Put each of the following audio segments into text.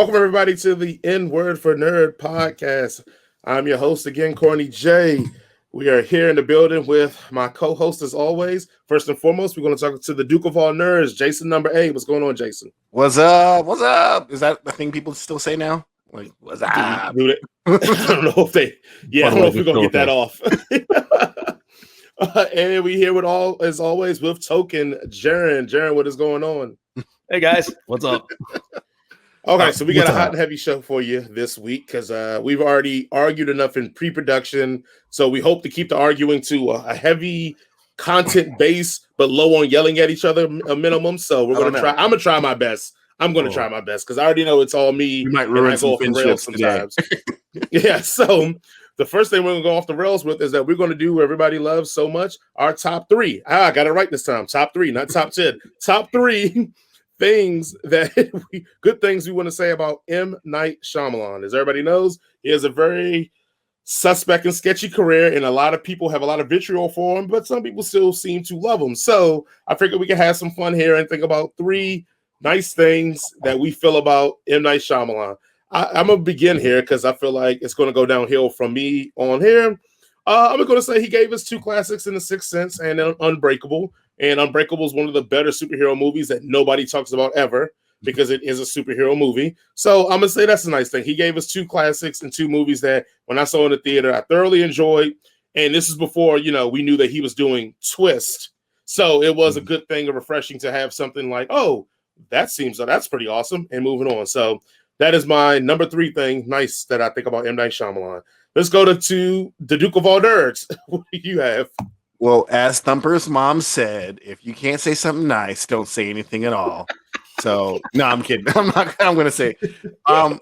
Welcome, everybody, to the N-Word for Nerd podcast. I'm your host again, Corny J. We are here in the building with my co-host, as always. First and foremost, we're going to talk to the Duke of all nerds, Jason number 8. What's going on, Jason? What's up? What's up? Is that the thing people still say now? Like, what's up? I don't know if they. Yeah, I don't know if we're going to get that off. And we here with as always, with Token Jarren. Jarren, what is going on? Hey guys, what's up? Okay, so we got a hot and heavy show for you this week because we've already argued enough in pre-production. So we hope to keep the arguing to a heavy content base, but low on yelling at each other a minimum. So we're going to try. I'm going to try my best. I'm going to try my best because I already know it's all me. We might ruin some friendships sometimes. Yeah, so the first thing we're going to go off the rails with is that we're going to do what everybody loves so much, our top 3. I got it right this time. Top 3, not top 10. Top 3 things good things we want to say about M. Night Shyamalan. As everybody knows, he has a very suspect and sketchy career, and a lot of people have a lot of vitriol for him, but some people still seem to love him. So I figured we could have some fun here and think about 3 nice things that we feel about M. Night Shyamalan. I'm going to begin here because I feel like it's going to go downhill from me on here. I'm going to say he gave us 2 classics in The Sixth Sense and Unbreakable. And Unbreakable is one of the better superhero movies that nobody talks about ever because it is a superhero movie. So I'm going to say that's a nice thing. He gave us 2 classics and 2 movies that when I saw in the theater, I thoroughly enjoyed. And this is before, we knew that he was doing Twist. So it was a good thing and refreshing to have something like, oh, that's pretty awesome. And moving on. So that is my number 3 thing. Nice that I think about M. Night Shyamalan. Let's go to the Duke of all nerds. What do you have? Well, as Thumper's mom said, if you can't say something nice, don't say anything at all. So, no, I'm kidding. I'm going to say, I'm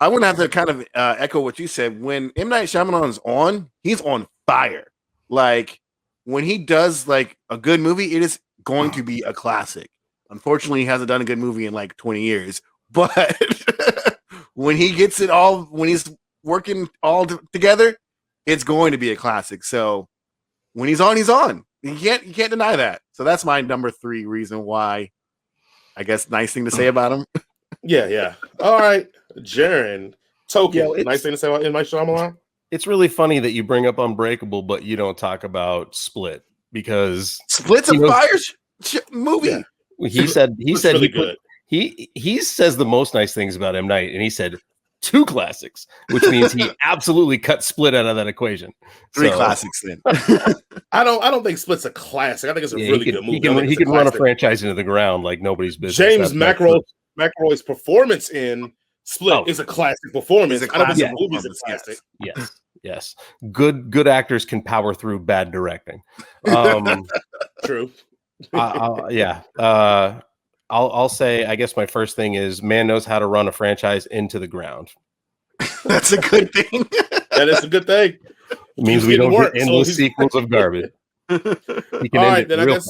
going to have to kind of echo what you said. When M. Night Shyamalan is on, he's on fire. Like, when he does, like, a good movie, it is going to be a classic. Unfortunately, he hasn't done a good movie in, like, 20 years. But when he gets it all, when he's working all together, it's going to be a classic. So, when he's on, he's on. You can't deny that. So that's my number 3 reason why. I guess nice thing to say about him. Yeah. All right, Jarren, Token. Nice thing to say about M. Night Shyamalan. It's really funny that you bring up Unbreakable, but you don't talk about Split because Split's a fire movie. Yeah. He said really good. He says the most nice things about M. Night, and he said 2 classics, which means he absolutely cut Split out of that equation. 3 classics then. I don't think Split's a classic. I think it's a really good movie. He can run a franchise into the ground like nobody's business. James McAvoy's performance in Split is a classic performance. I don't think the movie's a classic. Yes. Good actors can power through bad directing. True. I'll say, I guess my first thing is man knows how to run a franchise into the ground. That's a good thing. That is a good thing. It means we don't get endless sequels of garbage. All right, then I guess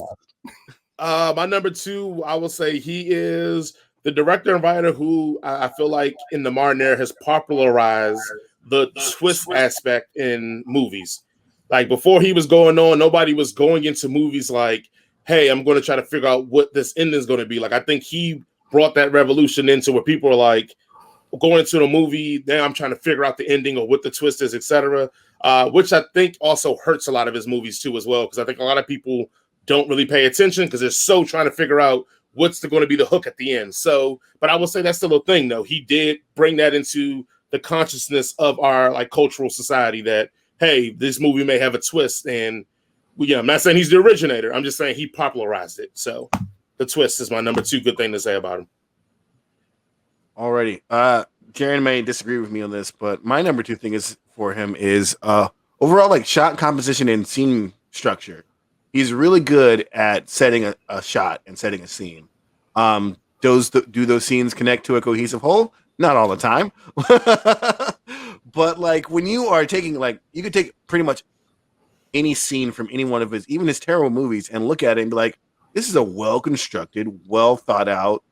my number 2, I will say he is the director and writer who I feel like in the modern era has popularized the twist aspect in movies. Like before he was going on, nobody was going into movies like, hey, I'm going to try to figure out what this ending is going to be. Like, I think he brought that revolution into where people are like going to the movie. Now I'm trying to figure out the ending or what the twist is, etc. Which I think also hurts a lot of his movies too, as well. Because I think a lot of people don't really pay attention because they're so trying to figure out what's going to be the hook at the end. So, but I will say that's still a thing though. He did bring that into the consciousness of our like cultural society that, hey, this movie may have a twist. And I'm not saying he's the originator. I'm just saying he popularized it. So the twist is my number 2 good thing to say about him. Alrighty. Jarren may disagree with me on this, but my number 2 thing is for him is overall like shot composition and scene structure. He's really good at setting a shot and setting a scene. Do those scenes connect to a cohesive whole? Not all the time. But like when you are taking you could take pretty much any scene from any one of his, even his terrible movies, and look at it and be like, this is a well-constructed, well thought out,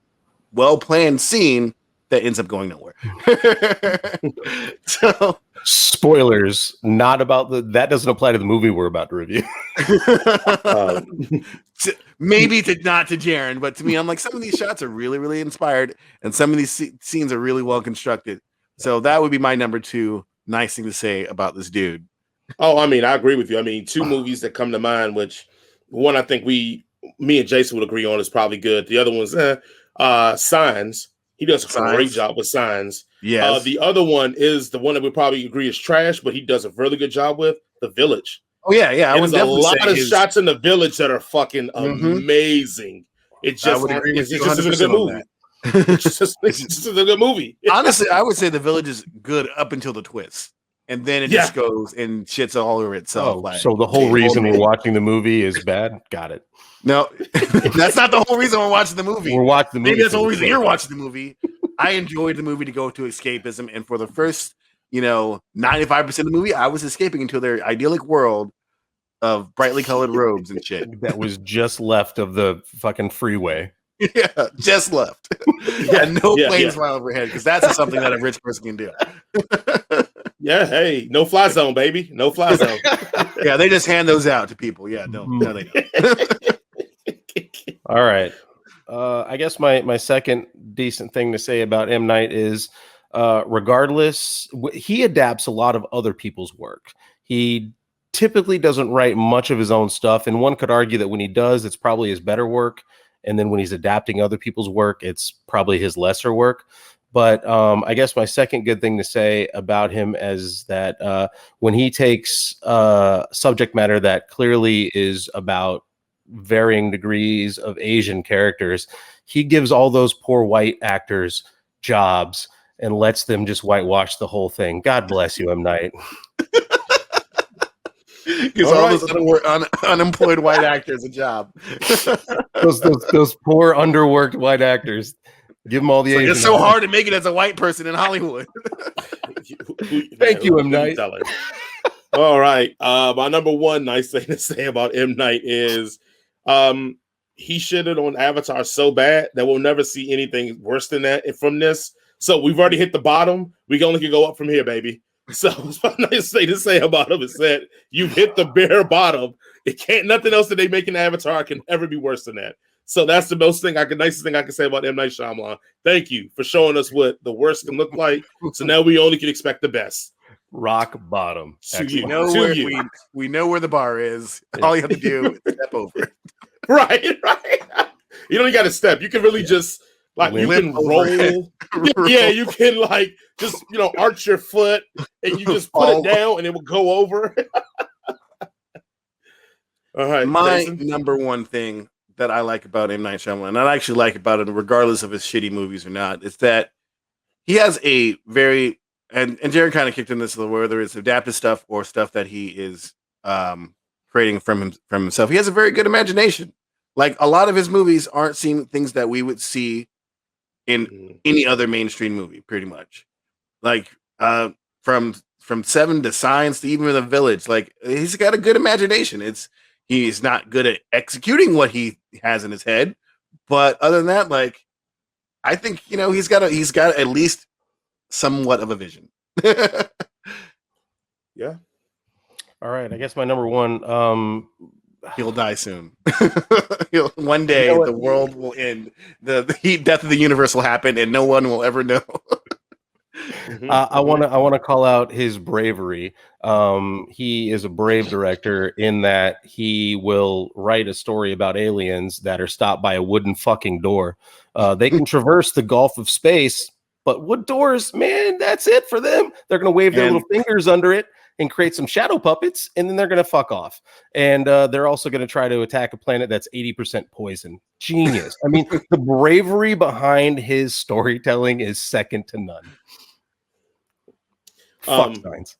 well-planned scene that ends up going nowhere. So Spoilers, not about that doesn't apply to the movie we're about to review. Maybe not to Jarren, but to me, I'm like, some of these shots are really, really inspired, and some of these scenes are really well constructed. So that would be my number 2 nice thing to say about this dude. Oh, I mean, I agree with you. I mean, 2 movies that come to mind, which one I think me and Jason would agree on is probably good. The other one's Signs. He does a great job with Signs. Yes. The other one is the one that we probably agree is trash, but he does a really good job with, The Village. Oh yeah. There's a lot of shots in The Village that are fucking amazing. It just isn't a good movie. It's just a good movie. Honestly, I would say The Village is good up until the twist. And then it just goes and shits all over itself. Oh, so the whole reason we're watching the movie is bad? Got it. No, that's not the whole reason we're watching the movie. We're watching the movie. Maybe that's the whole reason you're watching the movie. I enjoyed the movie to go to escapism. And for the first, 95% of the movie, I was escaping into their idyllic world of brightly colored robes and shit. That was just left of the fucking freeway. Yeah, just left. No planes flying overhead, because that's something that a rich person can do. Yeah, hey, no fly zone, baby. No fly zone. Yeah, they just hand those out to people. Yeah, no, they don't. All right. I guess my second decent thing to say about M. Night is, regardless, he adapts a lot of other people's work. He typically doesn't write much of his own stuff, and one could argue that when he does, it's probably his better work. And then when he's adapting other people's work, it's probably his lesser work. But I guess my second good thing to say about him is that when he takes subject matter that clearly is about varying degrees of Asian characters, he gives all those poor white actors jobs and lets them just whitewash the whole thing. God bless you, M. Night. Gives all those unemployed white actors a job. those poor underworked white actors. Give them all the Asian. It's so hard to make it as a white person in Hollywood. Thank you, M. Night. All right. My number 1 nice thing to say about M. Night is he shitted on Avatar so bad that we'll never see anything worse than that from this. So we've already hit the bottom. We only can go up from here, baby. So it's my nice thing to say about him is that you've hit the bare bottom. Nothing else that they make in Avatar can ever be worse than that. So that's the nicest thing I can say about M. Night Shyamalan. Thank you for showing us what the worst can look like. So now we only can expect the best. Rock bottom. We know where the bar is. All you have to do is step over it. Right. You don't even got to step. You can really just you can roll. Yeah, you can just arch your foot and you just put it down and it will go over. All right. My Jason? number 1 thing that I like about M. Night Shyamalan, and I actually like about it regardless of his shitty movies or not, is that he has a very and Jarren kind of kicked in this, whether it's adaptive stuff or stuff that he is creating from himself. He has a very good imagination. Like, a lot of his movies aren't seeing things that we would see in any other mainstream movie, pretty much. Like from Seven to Signs to even The Village, like, he's got a good imagination. He's not good at executing what he has in his head, but other than that, like, I think he's got at least somewhat of a vision. Yeah. All right. I guess my number 1. He'll die soon. One day the world will end. The heat death of the universe will happen, and no one will ever know. I want to call out his bravery. He is a brave director in that he will write a story about aliens that are stopped by a wooden fucking door. They can traverse the gulf of space, but wood doors, man, that's it for them. They're going to wave their little fingers under it and create some shadow puppets, and then they're going to fuck off. And they're also going to try to attack a planet that's 80% poison. Genius. I mean, the bravery behind his storytelling is second to none. Fuck Signs.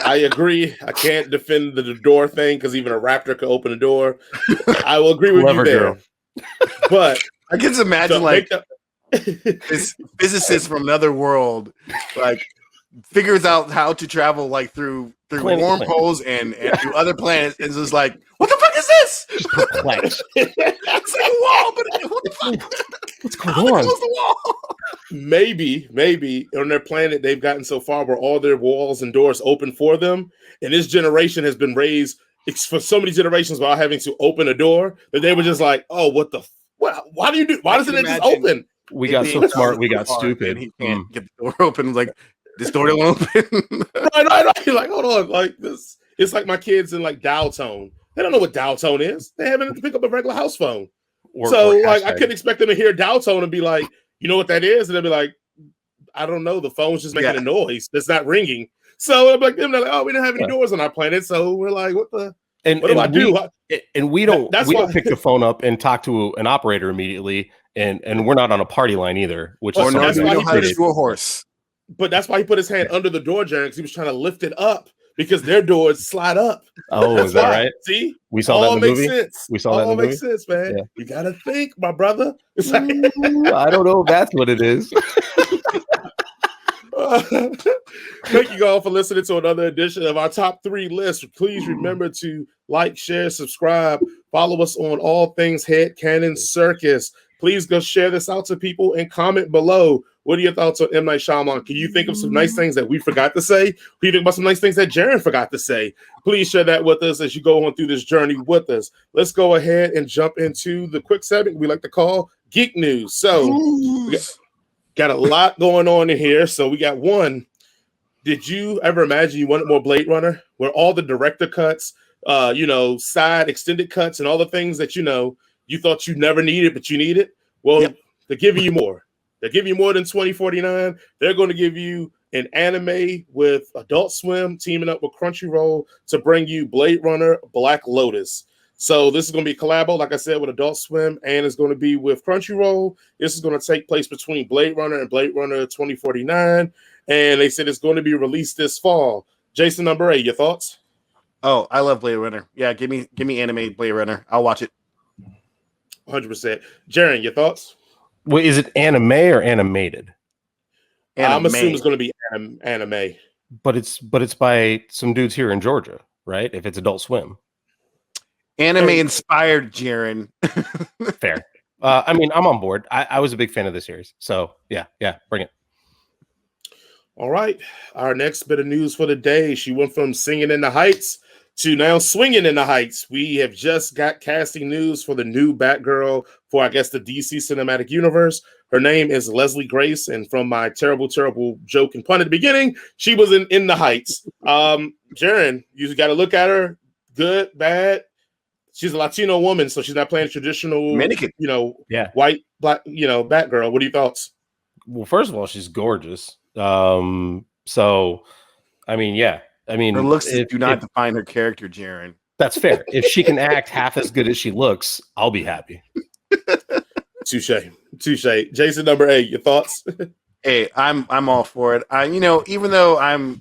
I agree. I can't defend the door thing because even a raptor could open a door. I will agree with you there. Girl. But I can just imagine this physicist from another world, like, figures out how to travel like through wormholes and through other planets, and is like, what the fuck is this? It's like a wall, but what the fuck? What's going on? The wall. maybe on their planet they've gotten so far where all their walls and doors open for them, and this generation has been raised for so many generations without having to open a door that they were just like, oh, what the why do you do? Why doesn't it just open? We got so smart, we got stupid. And he can't get the door open. Like, this door don't open. right. You're like, hold on, like this. It's like my kids in like dial tone. They don't know what dial tone is. They haven't pick up a regular house phone. Or like, I couldn't expect them to hear dial tone and be like, you know what that is? And they'll be like, I don't know. The phone's just making a noise. It's not ringing. So I'm like, they're like, oh, we didn't have any doors on our planet. So we're like, what do I do? And we don't pick the phone up and talk to an operator immediately. And we're not on a party line either, which is no, you know how to do a horse. But that's why he put his hand under the door, Jarren, because he was trying to lift it up because their doors slide up. Oh, is that right? See, we saw that in the movie. Sense. We saw that in the movie. Makes sense, man. Yeah. You gotta think, my brother. It's like, I don't know if that's what it is. Thank you all for listening to another edition of our top 3 list. Please remember to like, share, subscribe, follow us on all things Headcanon Circus. Please go share this out to people and comment below. What are your thoughts on M. Night Shyamalan? Can you think of some nice things that we forgot to say? Can you think about some nice things that Jarren forgot to say? Please share that with us as you go on through this journey with us. Let's go ahead and jump into the quick segment we like to call Geek News. So we got a lot going on in here. So we got one. Did you ever imagine you wanted more Blade Runner, where all the director cuts, side extended cuts and all the things that, you thought you never needed, but you needed? Well, they're giving you more. They're giving you more than 2049. They're going to give you an anime with Adult Swim teaming up with Crunchyroll to bring you Blade Runner Black Lotus. So this is going to be a collabo, like I said, with Adult Swim, and it's going to be with Crunchyroll. This is going to take place between Blade Runner and Blade Runner 2049, and they said it's going to be released this fall. Jason, number 8, your thoughts? Oh, I love Blade Runner. Yeah, give me anime Blade Runner. I'll watch it. 100%. Jarren, your thoughts? Wait, is it anime or animated? I'm assuming it's going to be anime. But it's by some dudes here in Georgia, right? If it's Adult Swim. Anime inspired, Jarren. Fair. I mean, I'm on board. I was a big fan of the series. So yeah, bring it. All right. Our next bit of news for the day. She went from singing in the heights to now swinging in the heights. We have just got casting news for the new Batgirl for, I guess, the DC Cinematic Universe. Her name is Leslie Grace, and from my terrible joke and pun at the beginning, she was in the heights. Jarren, you got to look at her. Good, bad. She's a Latino woman, so she's not playing traditional, white, black, Batgirl. What are your thoughts? Well, first of all, she's gorgeous. So, I mean, yeah. I mean, her looks do not define her character, Jarren. That's fair. If she can act half as good as she looks, I'll be happy. Touche. Jason, number 8, your thoughts? Hey, I'm all for it. Even though I'm,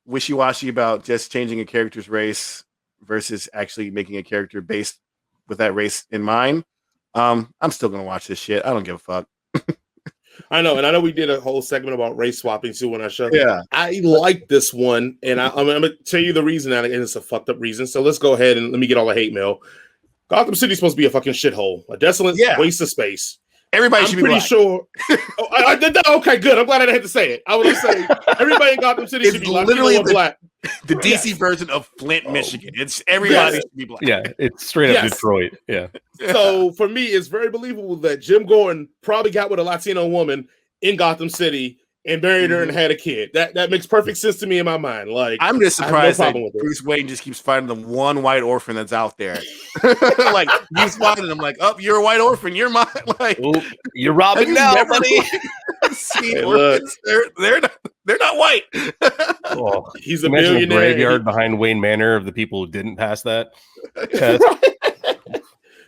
wishy-washy about just changing a character's race versus actually making a character based with that race in mind, I'm still gonna watch this shit. I don't give a fuck. I know, and I know we did a whole segment about race swapping too when I showed. Yeah, I like this one, and I'm gonna tell you the reason, and it's a fucked up reason. So let's go ahead and let me get all the hate mail. Gotham City's supposed to be a fucking shithole, a desolate waste of space. Everybody should be pretty black. Sure. I did that. Okay, good. I'm glad I didn't have to say it. I was gonna say everybody in Gotham City should be literally black. The DC version of Flint, Michigan. It's everybody should be black. Yeah, it's straight up Detroit. Yeah. So for me, it's very believable that Jim Gordon probably got with a Latino woman in Gotham City and married her and had a kid. That makes perfect sense to me in my mind. Like, I'm just surprised that Bruce Wayne just keeps finding the one white orphan that's out there. Like, he's finding them like, oh, you're a white orphan, you're mine. Like, ooh, you're robbing now, buddy. See, they're not white. Oh, he's a Imagine billionaire. A graveyard behind Wayne Manor of the people who didn't pass that test.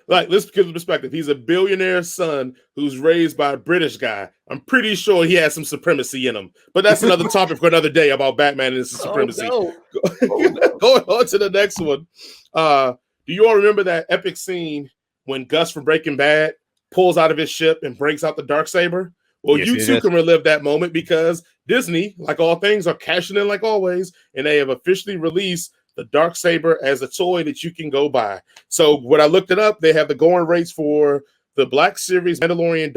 Like, let's give the perspective. He's a billionaire son who's raised by a British guy. I'm pretty sure he has some supremacy in him. But that's another topic for another day about Batman and his supremacy. Oh, Going on to the next one. Do you all remember that epic scene when Gus from Breaking Bad pulls out of his ship and breaks out the Darksaber? Well, yes, you too can relive that moment because Disney, like all things, are cashing in like always, and they have officially released the Darksaber as a toy that you can go buy. So when I looked it up, they have the going rates for the Black Series Mandalorian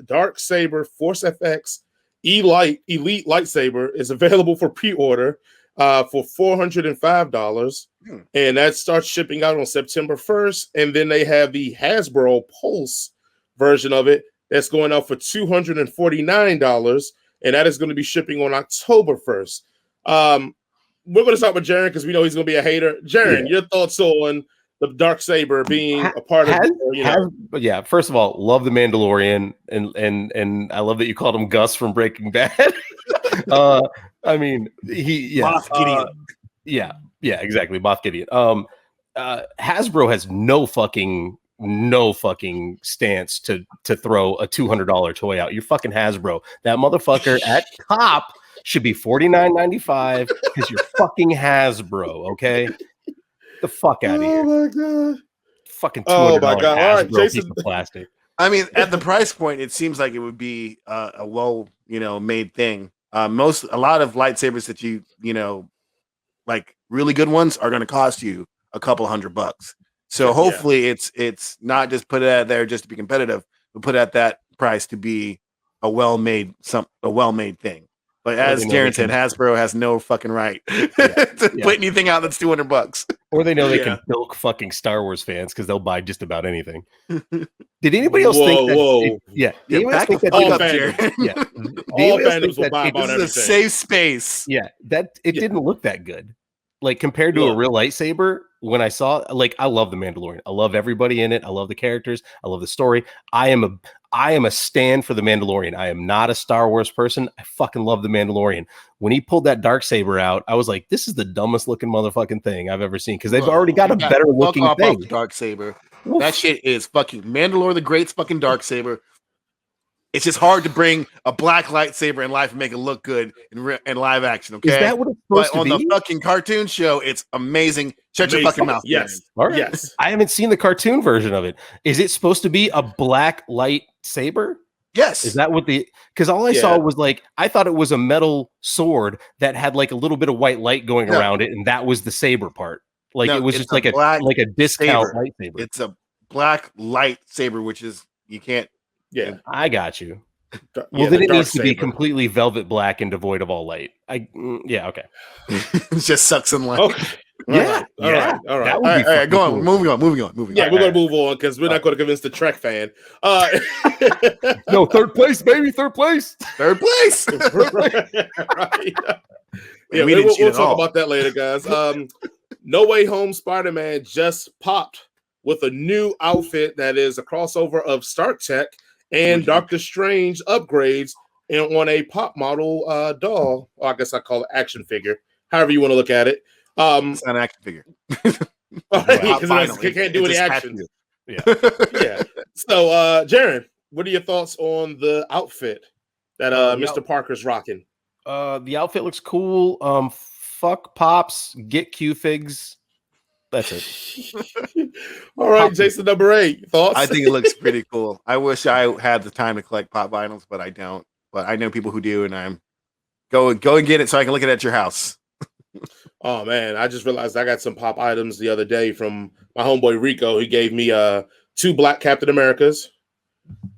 Dark Saber Force FX Elite Lightsaber is available for pre-order for $405. And that starts shipping out on September 1st. And then they have the Hasbro Pulse version of it that's going out for $249. And that is going to be shipping on October 1st. We're going to start with Jarren because we know he's going to be a hater. Jarren, your thoughts on the Dark Saber being a part of yeah, first of all, love the Mandalorian, and I love that you called him Gus from Breaking Bad. I mean, Moff Gideon. Yeah, exactly, Moff Gideon. Hasbro has no fucking stance to throw a $200 toy out. You're fucking Hasbro. That motherfucker at top should be $49.95 because you're fucking Hasbro. Okay. The fuck out of here! Oh my god! Fucking $200 Hasbro all right, piece of plastic. I mean, at the price point, it seems like it would be a well, made thing. A lot of lightsabers that you like really good ones are going to cost you a couple $100. So hopefully, it's not just put it out there just to be competitive, but put it at that price to be a well made thing. But as Jarren said, Hasbro has no fucking right to put anything out that's $200. Or they know they can milk fucking Star Wars fans because they'll buy just about anything. Did anybody else think that? Did anybody else think that? All fandoms will buy about everything. This is a safe space. Yeah, it didn't look that good. Like compared to a real lightsaber, when I saw, like, I love the Mandalorian. I love everybody in it. I love the characters. I love the story. I am a stand for the Mandalorian. I am not a Star Wars person. I fucking love the Mandalorian. When he pulled that dark saber out, I was like, this is the dumbest looking motherfucking thing I've ever seen because they've already got a better looking thing. Dark saber. That shit is fucking Mandalore the Great's fucking dark saber. It's just hard to bring a black lightsaber in life and make it look good in live action. Okay, is that what it's supposed to be? On the fucking cartoon show, it's amazing. Shut your fucking mouth. Yes, all right. Yes. I haven't seen the cartoon version of it. Is it supposed to be a black lightsaber? Yes. Is that what because all I saw was like, I thought it was a metal sword that had like a little bit of white light going around it, and that was the saber part. Like it was just like a discount lightsaber. It's a black lightsaber, which is you can't. Yeah, I got you. Well, then it needs to be completely velvet black and devoid of all light. Okay. It just sucks in light. Okay. All right. All right. Go on. Moving on. Yeah, we're gonna move on because we're not gonna convince the Trek fan. No, third place, baby. Third place. Right. Yeah, we'll talk about that later, guys. No Way Home Spider-Man just popped with a new outfit that is a crossover of Stark Tech and Doctor Strange upgrades and on a pop model doll. Or I guess I call it action figure. However you want to look at it. It's not an action figure. Because it can't do any action. Yeah. So, Jarren, what are your thoughts on the outfit that Mr. Parker's rocking? The outfit looks cool. Fuck Pops, get Q-Figs. That's it. All right, Jason, number 8. Thoughts? I think it looks pretty cool. I wish I had the time to collect pop vinyls, but I don't. But I know people who do, and I'm go and get it so I can look at your house. Oh man, I just realized I got some pop items the other day from my homeboy Rico. He gave me 2 black Captain Americas,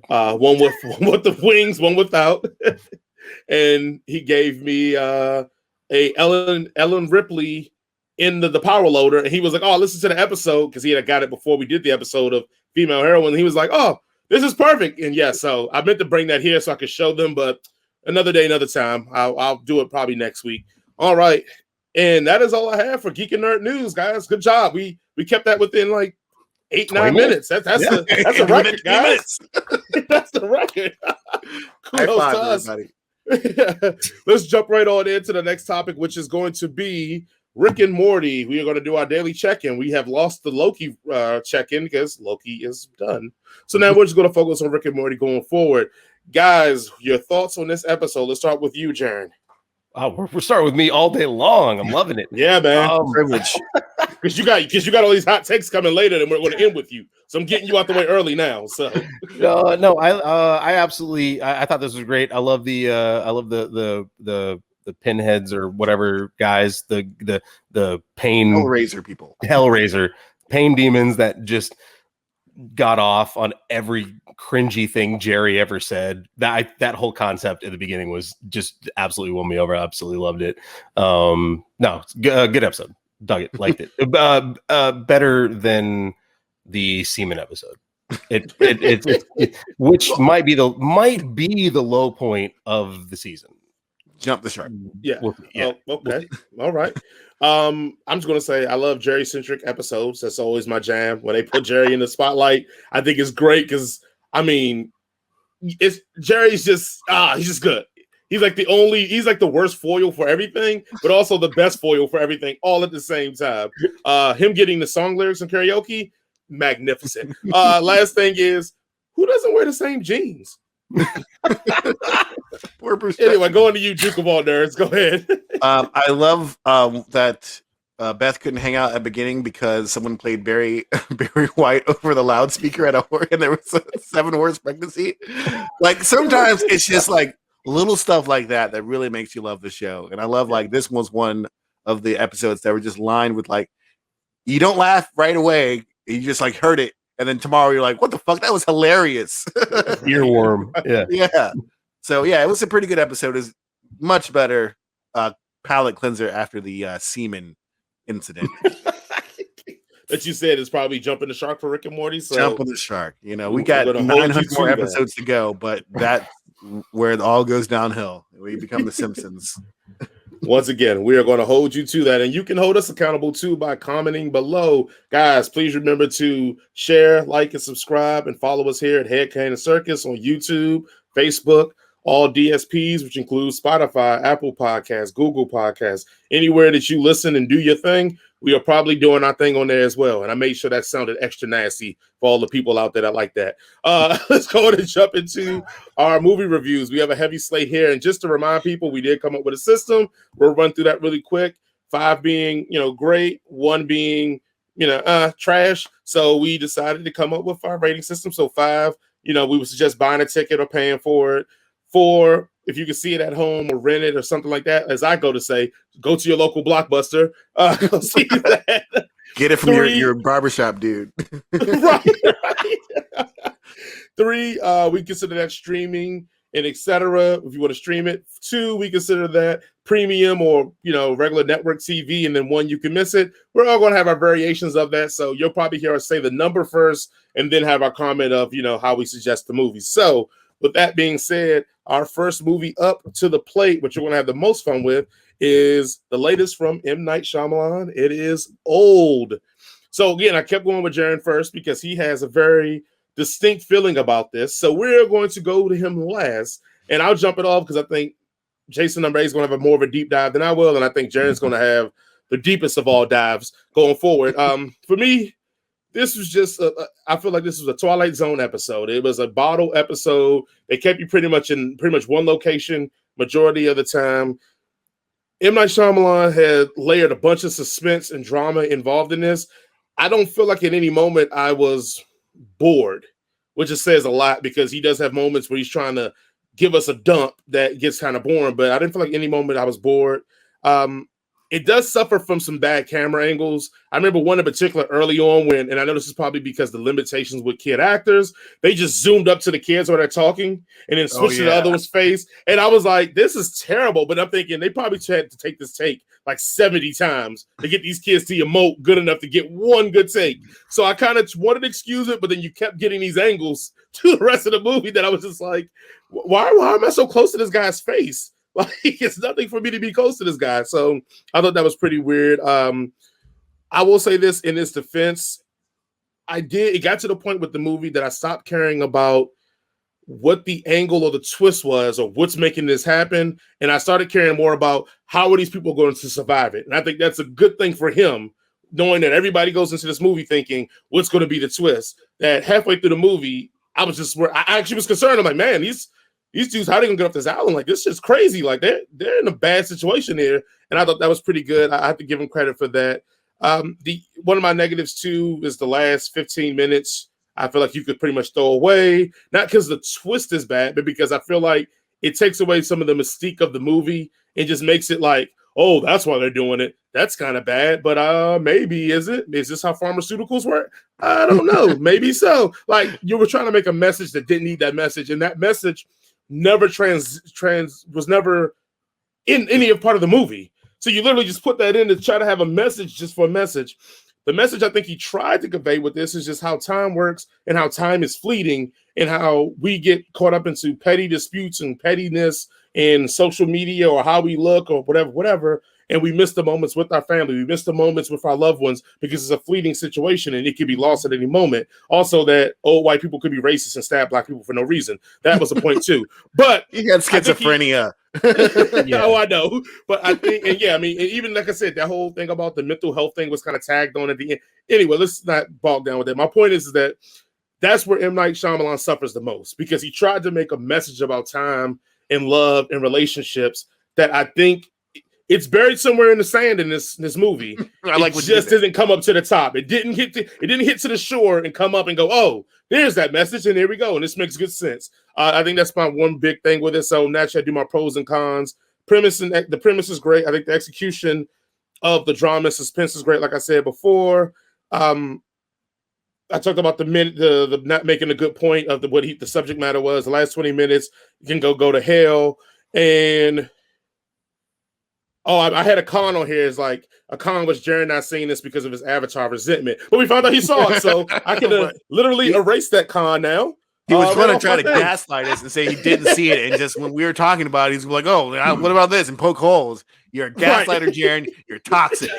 one with the wings, one without, and he gave me a Ellen Ripley in the power loader, and he was like, "Oh, listen to the episode," because he had got it before we did the episode of Female Heroine. He was like, "Oh, this is perfect." And yeah, so I meant to bring that here so I could show them, but another day, another time. I'll do it probably next week. All right, and that is all I have for Geek and Nerd News, guys. Good job. We kept that within like 8-9 minutes. That's a record, guys. That's the record. Kudos to us. Let's jump right on into the next topic, which is going to be Rick and Morty. We are going to do our daily check-in. We have lost the Loki check-in because Loki is done. So now we're just going to focus on Rick and Morty going forward. Guys, your thoughts on this episode. Let's start with you, Jarren. Oh, we're starting with me all day long. I'm loving it. Yeah, man. Privilege. Because you got all these hot takes coming later, and we're going to end with you. So I'm getting you out the way early now. So no, I absolutely. I thought this was great. I love the pinheads or whatever guys. The pain Hellraiser people. Hellraiser pain demons that just got off on every cringy thing Jerry ever said. That whole concept at the beginning was just absolutely won me over. I absolutely loved it. Good episode. Dug it, liked it. Better than the semen episode. Which might be the low point of the season. Jump the shark. Yeah. Okay. All right. I'm just gonna say I love Jerry centric episodes. That's always my jam. When they put Jerry in the spotlight, I think it's great because Jerry's just he's just good. He's like the worst foil for everything, but also the best foil for everything, all at the same time. Him getting the song lyrics and karaoke, magnificent. Last thing is, who doesn't wear the same jeans? Anyway, going to you, Duke of all nerds. Go ahead. I love that Beth couldn't hang out at the beginning because someone played Barry White over the loudspeaker at a horse, and there was a 7-horse pregnancy. Like sometimes it's just like little stuff like that really makes you love the show. And I love like this was one of the episodes that were just lined with like you don't laugh right away, you just like heard it. And then tomorrow you're like, what the fuck? That was hilarious. Earworm. Yeah. Yeah. So yeah, it was a pretty good episode. It's much better palate cleanser after the semen incident. That you said is probably jumping the shark for Rick and Morty. So jump on the shark. You know, we got 900 more episodes to go, but that's where it all goes downhill. We become the Simpsons. Once again, we are going to hold you to that, and you can hold us accountable too by commenting below. Guys, please remember to share, like, and subscribe, and follow us here at Headcanon Circus on YouTube, Facebook, all DSPs, which includes Spotify, Apple Podcasts, Google Podcasts, anywhere that you listen and do your thing. We are probably doing our thing on there as well. And I made sure that sounded extra nasty for all the people out there that like that. Let's go ahead and jump into our movie reviews. We have a heavy slate here. And just to remind people, we did come up with a system. We'll run through that really quick. 5 being, great. 1 being, trash. So we decided to come up with our rating system. So 5, we would suggest buying a ticket or paying for it. 4, if you can see it at home or rent it or something like that, as I go to say, go to your local Blockbuster. Go see that. Get it from your barbershop dude. right. 3, we consider that streaming and etc. If you want to stream it. 2, we consider that premium or regular network TV, and then 1, you can miss it. We're all going to have our variations of that, so you'll probably hear us say the number first, and then have our comment of how we suggest the movie. So, with that being said, our first movie up to the plate, which you're going to have the most fun with, is the latest from M. Night Shyamalan. It is Old. So again, I kept going with Jarren first because he has a very distinct feeling about this. So we're going to go to him last, and I'll jump it off because I think Jason number 8 is going to have more of a deep dive than I will, and I think Jarren's going to have the deepest of all dives going forward. For me, this was just, I feel like this was a Twilight Zone episode. It was a bottle episode. They kept you pretty much in one location majority of the time. M. Night Shyamalan had layered a bunch of suspense and drama involved in this. I don't feel like at any moment I was bored, which just says a lot because he does have moments where he's trying to give us a dump that gets kind of boring, but I didn't feel like any moment I was bored. It does suffer from some bad camera angles. I remember one in particular early on and I know this is probably because the limitations with kid actors, they just zoomed up to the kids when they're talking and then switched to the other one's face. And I was like, this is terrible. But I'm thinking they probably had to take this take like 70 times to get these kids to emote good enough to get one good take. So I kind of wanted to excuse it, but then you kept getting these angles to the rest of the movie that I was just like, why am I so close to this guy's face? Like, it's nothing for me to be close to this guy. So I thought that was pretty weird. I will say this in his defense. It got to the point with the movie that I stopped caring about what the angle or the twist was or what's making this happen. And I started caring more about how are these people going to survive it. And I think that's a good thing for him, knowing that everybody goes into this movie thinking what's going to be the twist. That halfway through the movie, I actually was concerned. I'm like, man, these dudes, how are they gonna get off this island? Like, this is crazy. Like, they're in a bad situation here. And I thought that was pretty good. I have to give him credit for that. One of my negatives too is the last 15 minutes. I feel like you could pretty much throw away, not because the twist is bad, but because I feel like it takes away some of the mystique of the movie and just makes it like, oh, that's why they're doing it. That's kind of bad, but maybe is it? Is this how pharmaceuticals work? I don't know. Maybe so. Like you were trying to make a message that didn't need that message, and that message never was never in any part of the movie. So you literally just put that in to try to have a message just for a message. The message I think he tried to convey with this is just how time works and how time is fleeting and how we get caught up into petty disputes and pettiness in social media or how we look or whatever. And we miss the moments with our family. We miss the moments with our loved ones because it's a fleeting situation and it could be lost at any moment. Also, that old white people could be racist and stab black people for no reason. That was a point too. But he had schizophrenia. Oh, I know. But I think, and yeah, I mean, even like I said, that whole thing about the mental health thing was kind of tagged on at the end. Anyway, let's not bog down with that. My point is that that's where M. Night Shyamalan suffers the most because he tried to make a message about time and love and relationships that I think it's buried somewhere in the sand in this movie. I like it just didn't come up to the top. It didn't hit to the shore and come up and go, oh, there's that message, and there we go. And this makes good sense. I think that's my one big thing with it. So naturally, I do my pros and cons. The premise is great. I think the execution of the drama and suspense is great. Like I said before, I talked about the not making a good point of the subject matter was. The last 20 minutes can go to hell. And I had a con on here. It's like a con was Jarren not seeing this because of his Avatar resentment, but we found out he saw it, so I can literally erase that con now. He was going to try to gaslight us and say he didn't see it, and just when we were talking about it, he's like, "Oh, what about this?" and poke holes. You're a gaslighter, right. Jarren. You're toxic.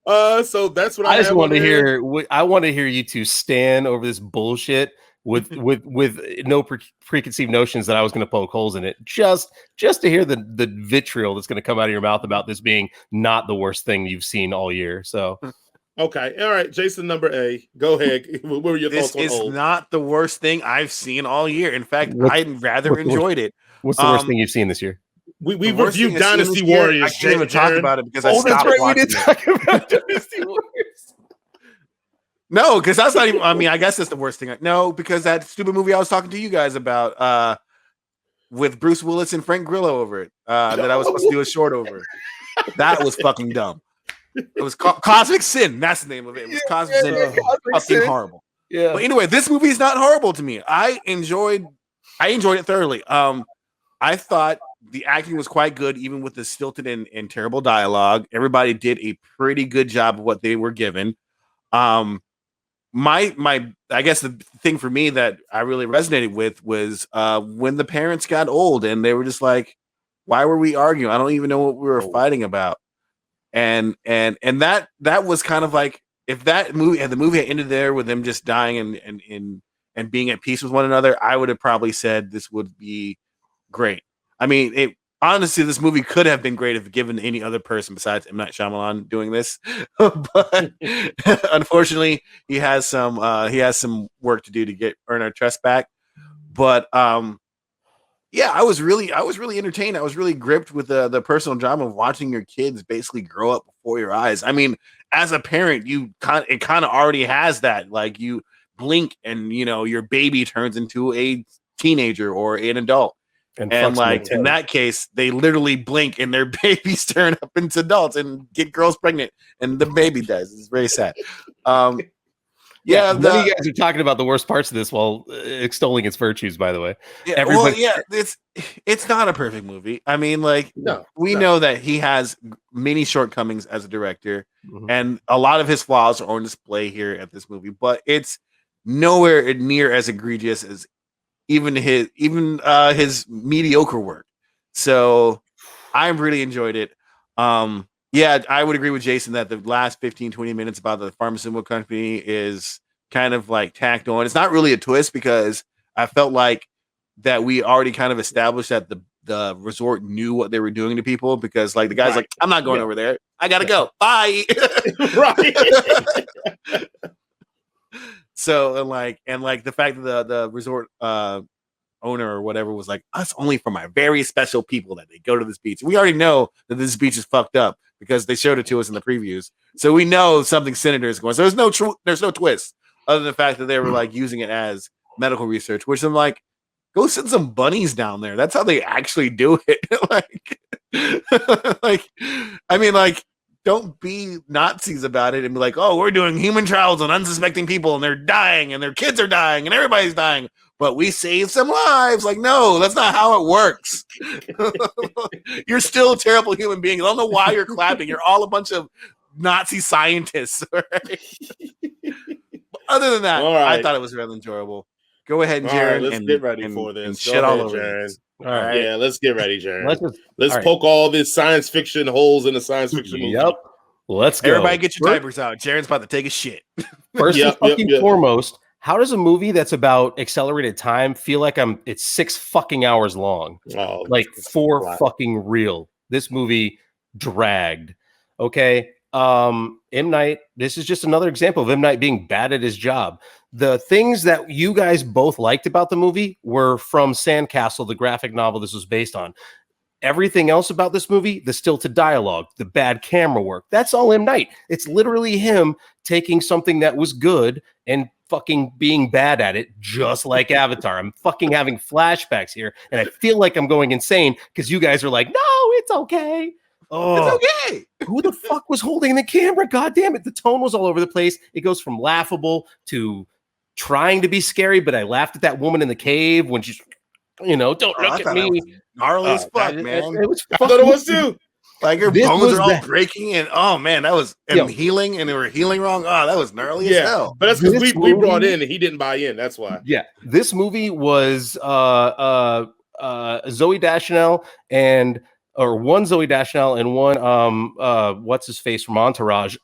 So that's what I just want to hear. I want to hear you two stand over this bullshit with no preconceived notions that I was going to poke holes in it, just to hear the vitriol that's going to come out of your mouth about this being not the worst thing you've seen all year. So, okay, all right, Jason, number A, go ahead. What were your thoughts on This is not the worst thing I've seen all year. In fact, I rather enjoyed it. What's the worst thing you've seen this year? We reviewed Dynasty Warriors. I can't even talk about it because I stopped watching. We didn't talk about Dynasty Warriors. No, because that's not even. I mean, I guess that's the worst thing. No, because that stupid movie I was talking to you guys about, with Bruce Willis and Frank Grillo over it, that I was supposed to do a short over. That was fucking dumb. It was Cosmic Sin. That's the name of it. It was Cosmic Sin. Fucking horrible. Yeah. But anyway, this movie is not horrible to me. I enjoyed it thoroughly. I thought the acting was quite good, even with the stilted and terrible dialogue. Everybody did a pretty good job of what they were given. I guess the thing for me that I really resonated with was when the parents got old and they were just like, why were we arguing? I don't even know what we were fighting about. And that was kind of like, if the movie had ended there with them just dying and being at peace with one another, I would have probably said this would be great. I mean, honestly, this movie could have been great if given any other person besides M. Night Shyamalan doing this, but unfortunately, he has some work to do to earn our trust back. But yeah, I was really entertained. I was really gripped with the personal drama of watching your kids basically grow up before your eyes. I mean, as a parent, it kind of already has that. Like you blink, and your baby turns into a teenager or an adult. And like in that case, they literally blink and their babies turn up into adults and get girls pregnant, and the baby dies. It's very sad. None of you guys are talking about the worst parts of this while extolling its virtues, by the way. Yeah, it's not a perfect movie. I mean, we know that he has many shortcomings as a director, and a lot of his flaws are on display here at this movie, but it's nowhere near as egregious as even his mediocre work. So I really enjoyed it. I would agree with Jason that the last 15-20 minutes about the pharmaceutical company is kind of like tacked on. It's not really a twist because I felt like that we already kind of established that the resort knew what they were doing to people, because like the guy's like, I'm not going over there. I gotta go. Bye. Right. So and the fact that the resort owner or whatever was like, us only for my very special people that they go to this beach. We already know that this beach is fucked up because they showed it to us in the previews. So we know something sinister is going. So there's no twist other than the fact that they were like using it as medical research, which I'm like, go send some bunnies down there. That's how they actually do it. Like, Like, I mean, like, don't be Nazis about it and be like, oh, we're doing human trials on unsuspecting people and they're dying and their kids are dying and everybody's dying, but we saved some lives. Like, no, that's not how it works. You're still a terrible human being. I don't know why you're clapping. You're all a bunch of Nazi scientists. Right? Other than that, I thought it was really enjoyable. Go ahead, and Jarren. Let's get ready for this. And shit all over Jarren. All right. Yeah, let's get ready, Jarren. Let's all poke all these science fiction holes in the science fiction movie. Yep. Let's go. Everybody get your diapers out. Jarren's about to take a shit. First and foremost, how does a movie that's about accelerated time feel like it's 6 fucking hours long? Oh, like for fucking real. This movie dragged. Okay. M. Night, this is just another example of M. Night being bad at his job. The things that you guys both liked about the movie were from Sandcastle, the graphic novel this was based on. Everything else about this movie, the stilted dialogue, the bad camera work, that's all M. Night. It's literally him taking something that was good and fucking being bad at it, just like Avatar. I'm fucking having flashbacks here, and I feel like I'm going insane because you guys are like, no, it's okay. Oh, it's okay. Who the fuck was holding the camera? God damn it. The tone was all over the place. It goes from laughable to trying to be scary, but I laughed at that woman in the cave when she's, don't look at me. Gnarly as fuck, man. I thought it was too. Like her bones are all breaking, and oh man, that was healing, and they were healing wrong. Oh, that was gnarly as hell. But that's because we brought in and he didn't buy in. That's why. Yeah, this movie was Zoe Deschanel one Zoe Deschanel and one what's his face from Entourage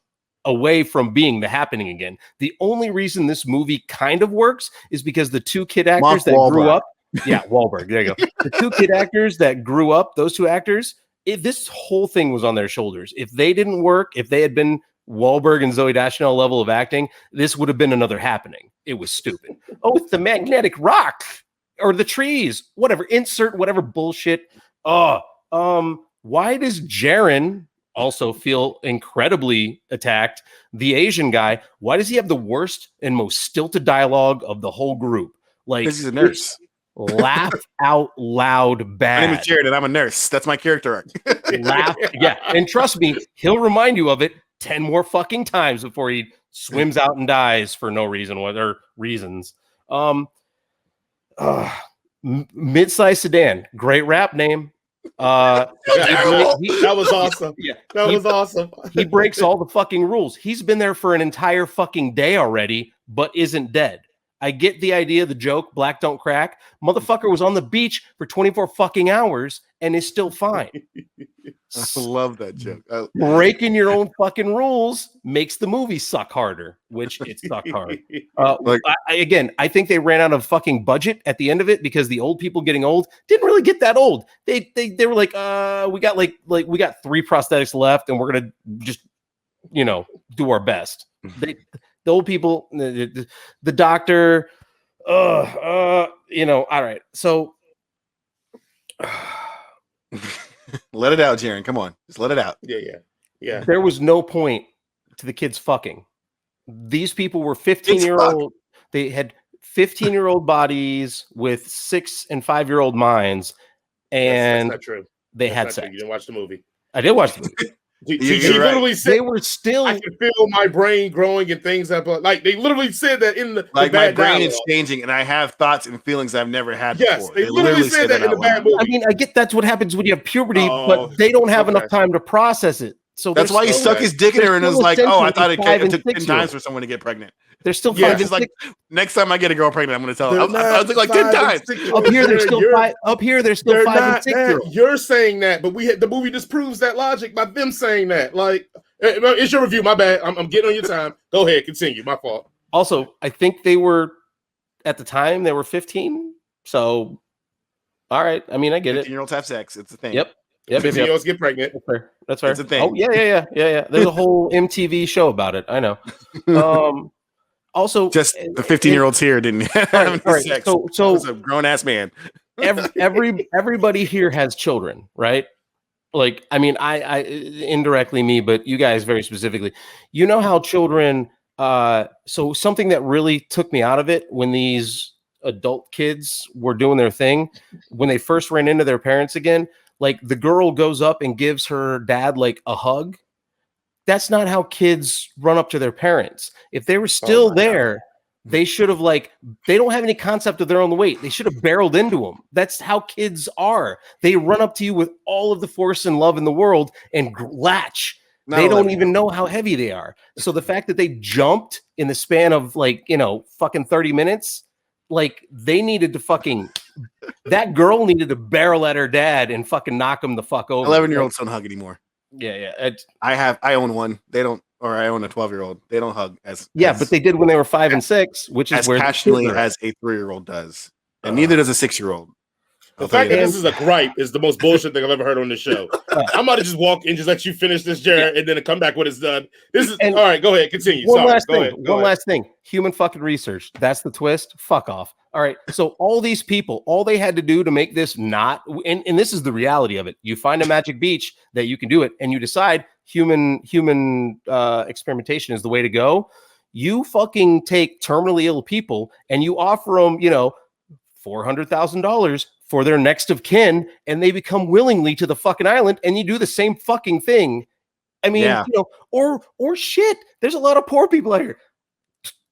away from being The Happening again. The only reason this movie kind of works is because the two kid actors grew up. Yeah, Wahlberg. There you go. The two kid actors that grew up, those two actors, this whole thing was on their shoulders. If they didn't work, if they had been Wahlberg and Zoe Deschanel level of acting, this would have been another Happening. It was stupid. Oh, it's the magnetic rock or the trees, whatever. Insert whatever bullshit. Why does Jarren also feel incredibly attacked? The Asian guy, why does he have the worst and most stilted dialogue of the whole group? Like, because he's a nurse. Laugh out loud bad. My name is Jared and I'm a nurse. That's my character arc. Laugh. Yeah. And trust me, he'll remind you of it 10 more fucking times before he swims out and dies for no reason or reasons. Mid-size sedan, great rap name. That was awesome. Yeah, that was awesome. He breaks all the fucking rules. He's been there for an entire fucking day already, but isn't dead. I get the idea, the joke, black don't crack. Motherfucker was on the beach for 24 fucking hours and is still fine. I love that joke. Breaking your own fucking rules makes the movie suck harder, which it sucked hard. I think they ran out of fucking budget at the end of it because the old people getting old didn't really get that old. They were like, we got we got 3 prosthetics left and we're gonna just do our best. The old people, the doctor, all right. So let it out, Jarren. Come on. Just let it out. Yeah. There was no point to the kids fucking. These people were 15-year-old. They had 15-year-old bodies with 6 and 5-year-old minds. And that's not true. They had sex. You didn't watch the movie. I did watch the movie. She literally said they were still. I can feel my brain growing and things that, like they literally said that in the my brain dialogue. is changing and I have thoughts and feelings I've never had yes, before. They literally said that in the bad movie. I mean, I get that's what happens when you have puberty, but they don't have enough time to process it. So that's why he stuck his dick in her and was like, "Oh, I thought it took 10 times for someone to get pregnant." They're still 5 and 6. Like next time I get a girl pregnant, I'm going to tell her. I was like 10 times. Up here, they're still 5. Up here, they're still 5 and 6. You're saying that, but the movie disproves that logic by them saying that. Like, it's your review. My bad. I'm getting on your time. Go ahead, continue. My fault. Also, I think they were at the time they were 15. So, all right. I mean, I get it. 15-year-olds have sex. It's a thing. Yep. 15-year-olds get pregnant. That's fair. It's a thing. Oh yeah. There's a whole MTV show about it. I know. Also, just the 15-year-olds here didn't have any sex. So was a grown-ass man. Everybody here has children, right? Like, I mean, I indirectly me, but you guys very specifically. You know how children. So something that really took me out of it when these adult kids were doing their thing, when they first ran into their parents again. Like the girl goes up and gives her dad like a hug. That's not how kids run up to their parents. If they were still there, they should have they don't have any concept of their own weight. They should have barreled into them. That's how kids are. They run up to you with all of the force and love in the world and latch. They don't even know how heavy they are. So the fact that they jumped in the span of fucking 30 minutes, they needed to that girl needed to barrel at her dad and fucking knock him the fuck over. 11-year-olds don't hug anymore. Yeah. I own one. They don't, or I own a 12-year-old. They don't hug but they did when they were 5 and 6, which is as where passionately as a 3-year-old does, and neither does a 6-year-old. The fact that this is a gripe is the most bullshit thing I've ever heard on this show. I'm about to just walk and just let you finish this, Jarren, and then come back when it's done. This is all right. Go ahead, continue. One last thing. Human fucking research. That's the twist. Fuck off. All right. So all these people, all they had to do to make this not, and this is the reality of it. You find a magic beach that you can do it, and you decide human experimentation is the way to go. You fucking take terminally ill people and you offer them, $400,000 for their next of kin, and they become willingly to the fucking island, and you do the same fucking thing. I mean, or shit. There's a lot of poor people out here.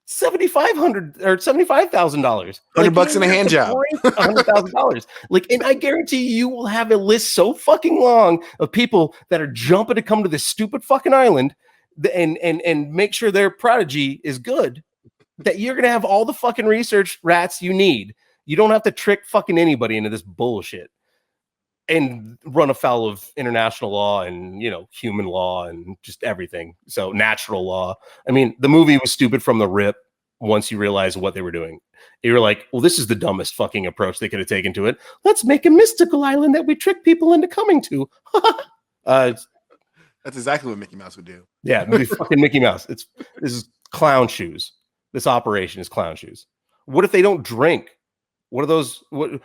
$7,500 or $75,000. $100 in a hand job. $100,000. And I guarantee you will have a list so fucking long of people that are jumping to come to this stupid fucking island and make sure their prodigy is good, that you're gonna have all the fucking research rats you need. You don't have to trick fucking anybody into this bullshit and run afoul of international law and, human law and just everything. So natural law. I mean, the movie was stupid from the rip once you realize what they were doing. You were like, well, this is the dumbest fucking approach they could have taken to it. Let's make a mystical island that we trick people into coming to. That's exactly what Mickey Mouse would do. Yeah, fucking Mickey Mouse. This is clown shoes. This operation is clown shoes. What if they don't drink? What are those?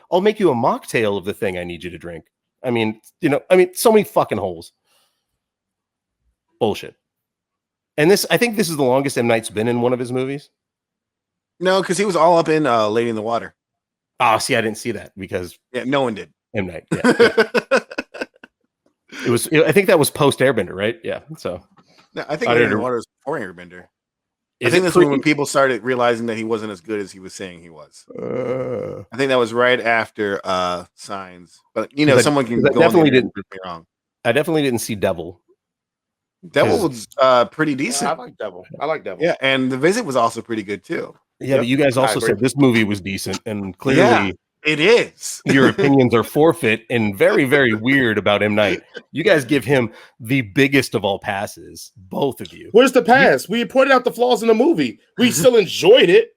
I'll make you a mocktail of the thing I need you to drink. I mean, so many fucking holes. Bullshit. And I think this is the longest M. Night's been in one of his movies. No, because he was all up in Lady in the Water. Oh, see, I didn't see that because no one did. M. Night. Yeah. It was. I think that was post Airbender, right? Yeah. So no, I think Lady in the Water was before Airbender. I think that's when people started realizing that he wasn't as good as he was saying he was. I think that was right after Signs. But someone can go definitely didn't prove me wrong. I definitely didn't see Devil. Devil was pretty decent. I like Devil. Yeah, and The Visit was also pretty good too. Yeah, but you guys also said this movie was decent, and clearly it is. Your opinions are forfeit and very, very weird about M. Night. You guys give him the biggest of all passes, both of you. Where's the pass? We pointed out the flaws in the movie. We still enjoyed it.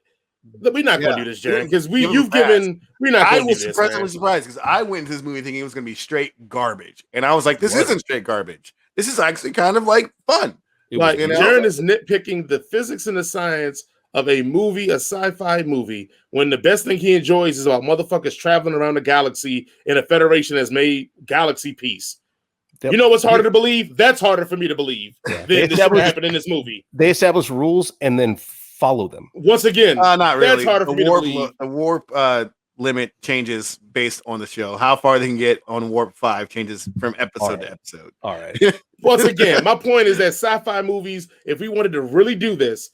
We're not going to do this, Jarren, because we're not going to do this. I was surprisingly surprised because I went into this movie thinking it was going to be straight garbage, and I was like, "This isn't straight garbage. This is actually kind of like fun." Jarren is nitpicking the physics and the science of a movie, a sci-fi movie, when the best thing he enjoys is about motherfuckers traveling around the galaxy and a federation has made galaxy peace. You know what's harder to believe? That's harder for me to believe than this happened in this movie. They establish rules and then follow them. Once again, not really. That's harder for me to believe. The warp limit changes based on the show. How far they can get on warp 5 changes from episode to episode. All right. Once again, my point is that sci-fi movies, if we wanted to really do this,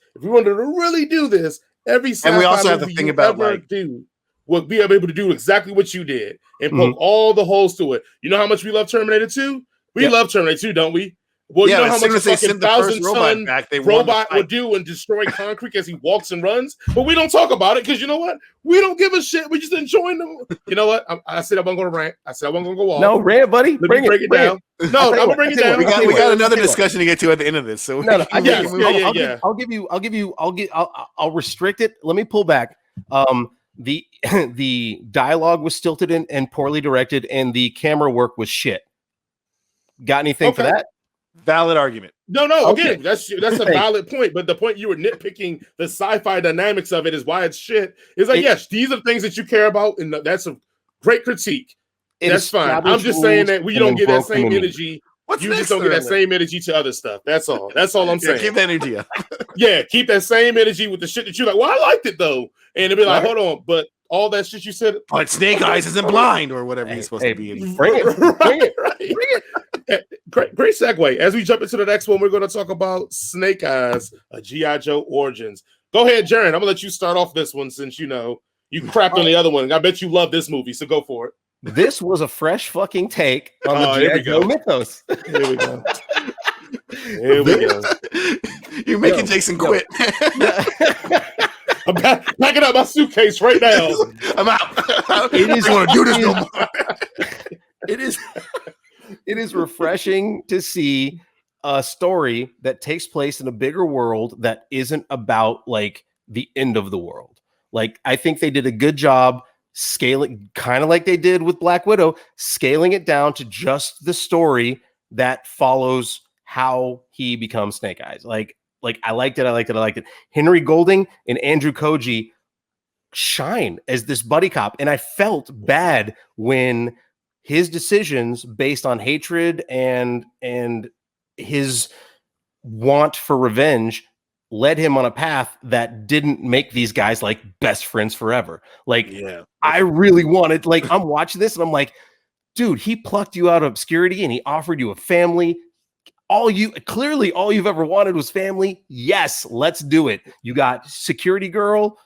every sci-fi and we also have movie to think about would be able to do exactly what you did and poke all the holes to it. You know how much we love Terminator 2? We love Terminator 2, don't we? Well, you know how much a fucking 1,000-ton robot would do and destroy concrete as he walks and runs? But we don't talk about it because you know what? We don't give a shit. We just enjoying them. You know what? I said I wasn't going to rant. I said I wasn't going to go off. No, rant, buddy. Let me break it down. No, I'm going to bring it down. We got another discussion to get to at the end of this. So I'll restrict it. Let me pull back. The dialogue was stilted and poorly directed, and the camera work was shit. Got anything for that? Valid argument. No. Again, that's a valid point. But the point you were nitpicking the sci-fi dynamics of it is why it's shit. It's like, yes, these are the things that you care about, and that's a great critique. That's fine. I'm just saying that we don't get that same energy. You just don't get that same energy to other stuff. That's all. That's all I'm saying. Keep that energy up. Yeah, keep that same energy with the shit that you like. Well, I liked it though, and it'll be like, hold on, but all that shit you said. But Snake Eyes isn't blind or whatever he's supposed to be. Bring it. Right. Great segue. As we jump into the next one, we're going to talk about Snake Eyes, a G.I. Joe Origins. Go ahead, Jarren. I'm going to let you start off this one since you crapped on the other one. I bet you love this movie, so go for it. This was a fresh fucking take on the G.I. Joe mythos. Here we go. Here we go. You're making Jason quit. I'm packing up my suitcase right now. I'm out. It is want to do this no more. It is refreshing to see a story that takes place in a bigger world that isn't about like the end of the world. Like, I think they did a good job scaling, kind of like they did with Black Widow, scaling it down to just the story that follows how he becomes Snake Eyes. Like I liked it. Henry Golding and Andrew Koji shine as this buddy cop. And I felt bad when his decisions based on hatred and his want for revenge led him on a path that didn't make these guys like best friends forever. Like, yeah, I really wanted, like, I'm watching this and I'm like, dude, he plucked you out of obscurity and he offered you a family. All you've ever wanted was family. Yes, let's do it. You got security girl.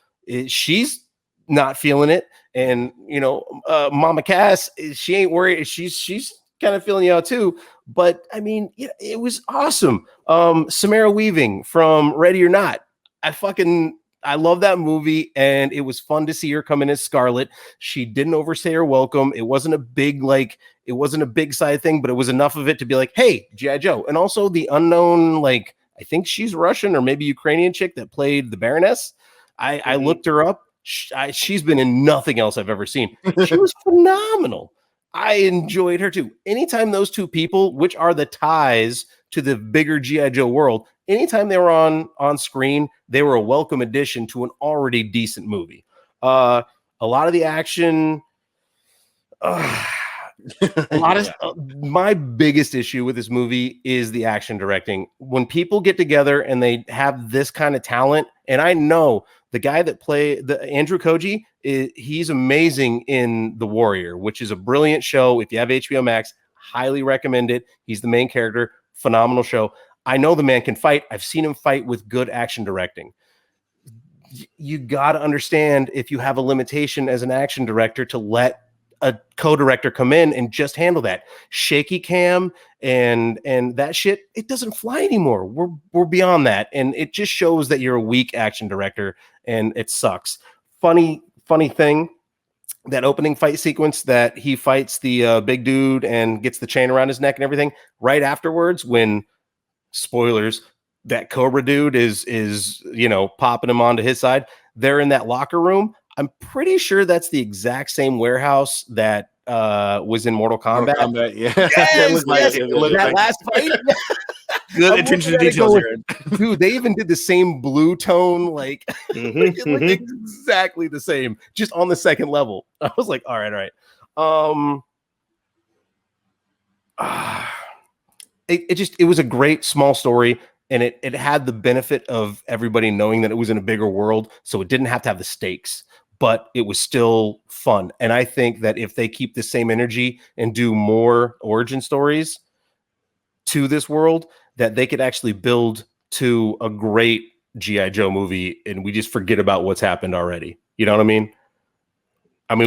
She's not feeling it. And, Mama Cass, she ain't worried. She's kind of feeling you out too. But I mean, it was awesome. Samara Weaving from Ready or Not. I love that movie, and it was fun to see her come in as Scarlet. She didn't overstay her welcome. It wasn't a big side thing, but it was enough of it to be like, hey, G.I. Joe. And also the unknown, like, I think she's Russian or maybe Ukrainian chick that played the Baroness. I looked her up. She's been in nothing else I've ever seen. She was phenomenal. I enjoyed her too. Anytime those two people, which are the ties to the bigger G.I. Joe world, anytime they were on screen, they were a welcome addition to an already decent movie. A lot of the action, my biggest issue with this movie is the action directing. When people get together and they have this kind of talent, and I know the guy that played Andrew Koji, he's amazing in The Warrior, which is a brilliant show. If you have HBO Max, highly recommend it. He's the main character. Phenomenal show. I know the man can fight. I've seen him fight with good action directing. You got to understand, if you have a limitation as an action director, to let a co-director come in and just handle that. Shaky cam and that shit, it doesn't fly anymore. We're beyond that. And it just shows that you're a weak action director, and it sucks. Funny thing, that opening fight sequence that he fights the big dude and gets the chain around his neck and everything, right afterwards, when, spoilers, that Cobra dude is popping him onto his side, they're in that locker room. I'm pretty sure that's the exact same warehouse that was in Mortal Kombat. Yeah. Yes, that last fight. Good attention to details here. Dude, they even did the same blue tone, like, it looked exactly the same, just on the second level. I was like, all right. It was a great small story, and it had the benefit of everybody knowing that it was in a bigger world, so it didn't have to have the stakes, but it was still fun. And I think that if they keep the same energy and do more origin stories to this world, that they could actually build to a great G.I. Joe movie, and we just forget about what's happened already. You know what I mean?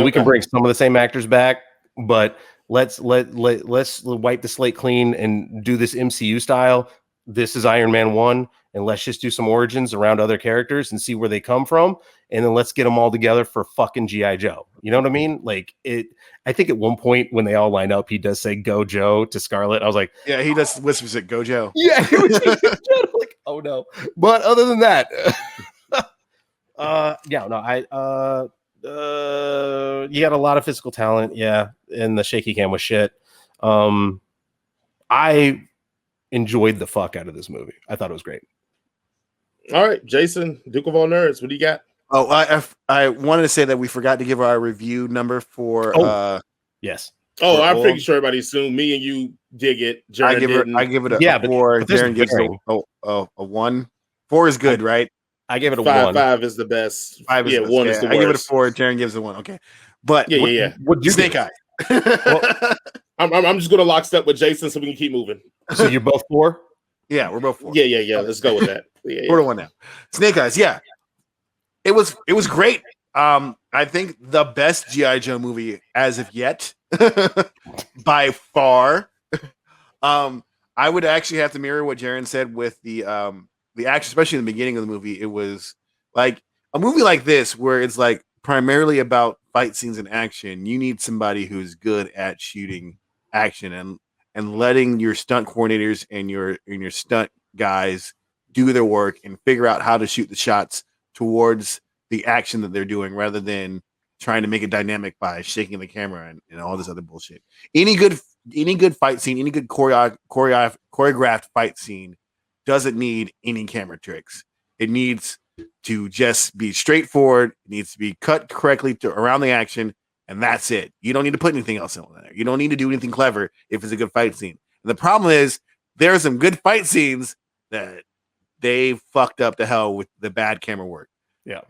We can bring some of the same actors back, but let's wipe the slate clean and do this MCU style. This is Iron Man 1, and let's just do some origins around other characters and see where they come from, and then let's get them all together for fucking G.I. Joe. You know what I mean? Like, I think at one point when they all line up, he does say "Go Joe" to Scarlet. I was like, yeah, he does whispers it, "Go Joe." Yeah, he was like, oh no. But other than that, you had a lot of physical talent, and the shaky cam was shit. I enjoyed the fuck out of this movie. I thought it was great. All right, Jason, Duke of all nerds, what do you got? Oh, I wanted to say that we forgot to give our review number for yes. Oh, I'm pretty sure everybody assumed me and you dig it. I give it a 4. Darren gives a 1. 4 is good, right? I gave it a 1. 5 is the best. 5 is the best. 1 is the worst. I give it a 4. Jarren gives it a 1. Okay, but What'd you Snake give Eyes. Well, I'm just gonna lockstep with Jason so we can keep moving. So you're both 4? Yeah, we're both 4. Yeah. Let's go with that. 4 to 1 now. Snake Eyes. Yeah, it was great. I think the best G.I. Joe movie as of yet, by far. I would actually have to mirror what Jarren said with the action, especially in the beginning of the movie. It was like a movie like this where it's like primarily about fight scenes and action. You need somebody who's good at shooting action and letting your stunt coordinators and your stunt guys do their work and figure out how to shoot the shots towards the action that they're doing, rather than trying to make it dynamic by shaking the camera and all this other bullshit. Any good fight scene, any good choreographed fight scene doesn't need any camera tricks. It needs to just be straightforward. It needs to be cut correctly around the action, and that's it. You don't need to put anything else in there. You don't need to do anything clever if it's a good fight scene. And the problem is there are some good fight scenes that they fucked up to hell with the bad camera work. Yeah.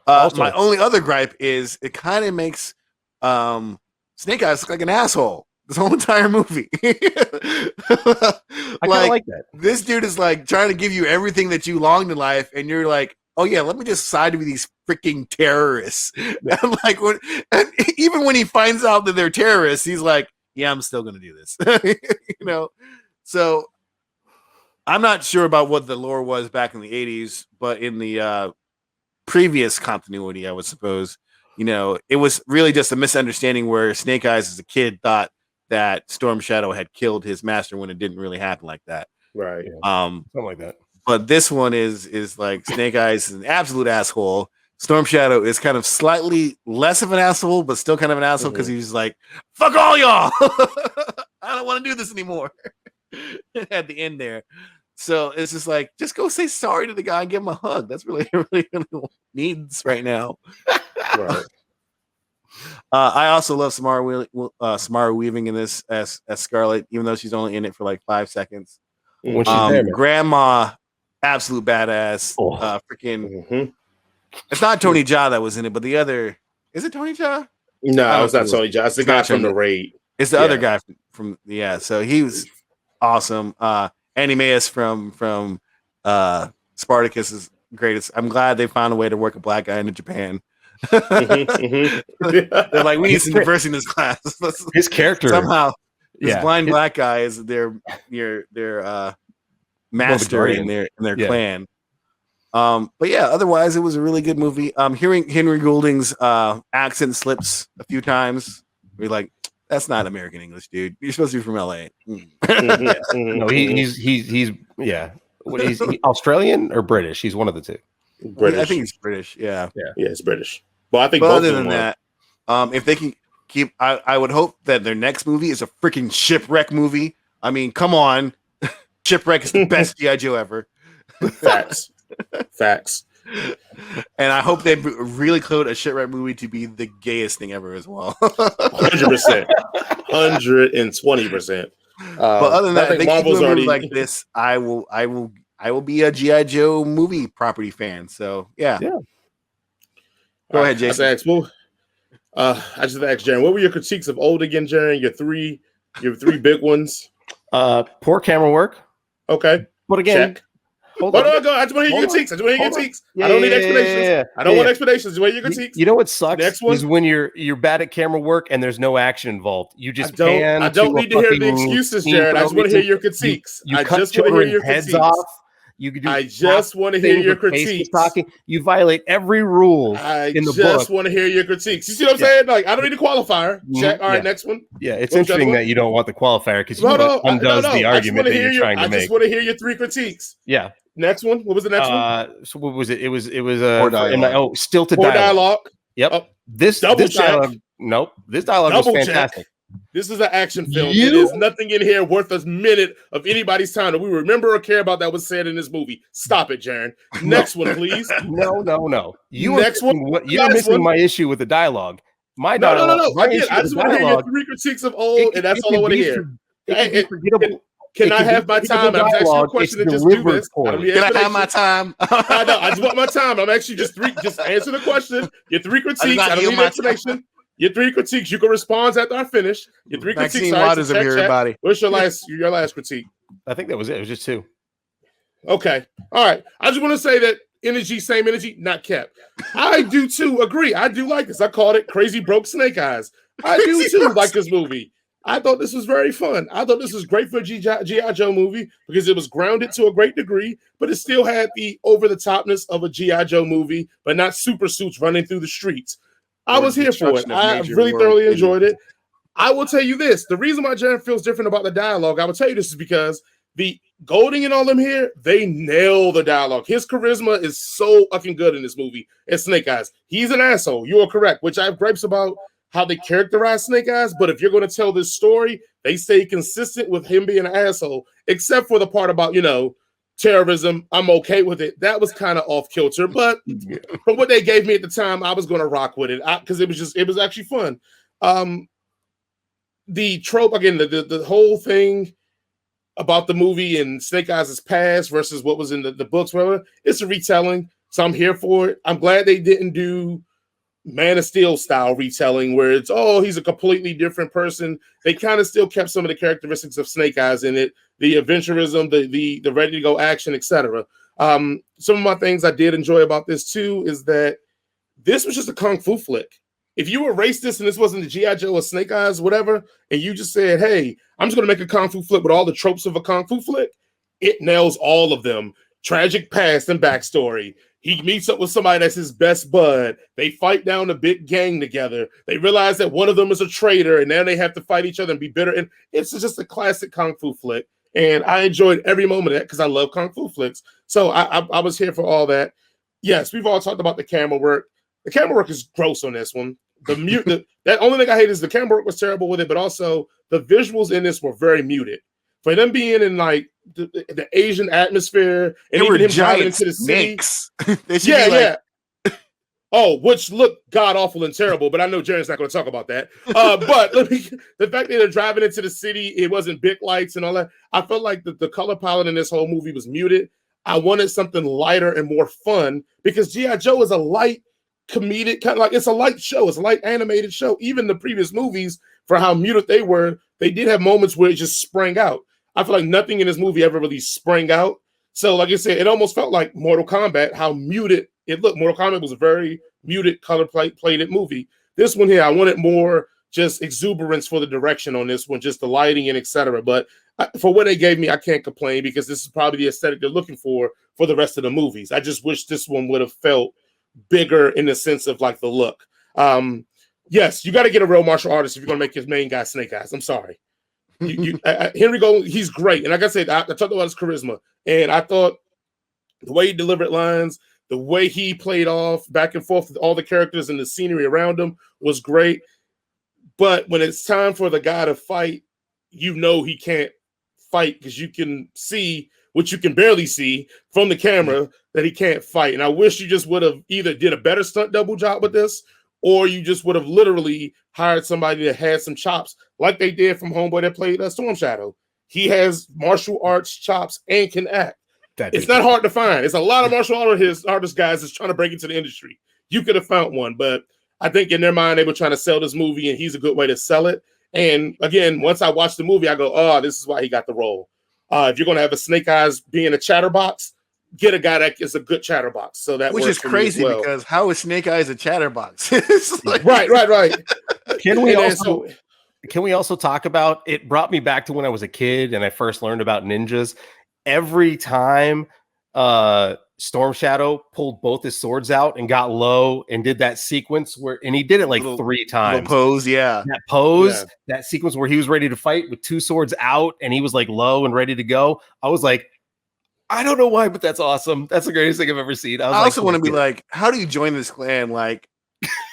My only other gripe is it kind of makes Snake Eyes look like an asshole this whole entire movie. I kind of like that. This dude is like trying to give you everything that you longed in life, and you're like, oh yeah, let me just side with these freaking terrorists. And like, and even when he finds out that they're terrorists, he's like, yeah, I'm still gonna do this. So I'm not sure about what the lore was back in the 80s, but in the previous continuity, I would suppose, it was really just a misunderstanding where Snake Eyes as a kid thought that Storm Shadow had killed his master when it didn't really happen like that. Right. Something like that. But this one is like Snake Eyes is an absolute asshole. Storm Shadow is kind of slightly less of an asshole, but still kind of an asshole because he's like, fuck all y'all. I don't want to do this anymore. At the end there. So it's just like, just go say sorry to the guy and give him a hug. That's really needs right now. Right. I also love Samara Weaving in this as Scarlet, even though she's only in it for like 5 seconds. When she's there, Grandma, absolute badass. Freaking. It's not Tony Jaa that was in it, but the other. Is it Tony Jaa? No, it's not Tony Jaa. It's the guy from the Raid. It's the other guy from So he was awesome. Animeus from Spartacus is greatest. I'm glad they found a way to work a black guy into Japan. They're like, we need some diversity in this class. His character somehow, this blind black guy is their master in their clan. But yeah, otherwise it was a really good movie. Hearing Henry Goulding's accent slips a few times, we're like, that's not American English, dude. You're supposed to be from LA. No, he's Australian or British. He's one of the two. British. I think he's British. Yeah, it's British. Well, I think. But other than that, if they can keep, I would hope that their next movie is a freaking shipwreck movie. I mean, come on, Shipwreck is the best G.I. Joe ever. Facts. And I hope they really code a shipwreck movie to be the gayest thing ever as well. 100%, 120%. But other than that, if they keep doing movies like this, I will be a G.I. Joe movie property fan. So yeah. Go ahead, Jason. I just asked Jarren, what were your critiques of Old again, Jarren? Your three big ones. Poor camera work. Okay. But again, check. Hold on. I just want to hear your critiques. I don't need explanations. I don't want explanations. Just want your critiques. You know what sucks? Next one is when you're bad at camera work and there's no action involved. You just I don't need to hear the excuses, Jarren. I just want to hear your critiques. You cut children's heads off. I just want to hear your critiques. You violate every rule in the book. I just want to hear your critiques. You see what I'm saying? Like, I don't need a qualifier. Check. All right, next one. Yeah, it's interesting that you don't want the qualifier because undoes the argument that you're trying to make. I just want to hear your 3 critiques. Yeah. Next one. What was the next one? So what was it? It was stilted dialogue. Yep. This dialogue. Nope. This dialogue was fantastic. This is an action film. There's nothing in here worth a minute of anybody's time that we remember or care about that was said in this movie. Stop it, Jarren. Next one, please. No. You're missing my issue with the dialogue. My dialogue. No. I just want to hear your 3 critiques of Old, and that's all I want to hear. It can be forgettable. Can I have my time? I'm asking you a question and just do this. Can I have my time? I know. I just want my time. I'm actually just answer the question. Your 3 critiques. I don't need explanation. Your 3 critiques. You can respond after I finish. Your 3 critiques. Waters of everybody. What's your last critique? I think that was it. It was just 2. Okay. All right. I just want to say that same energy, not kept. I do too agree. I do like this. I called it Crazy Broke Snake Eyes. I do too like this movie. I thought this was very fun. I thought this was great for a G.I. Joe movie because it was grounded to a great degree, but it still had the over-the-topness of a G.I. Joe movie, but not super suits running through the streets. I was here for it. I really thoroughly enjoyed it. I will tell you this. The reason why Jarren feels different about the dialogue, I will tell you this is because the Golding and all them here, they nail the dialogue. His charisma is so fucking good in this movie. It's Snake Eyes. He's an asshole. You are correct, which I have gripes about how they characterize Snake Eyes, but if you're going to tell this story, they stay consistent with him being an asshole, except for the part about, terrorism. I'm okay with it. That was kind of off kilter, but from what they gave me at the time, I was going to rock with it because it was actually fun. The trope, again, the whole thing about the movie and Snake Eyes' past versus what was in the books, whatever, it's a retelling, so I'm here for it. I'm glad they didn't do Man of Steel style retelling where it's he's a completely different person. They kind of still kept some of the characteristics of Snake Eyes in it, the adventurism, the ready to go action, etc. Some of my things I did enjoy about this too is that this was just a kung fu flick. If you erased this and this wasn't the G.I. Joe or Snake Eyes, whatever, and you just said, hey, I'm just going to make a kung fu flick with all the tropes of a kung fu flick, it nails all of them. Tragic past and backstory. He meets up with somebody that's his best bud. They fight down a big gang together. They realize that one of them is a traitor, and now they have to fight each other and be bitter. And it's just a classic kung fu flick. And I enjoyed every moment of that because I love kung fu flicks. So I was here for all that. Yes, we've all talked about the camera work. The camera work is gross on this one. That only thing I hate is the camera work was terrible with it, but also the visuals in this were very muted. For them being in like the Asian atmosphere and even him driving into the city. Yeah. Which looked god awful and terrible, but I know Jarren's not going to talk about that. But the fact that they're driving into the city, it wasn't big lights and all that. I felt like the color palette in this whole movie was muted. I wanted something lighter and more fun because G.I. Joe is a light comedic, kind of like it's a light show. It's a light animated show. Even the previous movies, for how muted they were, they did have moments where it just sprang out. I feel like nothing in this movie ever really sprang out. So, like I said, it almost felt like Mortal Kombat, how muted it looked. Mortal Kombat was a very muted, color-plated movie. This one here, I wanted more just exuberance for the direction on this one, just the lighting and etc. But for what they gave me, I can't complain because this is probably the aesthetic they're looking for the rest of the movies. I just wish this one would have felt bigger in the sense of like the look. Yes, you got to get a real martial artist if you're going to make his main guy Snake Eyes. I'm sorry. Henry Golding, he's great. And like I said, I talked about his charisma. And I thought the way he delivered lines, the way he played off back and forth with all the characters and the scenery around him was great. But when it's time for the guy to fight, he can't fight because you can see what you can barely see from the camera that he can't fight. And I wish you just would have either did a better stunt double job with this, or you just would have literally hired somebody that had some chops like they did from Homeboy that played Storm Shadow. He has martial arts chops and can act. It's not hard to find. It's a lot of martial artist guys that's trying to break into the industry. You could have found one, but I think in their mind, they were trying to sell this movie, and he's a good way to sell it. And again, once I watched the movie, I go, oh, this is why he got the role. If you're going to have a Snake Eyes being a chatterbox, get a guy that is a good chatterbox. So that which is crazy because how is Snake Eyes a chatterbox? Like... Right. Can we also talk about it? Brought me back to when I was a kid and I first learned about ninjas. Every time Storm Shadow pulled both his swords out and got low and did that sequence and he did it like 3 times. Pose, yeah. That pose, that sequence where he was ready to fight with 2 swords out and he was like low and ready to go. I was like, I don't know why, but that's awesome. That's the greatest thing I've ever seen. I also want to be like, how do you join this clan? Like,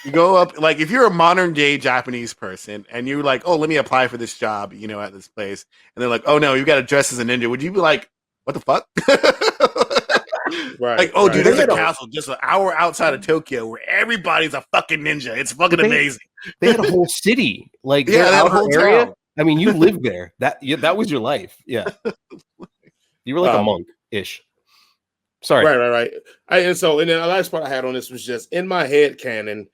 you go up, like, if you're a modern day Japanese person and you're like, oh, let me apply for this job, at this place. And they're like, oh, no, you got to dress as a ninja. Would you be like, what the fuck? Right. Like, oh, dude, there's a castle just an hour outside of Tokyo where everybody's a fucking ninja. It's fucking amazing. They had a whole city. Like, yeah, that whole area. town. I mean, you lived there. That was your life. Yeah. You were like a monk-ish. Sorry. Right. And then the last part I had on this was just in my head canon.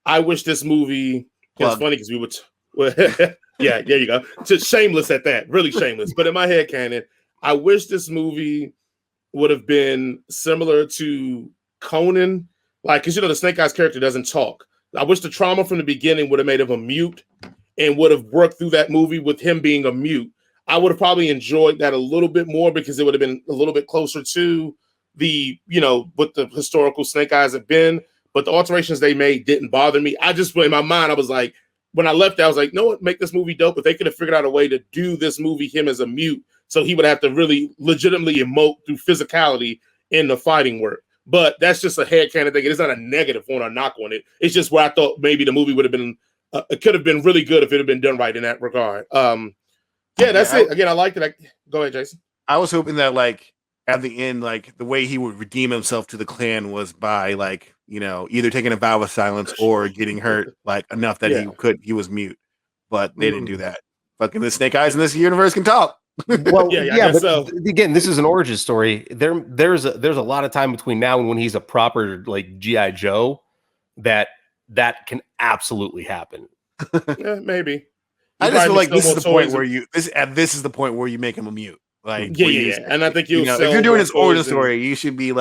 I wish this movie. It's funny because we would. Yeah, there you go. Just shameless at that. Really shameless. But in my head canon, I wish this movie would have been similar to Conan, like because the Snake Eyes character doesn't talk. I wish the trauma from the beginning would have made him a mute and would have worked through that movie with him being a mute. I would have probably enjoyed that a little bit more because it would have been a little bit closer to the, what the historical Snake Eyes have been. But the alterations they made didn't bother me. I just, in my mind, I was like, when I left, I was like, no, what, make this movie dope. But they could have figured out a way to do this movie him as a mute, so he would have to really legitimately emote through physicality in the fighting work. But that's just a headcanon thing. It's not a negative one or knock on it. It's just where I thought maybe the movie would have been, it could have been really good if it had been done right in that regard. That's it. Again, I liked it. Go ahead, Jason. I was hoping that at the end, the way he would redeem himself to the clan was by either taking a vow of silence or getting hurt enough that he was mute. But they didn't do that. Fucking the Snake Eyes in this universe can talk. Well, but again, this is an origin story. There's a lot of time between now and when he's a proper G.I. Joe that can absolutely happen. Yeah, maybe. I just feel like this is the point where this is the point where you make him a mute. And I think if you're doing his origin story, you should be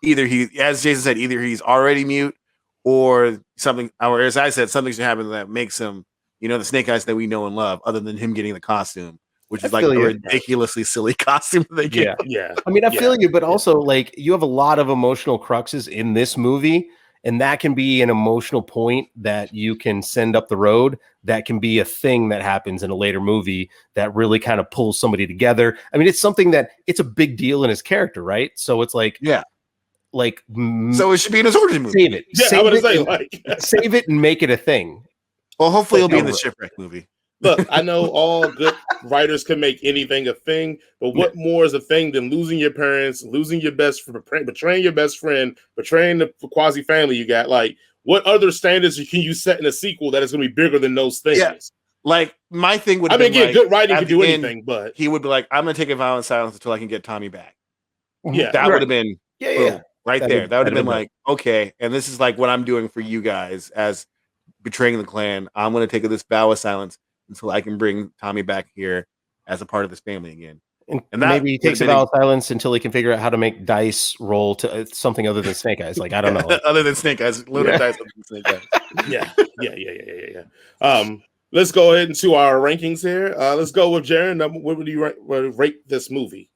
either he, as Jason said, either he's already mute or something, or as I said, something should happen that makes him, the Snake Eyes that we know and love, other than him getting the costume, which is a ridiculously silly costume they get. Yeah. I mean, I feel you, but also you have a lot of emotional cruxes in this movie. And that can be an emotional point that you can send up the road. That can be a thing that happens in a later movie that really kind of pulls somebody together. I mean, it's something that it's a big deal in his character, right? So it's so it should be in his origin movie. Save it. Yeah, I would say save it and make it a thing. Well, hopefully it'll be in the Shipwreck movie. Look, I know all good writers can make anything a thing, but what more is a thing than losing your parents, losing your best friend, betraying your best friend, betraying the quasi family you got? What other standards can you set in a sequel that is going to be bigger than those things? Yeah. My thing would. Good writing can do anything, but he would be like, "I'm going to take a vow in silence until I can get Tommy back." Yeah, that would have been right That'd there. That would have been okay, and this is what I'm doing for you guys as betraying the clan. I'm going to take this vow of silence until I can bring Tommy back here as a part of this family again. And maybe he takes a vow of silence until he can figure out how to make dice roll to something other than Snake Eyes. I don't know. Other than Snake Eyes, loaded dice other than Snake Eyes. Yeah. Let's go ahead into our rankings here. Let's go with Jarren. What would you rate this movie?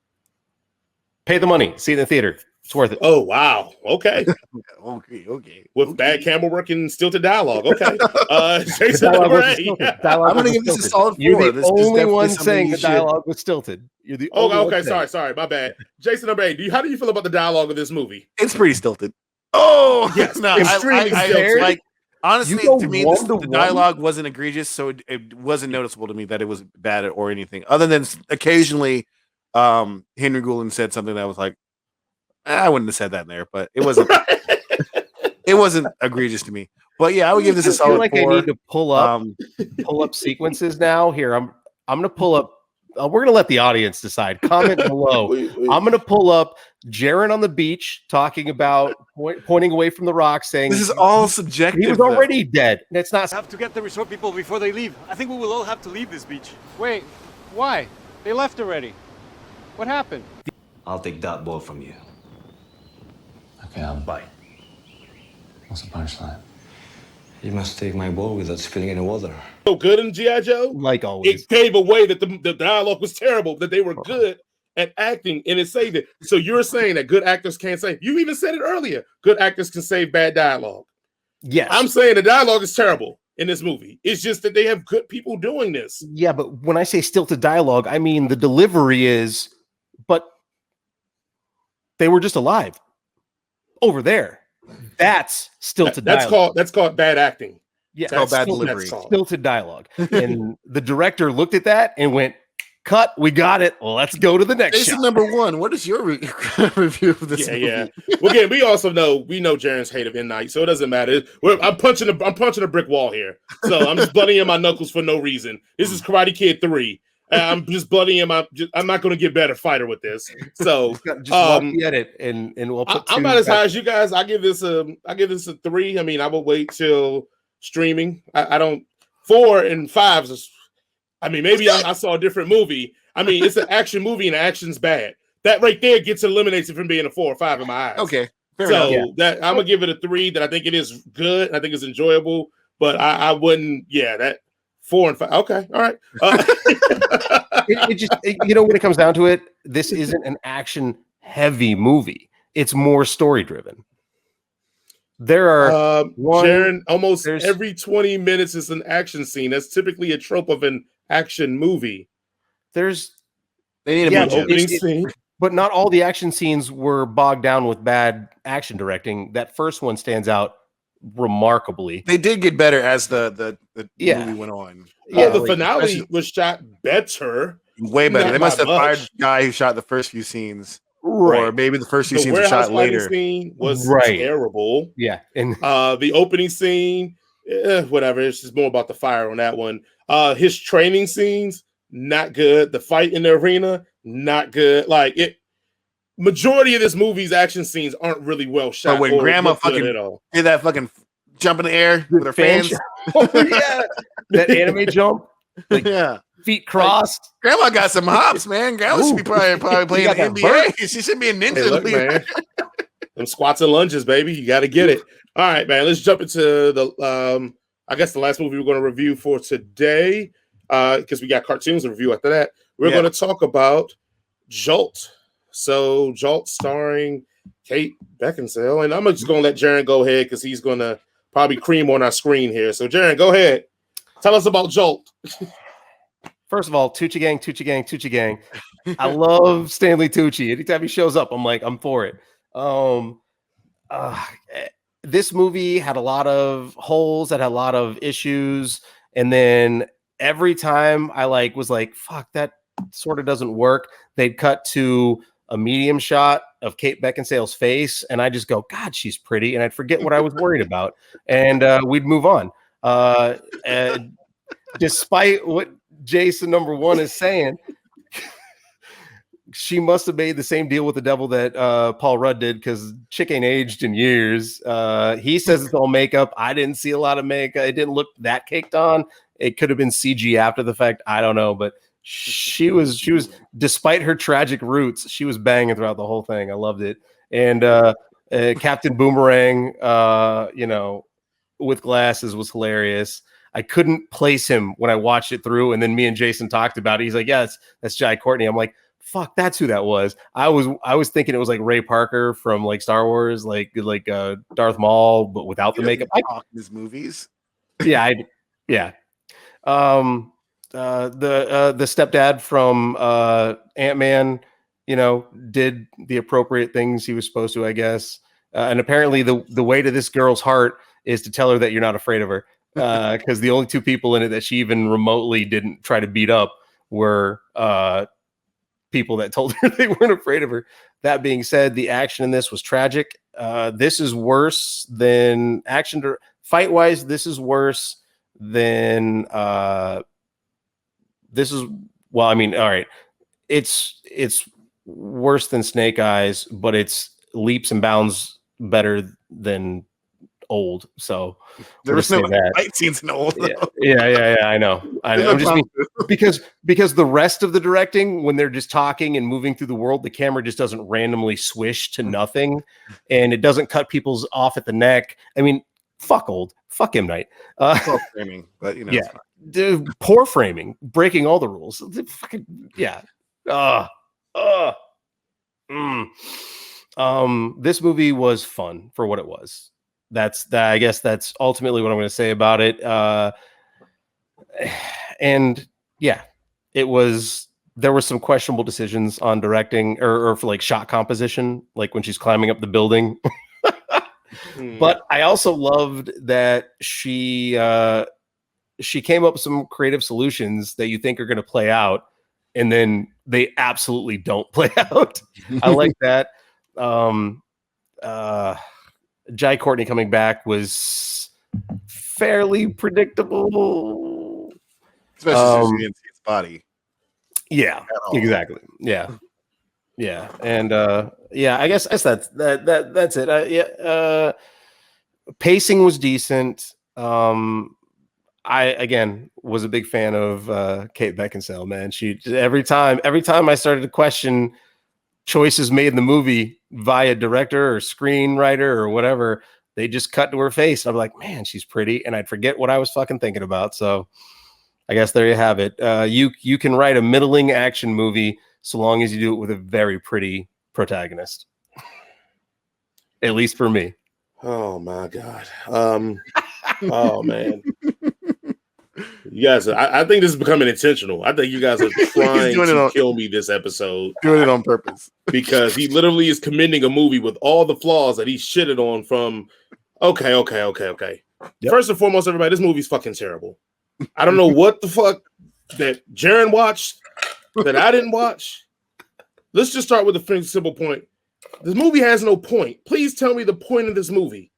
Pay the money. See it in the theater. It's worth it. Oh, wow. Okay. Okay. With bad camera work and stilted dialogue. Okay. Jason, I'm going to give this a solid 4. You're the only one saying the dialogue was stilted. You're the only one saying. Sorry. My bad. Jason, number 8. How do you feel about the dialogue of this movie? It's pretty stilted. Oh, yes. No, I honestly, to me, the dialogue wasn't egregious, so it wasn't noticeable to me that it was bad or anything. Other than occasionally, Henry Goulden said something that was I wouldn't have said that in there, but it wasn't. It wasn't egregious to me. But yeah, I would give this a solid 4. I need to pull up sequences now. Here, I'm going to pull up. We're going to let the audience decide. Comment below. I'm going to pull up Jarren on the beach talking about pointing away from the rock, saying this is all subjective. He was already dead. It's not. I have to get the resort people before they leave. I think we will all have to leave this beach. Wait, why? They left already. What happened? I'll take that ball from you. Okay, I'll bite. What's the punchline? You must take my ball without spilling any water. So good in G.I. Joe? Like always. It gave away that the dialogue was terrible, that they were good at acting, and it saved it. So you're saying that good actors can't save. You even said it earlier. Good actors can save bad dialogue. Yes. I'm saying the dialogue is terrible in this movie. It's just that they have good people doing this. Yeah, but when I say stilted dialogue, I mean the delivery is, but they were just alive over there. That's stilted dialogue. That's called bad acting. Yeah, that's bad delivery. Stilted dialogue. And the director looked at that and went, cut. We got it. Let's go to the next Jason shot. number one. What is your review of this movie? Yeah. Well, again, we know Jaren's hate of M. Night, so it doesn't matter. I'm punching a brick wall here. So I'm just bloodying my knuckles for no reason. This is Karate Kid 3. I'm just bloodying I'm not going to get better fighter with this. So just watch the edit, and we'll put. I'm not as high as you guys. I give this a 3. I mean, I will wait till streaming. I don't 4 and 5s. I mean, maybe I saw a different movie. I mean, it's an action movie and action's bad. That right there eliminates it from being a 4 or 5 in my eyes. Okay. So that I'm gonna give it a 3. That I think it is good. I think it's enjoyable, but I wouldn't. Yeah, that 4 and 5. Okay, all right. When it comes down to it, this isn't an action heavy movie. It's more story driven. There are Jarren, almost every 20 minutes is an action scene. That's typically a trope of an action movie. They need a opening scene. But not all the action scenes were bogged down with bad action directing. That first one stands out remarkably. They did get better as the movie went on. Yeah, the finale was shot better. Way better. They must have fired the guy who shot the first few scenes. Right. Or maybe the first few scenes were shot later. Scene was terrible. Yeah. And the opening scene, whatever. It's just more about the fire on that one. His training scenes, not good. The fight in the arena, not good. Like majority of this movie's action scenes aren't really well shot. But when Grandma fucking did that fucking jump in the air with her fans. That anime jump. Like, feet crossed. Like, Grandma got some hops, man. Grandma should be probably playing the NBA. She should be a ninja. Hey, look, man. Them squats and lunges, baby. You got to get it. All right, man. Let's jump into the I guess the last movie we're going to review for today, because we got cartoons to review after that. We're going to talk about Jolt. So Jolt starring Kate Beckinsale, and I'm just going to let Jarren go ahead because he's going to probably cream on our screen here. So Jarren, go ahead. Tell us about Jolt. First of all, Tucci Gang, Tucci Gang, Tucci Gang. I love Stanley Tucci. Anytime he shows up, I'm like, I'm for it. This movie had a lot of holes, that had a lot of issues, and then every time I was like, fuck, that sort of doesn't work. They'd cut to a medium shot of Kate Beckinsale's face, and I just go, God, she's pretty, and I'd forget what I was worried about, and we'd move on. Despite what Jason number one is saying, she must have made the same deal with the devil that Paul Rudd did, because chick ain't aged in years. He says it's all makeup. I didn't see a lot of makeup. It didn't look that caked on. It could have been CG after the fact. I don't know, but she was despite her tragic roots, she was banging throughout the whole thing. I loved it. And Captain Boomerang, with glasses was hilarious. I couldn't place him when I watched it through, and then me and Jason talked about it. He's like, "Yeah, that's Jai Courtney." I'm like, "Fuck, that's who that was." I was thinking it was like Ray Parker from like Star Wars, like Darth Maul, but without the makeup. His movies. Yeah. The stepdad from Ant-Man, did the appropriate things he was supposed to, I guess. And apparently the way to this girl's heart is to tell her that you're not afraid of her. Because the only two people in it that she even remotely didn't try to beat up were people that told her they weren't afraid of her. That being said, the action in this was tragic. This is worse than fight wise. This is worse than all right. It's worse than Snake Eyes, but it's leaps and bounds better than Old. So there was no fight scenes in Old. Yeah. I know. I'm just because the rest of the directing, when they're just talking and moving through the world, the camera just doesn't randomly swish to nothing, and it doesn't cut people's off at the neck. I mean, fuck Old, fuck M. Night. Poor framing, but dude, poor framing, breaking all the rules. Fucking yeah. This movie was fun for what it was. I guess that's ultimately what I'm going to say about it. And yeah, there were some questionable decisions on directing or for like shot composition, like when she's climbing up the building. But I also loved that she came up with some creative solutions that you think are going to play out, and then they absolutely don't play out. I like that. Jai Courtney coming back was fairly predictable. Especially since you didn't see his body. Yeah, exactly. Yeah. And I guess that's it. Pacing was decent. I again was a big fan of Kate Beckinsale, man. She every time I started to question choices made in the movie via director or screenwriter or whatever, they just cut to her face. I'm like, man, she's pretty, and I'd forget what I was fucking thinking about. So I guess there you have it. You can write a middling action movie so long as you do it with a very pretty protagonist. At least for me. Oh my God. Oh man. You guys, I think this is becoming intentional. I think you guys are trying to kill me this episode. Doing it on purpose. Because he literally is commending a movie with all the flaws that he shitted on from. Okay. Yep. First and foremost, everybody, this movie's fucking terrible. I don't know what the fuck that Jarren watched that I didn't watch. Let's just start with a simple point. This movie has no point. Please tell me the point of this movie.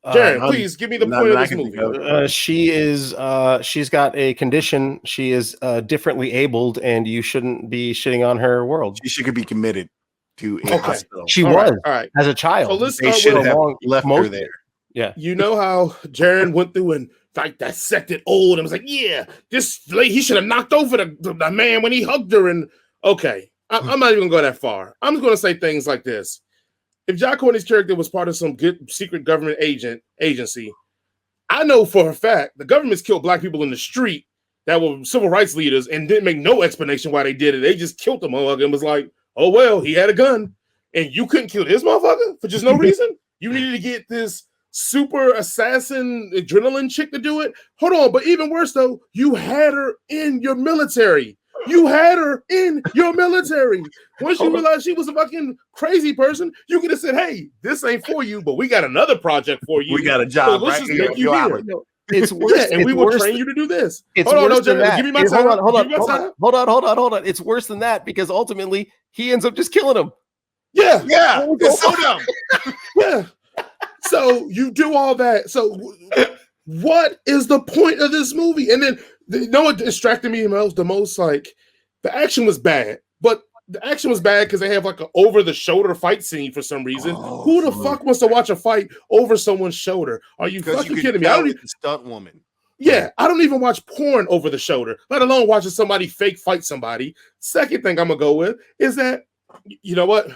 Jarren, please give me the point of this movie. She's got a condition. She is differently abled, and you shouldn't be shitting on her world. She should be committed to a hospital. She was as a child. So let's they should have left her there. Yeah. You know how Jarren went through and like dissected old and was like, yeah, this lady, he should have knocked over the man when he hugged her. And okay, I'm not even going to go that far. I'm just going to say things like this. If Jai Courtney's character was part of some good secret government agency, I know for a fact the government's killed black people in the street that were civil rights leaders and didn't make no explanation why they did it. They just killed the motherfucker and was like, oh, well, he had a gun. And you couldn't kill this motherfucker for just no reason? You needed to get this super assassin adrenaline chick to do it? Hold on, but even worse, though, you had her in your military. You had her in your military. Once you realized she was a fucking crazy person, you could have said, hey, this ain't for you, but we got another project for you. We got a job, so let's right? just make you here. It's worse. And we will train you to do this. It's hold worse on, than that. Give me my time. Hold on. It's worse than that because ultimately he ends up just killing him. Yeah. It's so dumb. Yeah. So you do all that. So what is the point of this movie? And then you know what distracted me the most? Like the action was bad, but the action was bad because they have like an over-the-shoulder fight scene for some reason. Who the fuck wants to watch a fight over someone's shoulder? Are you fucking kidding me? I don't even stunt woman. Yeah, I don't even watch porn over the shoulder, let alone watching somebody fake fight somebody. Second thing I'm gonna go with is that you know what?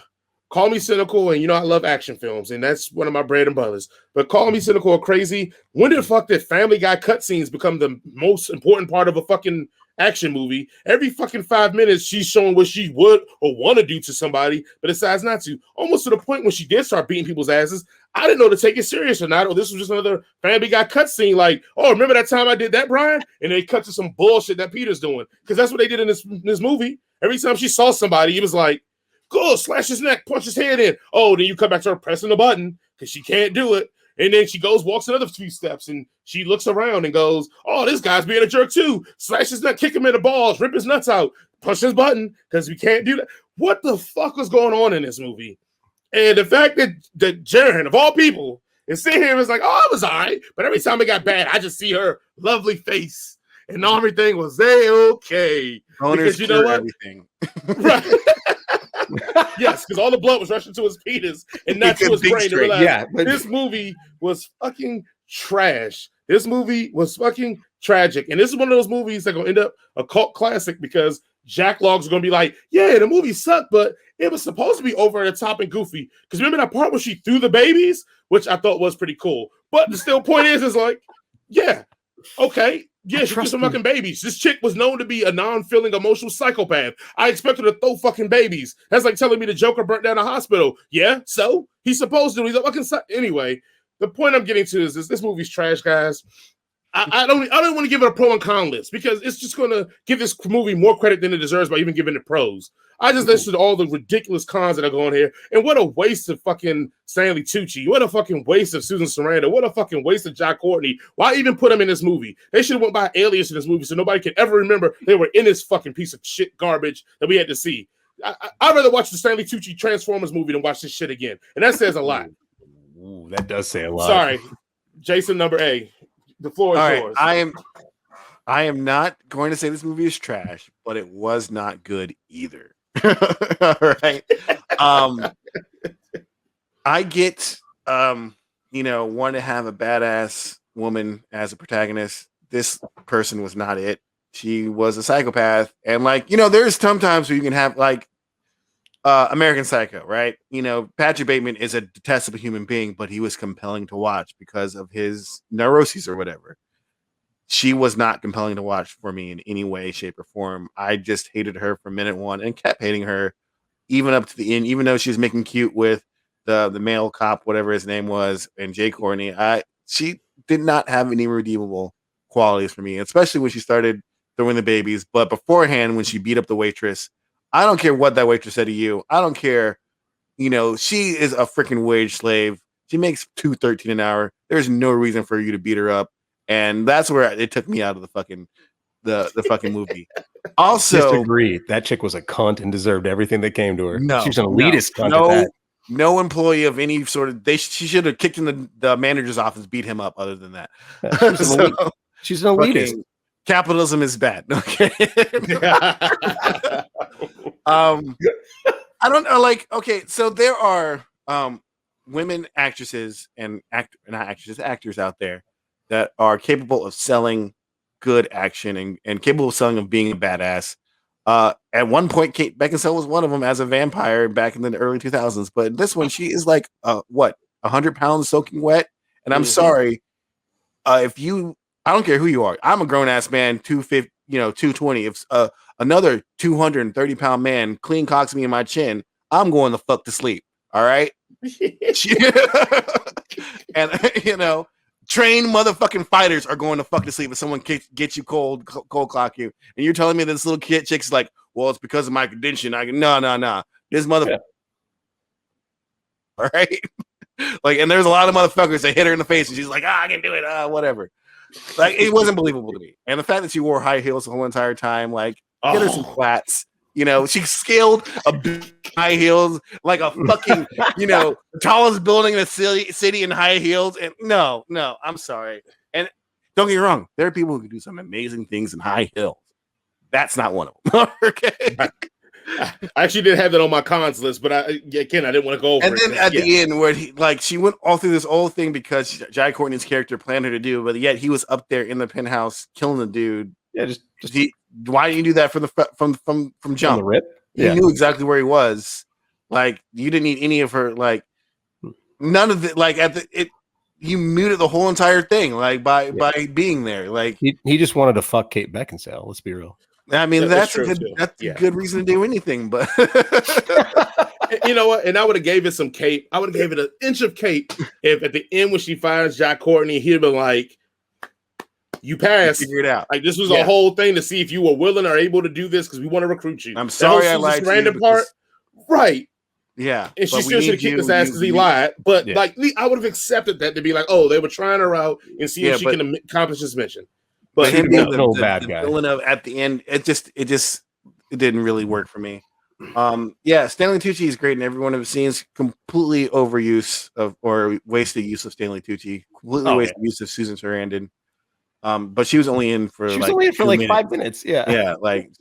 Call me cynical, and you know I love action films, and that's one of my bread and butters. But call me cynical or crazy. When the fuck did Family Guy cutscenes become the most important part of a fucking action movie? Every fucking 5 minutes, she's showing what she would or want to do to somebody, but decides not to. Almost to the point when she did start beating people's asses, I didn't know to take it serious or not. Or this was just another Family Guy cutscene. Like, oh, remember that time I did that, Brian? And they cut to some bullshit that Peter's doing because that's what they did in this movie. Every time she saw somebody, he was like, go slash his neck, punch his head in. Oh, then you come back to her pressing the button because she can't do it. And then she goes, walks another few steps, and she looks around and goes, oh, this guy's being a jerk too. Slash his neck, kick him in the balls, rip his nuts out, push his button because we can't do that. What the fuck was going on in this movie? And the fact that Jarren, of all people, is sitting here and is like, oh, it was all right. But every time it got bad, I just see her lovely face. And everything was okay. Because you know what? Everything. Right. Yes, because all the blood was rushing to his penis and not to his brain. Yeah, but this movie was fucking trash. This movie was fucking tragic. And this is one of those movies that are going to end up a cult classic because Jack Logs are going to be like, yeah, the movie sucked, but it was supposed to be over the top and goofy. Because remember that part where she threw the babies, which I thought was pretty cool. But the still point is like, yeah, okay. Yeah, she threw some fucking babies. This chick was known to be a non-feeling emotional psychopath. I expect her to throw fucking babies. That's like telling me the Joker burnt down a hospital. Yeah, so he's supposed to. He's a fucking anyway. The point I'm getting to is this movie's trash, guys. I don't want to give it a pro and con list because it's just going to give this movie more credit than it deserves by even giving it pros. I just listed all the ridiculous cons that are going here. And what a waste of fucking Stanley Tucci. What a fucking waste of Susan Sarandon. What a fucking waste of Jai Courtney. Why even put them in this movie? They should have went by alias in this movie so nobody could ever remember they were in this fucking piece of shit garbage that we had to see. I'd rather watch the Stanley Tucci Transformers movie than watch this shit again. And that says a lot. Ooh, that does say a lot. Sorry. Jason, number A. The floor is yours. I am not going to say this movie is trash, but it was not good either. All right. I get want to have a badass woman as a protagonist. This person was not it. She was a psychopath. And there's sometimes where you can have American Psycho, right? Patrick Bateman is a detestable human being, but he was compelling to watch because of his neuroses or whatever. She was not compelling to watch for me in any way, shape, or form. I just hated her from minute one and kept hating her even up to the end, even though she was making cute with the male cop, whatever his name was, and Jay Courtney. She did not have any redeemable qualities for me, especially when she started throwing the babies. But beforehand, when she beat up the waitress, I don't care what that waitress said to you. I don't care. She is a freaking wage slave. She makes $2.13 an hour. There's no reason for you to beat her up. And that's where it took me out of the fucking movie. Also, disagree. That chick was a cunt and deserved everything that came to her. No, she's an elitist cunt at that. No employee of any sort of she should have kicked in the manager's office, beat him up. Other than that, she's an elitist. Capitalism is bad. Okay. I don't know. Okay, so there are women actresses and actors out there that are capable of selling good action and capable of selling of being a badass. At one point, Kate Beckinsale was one of them as a vampire back in the early 2000s. But this one, she is 100 pounds soaking wet. And I'm sorry, I don't care who you are. I'm a grown ass man, 250, 220. If another 230-pound man clean cocks me in my chin, I'm going the fuck to sleep. All right. And trained motherfucking fighters are going to fuck to sleep if someone gets you cold clock you. And you're telling me this little chick's like, well, it's because of my condition. No. This motherfucker. All right. And there's a lot of motherfuckers that hit her in the face and she's like, I can do it. Whatever. It wasn't believable to me. And the fact that she wore high heels the whole entire time, get her some flats. She scaled high heels like a fucking, tallest building in a city in high heels. And no, I'm sorry. And don't get me wrong. There are people who can do some amazing things in high heels. That's not one of them. Okay. I actually didn't have that on my cons list, but I didn't want to go over it. And then at the end where she went all through this whole thing because Jai Courtney's character planned her to do, but yet he was up there in the penthouse killing the dude. Yeah, why didn't you do that from jump? The rip? You knew exactly where he was. You didn't need any of her. None of it. You muted the whole entire thing. By being there. He just wanted to fuck Kate Beckinsale. Let's be real. I mean, that's a good reason to do anything. But you know what? And I would have gave it some cape. I would have gave it an inch of cape if at the end when she finds Jai Courtney, he'd been like, you passed. Figure it out. This was a whole thing to see if you were willing or able to do this because we want to recruit you. I'm sorry I lied to random part. Right. Yeah. And she still should have kicked his ass because he lied. But I would have accepted that to be like, oh, they were trying her out and see if she can accomplish this mission. But him being the bad guy. Villain at the end, it didn't really work for me. Stanley Tucci is great in every one of his scenes. Completely overuse or wasted use of Stanley Tucci. Completely wasted use of Susan Sarandon. But she was only in for 5 minutes. Yeah,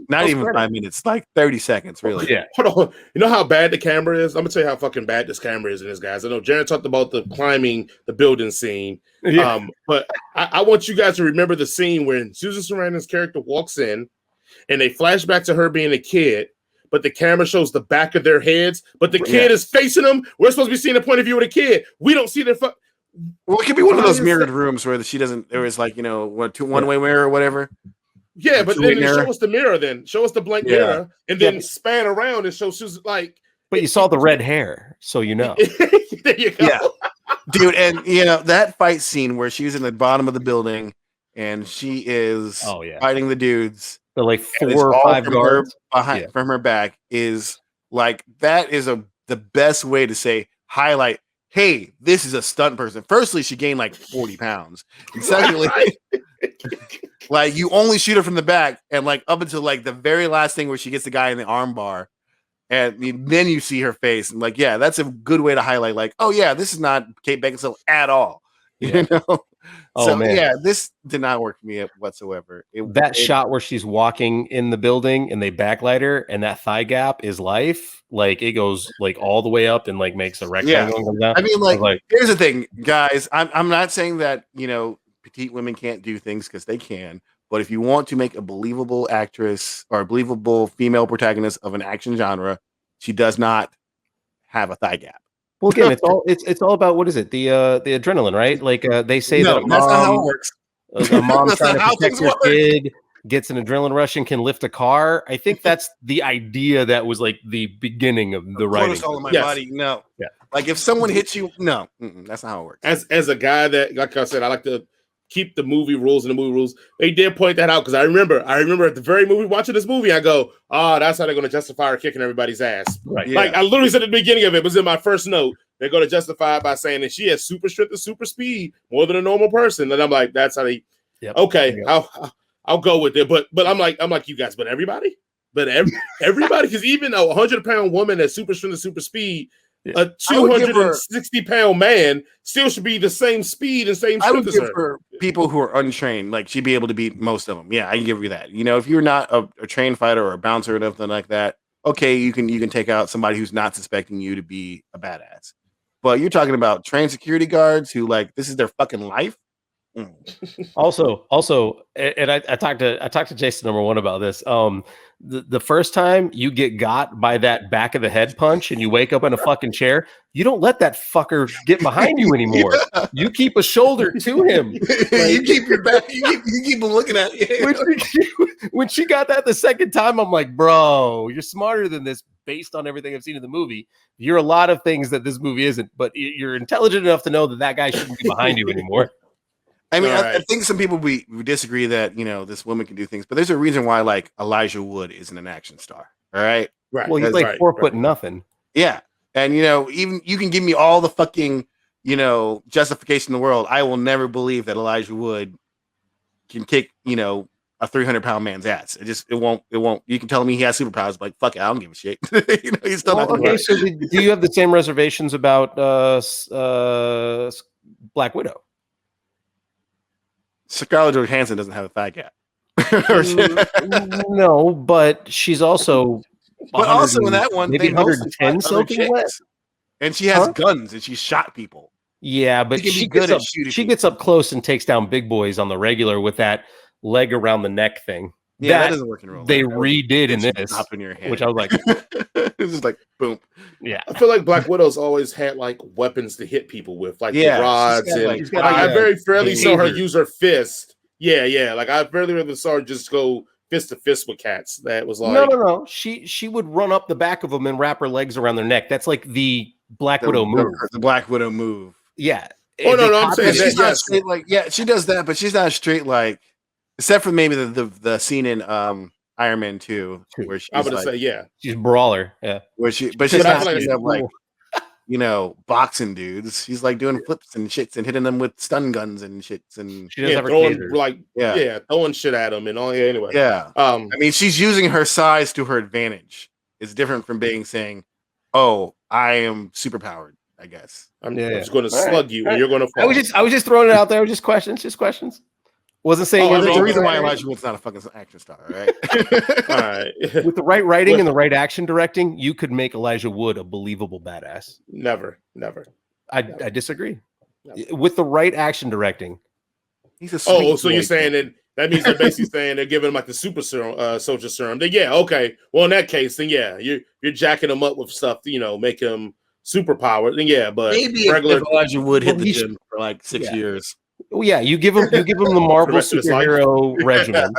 not even 5 minutes, 30 seconds, really. Yeah. Hold on. You know how bad the camera is? I'm gonna tell you how fucking bad this camera is in this, guys. I know Jarren talked about the climbing the building scene. Yeah. But I want you guys to remember the scene when Susan Sarandon's character walks in and they flash back to her being a kid, but the camera shows the back of their heads, but the kid is facing them. We're supposed to be seeing the point of view of the kid. We don't see their Well, it could be one of those mirrored rooms where she doesn't. There was one-way mirror or whatever. Yeah, but then show us the mirror. Then show us the blank mirror, and then span around and show Susan But you saw the red hair, so you know. There you go. Yeah, dude, and that fight scene where she's in the bottom of the building and she is fighting the dudes. They're like and it's 4 or all 5 from her guards. behind, Yeah. from her back, is like that is the best way to say highlight. Hey, this is a stunt person. Firstly, she gained like 40 pounds, and secondly, like you only shoot her from the back, and like up until like the very last thing where she gets the guy in the arm bar, and then you see her face, and like yeah, that's a good way to highlight. Like, oh yeah, this is not Kate Beckinsale at all. Yeah. You know. Oh, So man. yeah, this did not work for me whatsoever. That shot where she's walking in the building and they backlight her, and that thigh gap is life. Like it goes like all the way up and like makes a rectangle and comes down. I mean, like, like here's the thing, guys. I'm not saying that petite women can't do things, because they can. But if you want to make a believable actress or a believable female protagonist of an action genre, she does not have a thigh gap. well, again, it's all about what is it? The adrenaline, right? Like they say that No, that's not how it works. a mom That's trying not to how protect things her work. kid gets an adrenaline rush and can lift a car. I think that's the idea that was like the beginning of the writing. Cortisol in my Yes. body. No. Yeah. Like if someone hits you, no, that's not how it works. As a guy that, like I said, I like to keep the movie rules and the movie rules. They did point that out because I remember at the very movie watching this movie, I go, that's how they're going to justify her kicking everybody's ass. Right. Yeah. Like I literally said at the beginning of it, was in my first note. They're going to justify it by saying that she has super strength and super speed more than a normal person, and I'm like, that's how they. Yep. Okay, Yep. I'll go with it, but I'm like you guys, but everybody, everybody, because even a 100-pound woman that's super strength and super speed. A 260-pound man still should be the same speed and same I would strength as give her. for people who are untrained, like she'd be able to beat most of them. Yeah, I can give you that. If you're not a trained fighter or a bouncer or nothing like that, okay, you can take out somebody who's not suspecting you to be a badass. But you're talking about trained security guards who like this is their fucking life. Also, and I talked to Jason number one about this. The first time you get got by that back of the head punch and you wake up in a fucking chair, you don't let that fucker get behind you anymore. Yeah. You keep a shoulder to him. You keep your back. You keep looking at you. When she got that the second time, I'm like, bro, you're smarter than this based on everything I've seen in the movie. You're a lot of things that this movie isn't, but you're intelligent enough to know that guy shouldn't be behind you anymore. I mean, Right. I think some people we disagree that this woman can do things, but there's a reason why like Elijah Wood isn't an action star. All right. Right. Well, he's That's like 4 foot nothing. Yeah. And even you can give me all the fucking, justification in the world. I will never believe that Elijah Wood can kick, a 300-pound man's ass. It won't. You can tell me he has superpowers, but like, fuck it, I don't give a shit. He's still not gonna Okay, work. so do you have the same reservations about Black Widow? Scarlett Johansson doesn't have a thigh gap. No, but she's also But also in that one, maybe they mostly 110 fight other soaking wet. chicks. And she has Huh? guns and she shot people. Yeah, but She can be she good gets at up, shooting she people. gets up close and takes down big boys on the regular with that leg around the neck thing. Yeah, that That doesn't work in real life. they That was redid in just this, pop in your head. which I was like, it's just like boom. yeah. I feel like Black Widow's always had like weapons to hit people with, like Yeah, the rods, she's got, and like, she's got, I like, very rarely saw her laser. use her fist. Yeah. Like I very rarely saw her just go fist to fist with cats. That was like No. She would run up the back of them and wrap her legs around their neck. That's like the Black Widow move. The Black Widow move. Yeah. Oh, no, I'm copied saying it. that- She's not yes. straight like she does that, but she's not straight like except for maybe the scene in Iron Man 2 where she's I would like, say, yeah. She's a brawler. Yeah. where she's But not I feel like straight up like cool. boxing dudes. She's like doing flips and shits and hitting them with stun guns and shits and She does have her throwing tasers. like yeah. throwing shit at them and all. Yeah, anyway, Yeah. I mean, she's using her size to her advantage. It's different from saying, "Oh, I am superpowered." I guess. I'm Yeah. just going to All right. slug you, All and you're going to fall. I was just throwing it out there. Just questions. Wasn't saying There's a okay. reason why Elijah Wood's not a fucking action star, all right? All right. with the right writing and the right action directing, you could make Elijah Wood a believable badass. Never. I disagree. No. With the right action directing, He's a Oh, sweet so you're boy. saying that means they're basically saying they're giving him like the super serum, soldier serum. Then yeah, okay. Well, in that case, then yeah, you're jacking him up with stuff to make him super powered. Then yeah, but maybe if regular. Elijah Wood hit Well, the he's- gym for like 6 Yeah. years. oh yeah, you give him the Marvel rest of his life. superhero regimen,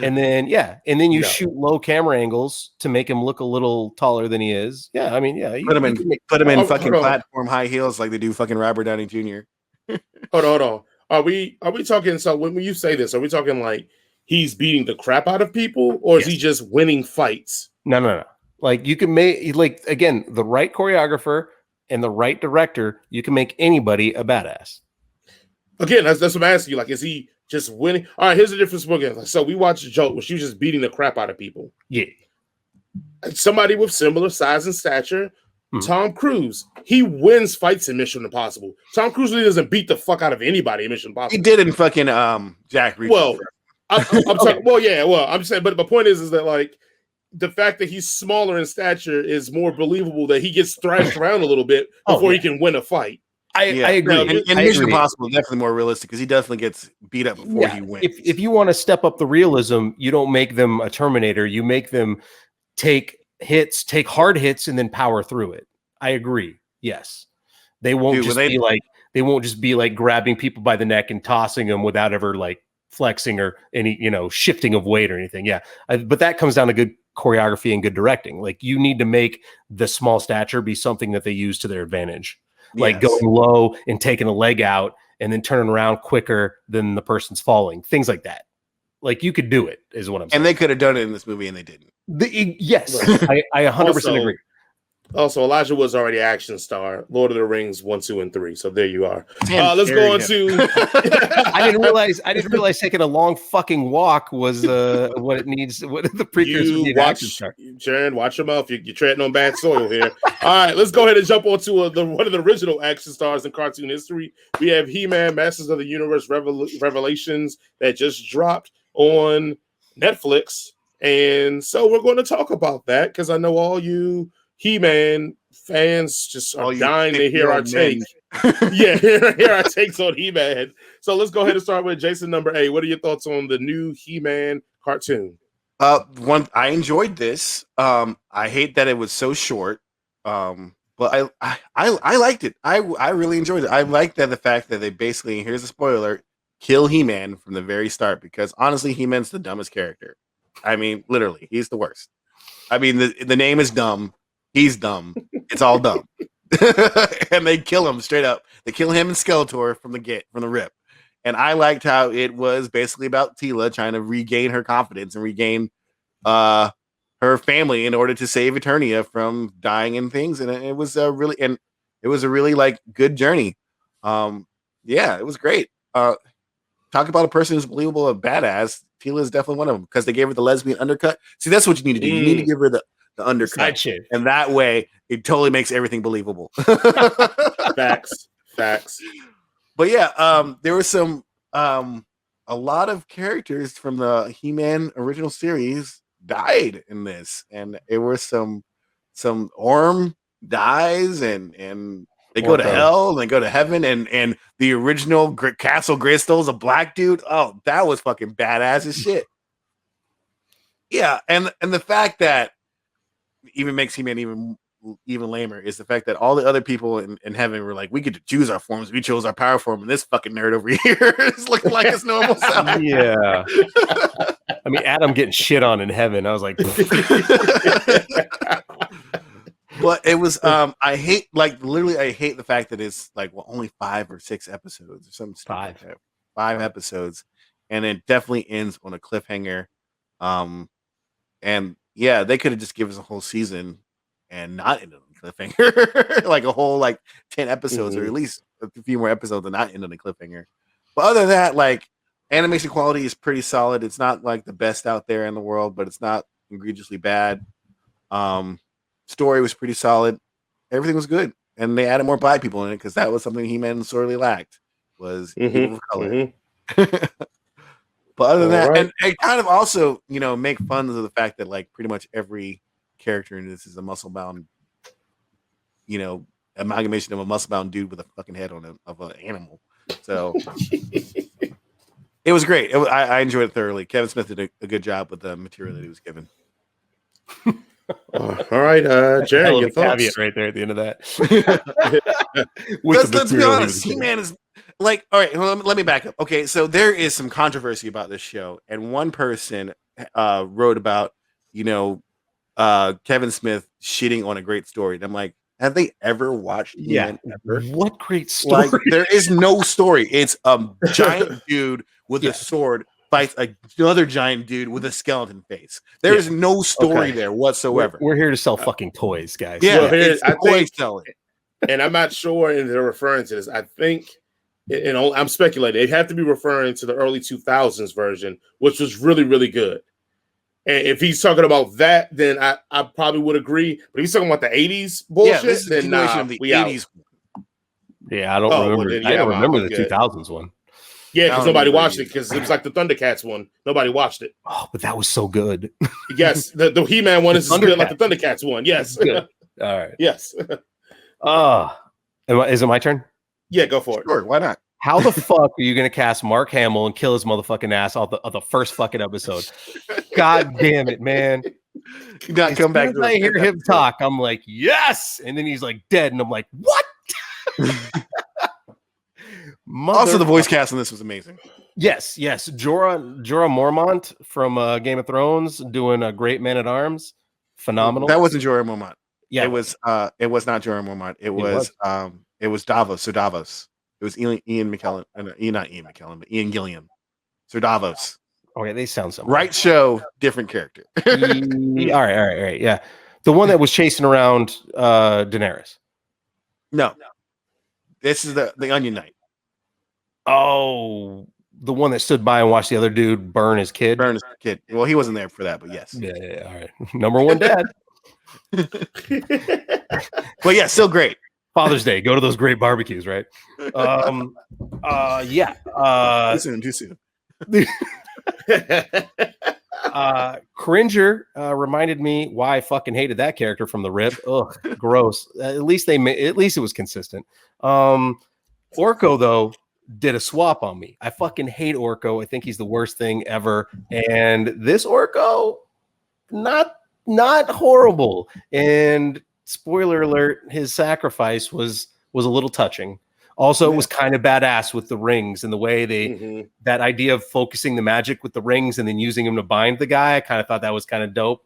and then you No. shoot low camera angles to make him look a little taller than he is. Yeah, I mean, yeah, Put him you in can make- fucking hold on. platform high heels like they do fucking Robert Downey Jr. Hold on. Are we talking? So when you say this, are we talking like he's beating the crap out of people, or is he just winning fights? No. Like you can make again, the right choreographer and the right director, you can make anybody a badass. Again, that's what I'm asking you. Like, is he just winning? All right, here's the difference. So we watched Jolt, where she was just beating the crap out of people. Yeah. Somebody with similar size and stature, Tom Cruise, he wins fights in Mission Impossible. Tom Cruise really doesn't beat the fuck out of anybody in Mission Impossible. He did in fucking Jack Reacher. Well, I'm talking. Well, yeah. Well, I'm saying, but the point is that like the fact that he's smaller in stature is more believable that he gets thrashed around a little bit before he can win a fight. I agree. And Mission Impossible is definitely more realistic because he definitely gets beat up before he wins. If you want to step up the realism, you don't make them a Terminator. You make them take hard hits, and then power through it. I agree. Yes, they won't just be like grabbing people by the neck and tossing them without ever like flexing or any shifting of weight or anything. Yeah, but that comes down to good choreography and good directing. Like you need to make the small stature be something that they use to their advantage. Like going low and taking a leg out and then turning around quicker than the person's falling. Things like that. Like you could do it, is what I'm saying. And they could have done it in this movie, and they didn't. Yes, I 100% agree. Also, Elijah Wood's already action star. Lord of the Rings 1, 2, and 3. So there you are. Let's go on to. I didn't realize taking a long fucking walk was what it needs. What the precursor to the action star. Jarren, watch your mouth. You're treading on bad soil here. All right, let's go ahead and jump on to one of the original action stars in cartoon history. We have He-Man, Masters of the Universe, Revelations that just dropped on Netflix, and so we're going to talk about that because I know all you He-Man fans just are dying to hear our take. Hear our takes on He-Man. So let's go ahead and start with Jason number 8. What are your thoughts on the new He-Man cartoon? I enjoyed this. I hate that it was so short. But I liked it. I really enjoyed it. I like that the fact that they basically, here's a spoiler, kill He-Man from the very start, because honestly, He-Man's the dumbest character. I mean, literally, he's the worst. I mean, the name is dumb. He's dumb. It's all dumb. And they kill him straight up. They kill him and Skeletor from the rip. And I liked how it was basically about Teela trying to regain her confidence and regain her family in order to save Eternia from dying and things. And it was a really like good journey. It was great. Talk about a person who's believable, a badass. Teela is definitely one of them because they gave her the lesbian undercut. See, that's what you need to do. You need to give her the undercut, and that way it totally makes everything believable. Facts. But yeah, there were some a lot of characters from the He-Man original series died in this, and it was some Orm dies, and they go to hell and they go to heaven, and the original Castle Grayskull's a black dude. Oh, that was fucking badass as shit. Yeah, and the fact that even makes He-Man even lamer is the fact that all the other people in heaven were like, we get to choose our forms. We chose our power form, and this fucking nerd over here is looking like his normal self. Yeah. I mean, Adam getting shit on in heaven. I was like, but it was I hate the fact that it's like only 5 or 6 episodes or something. 5 episodes, and it definitely ends on a cliffhanger. And yeah, they could have just given us a whole season and not end on a cliffhanger, like a whole 10 episodes or at least a few more episodes and not end on a cliffhanger. But other than that, like, animation quality is pretty solid. It's not like the best out there in the world, but it's not egregiously bad. Story was pretty solid. Everything was good, and they added more black people in it because that was something He-Man sorely lacked, was people of color. But other than that, and kind of also, make fun of the fact that like pretty much every character in this is a muscle-bound, amalgamation of a muscle-bound dude with a fucking head on of an animal. So it was great. I enjoyed it thoroughly. Kevin Smith did a good job with the material that he was given. All right, Jarren, your thoughts? Caveat right there at the end of that. Let's be honest. He-Man is like, all right, let me back up. Okay, so there is some controversy about this show, and one person wrote about, Kevin Smith shitting on a great story. And I'm like, have they ever watched He-Man ever? What great story? Like, there is no story. It's a giant dude with a sword fights another giant dude with a skeleton face. There is no story there whatsoever. We're here to sell fucking toys, guys. Yeah, Well, here, it's I toy think, selling. and I'm not sure if they're referring to this. I think, I'm speculating. They have to be referring to the early 2000s version, which was really, really good. And if he's talking about that, then I probably would agree. But if he's talking about the 80s bullshit, This is then nah, of the we out. 80s. Yeah, I don't Oh, well, remember. then, I yeah, don't remember I'm the good. 2000s one. Yeah, I because don't nobody remember watched it, either. because it was like the Thundercats one. Nobody watched it. Oh, but that was so good. Yes, the He-Man one is as good like the Thundercats. Thundercats one. Yes. Good. All right. Yes. Is it my turn? Yeah, go for it. Sure, why not? How the fuck are you going to cast Mark Hamill and kill his motherfucking ass off the first fucking episode? God damn it, man. You not come back. I hear him talk. I'm like, yes. And then he's like dead. And I'm like, what? Also, the voice cast in this was amazing. Yes. Jorah Mormont from Game of Thrones doing a great Man at Arms. Phenomenal. That wasn't Jorah Mormont. Yeah. It was not Jorah Mormont. It was Davos. Sir Davos. It was Ian McKellen. Not Ian McKellen, but Ian Gilliam. Sir Davos. Okay, they sound similar. Right show, different character. All right. Yeah. The one that was chasing around Daenerys. No. This is the Onion Knight. Oh, the one that stood by and watched the other dude burn his kid. Well, he wasn't there for that, but yes. Yeah. All right. Number one dad. But yeah, still great. Father's Day. Go to those great barbecues, right? Yeah. Too soon. Cringer reminded me why I fucking hated that character from the rip. Ugh, gross. At least it was consistent. Orko though did a swap on me. I fucking hate Orko. I think he's the worst thing ever. And this Orko, not horrible. And spoiler alert, his sacrifice was a little touching. Also, it was kind of badass with the rings and the way that idea of focusing the magic with the rings and then using them to bind the guy. I kind of thought that was kind of dope.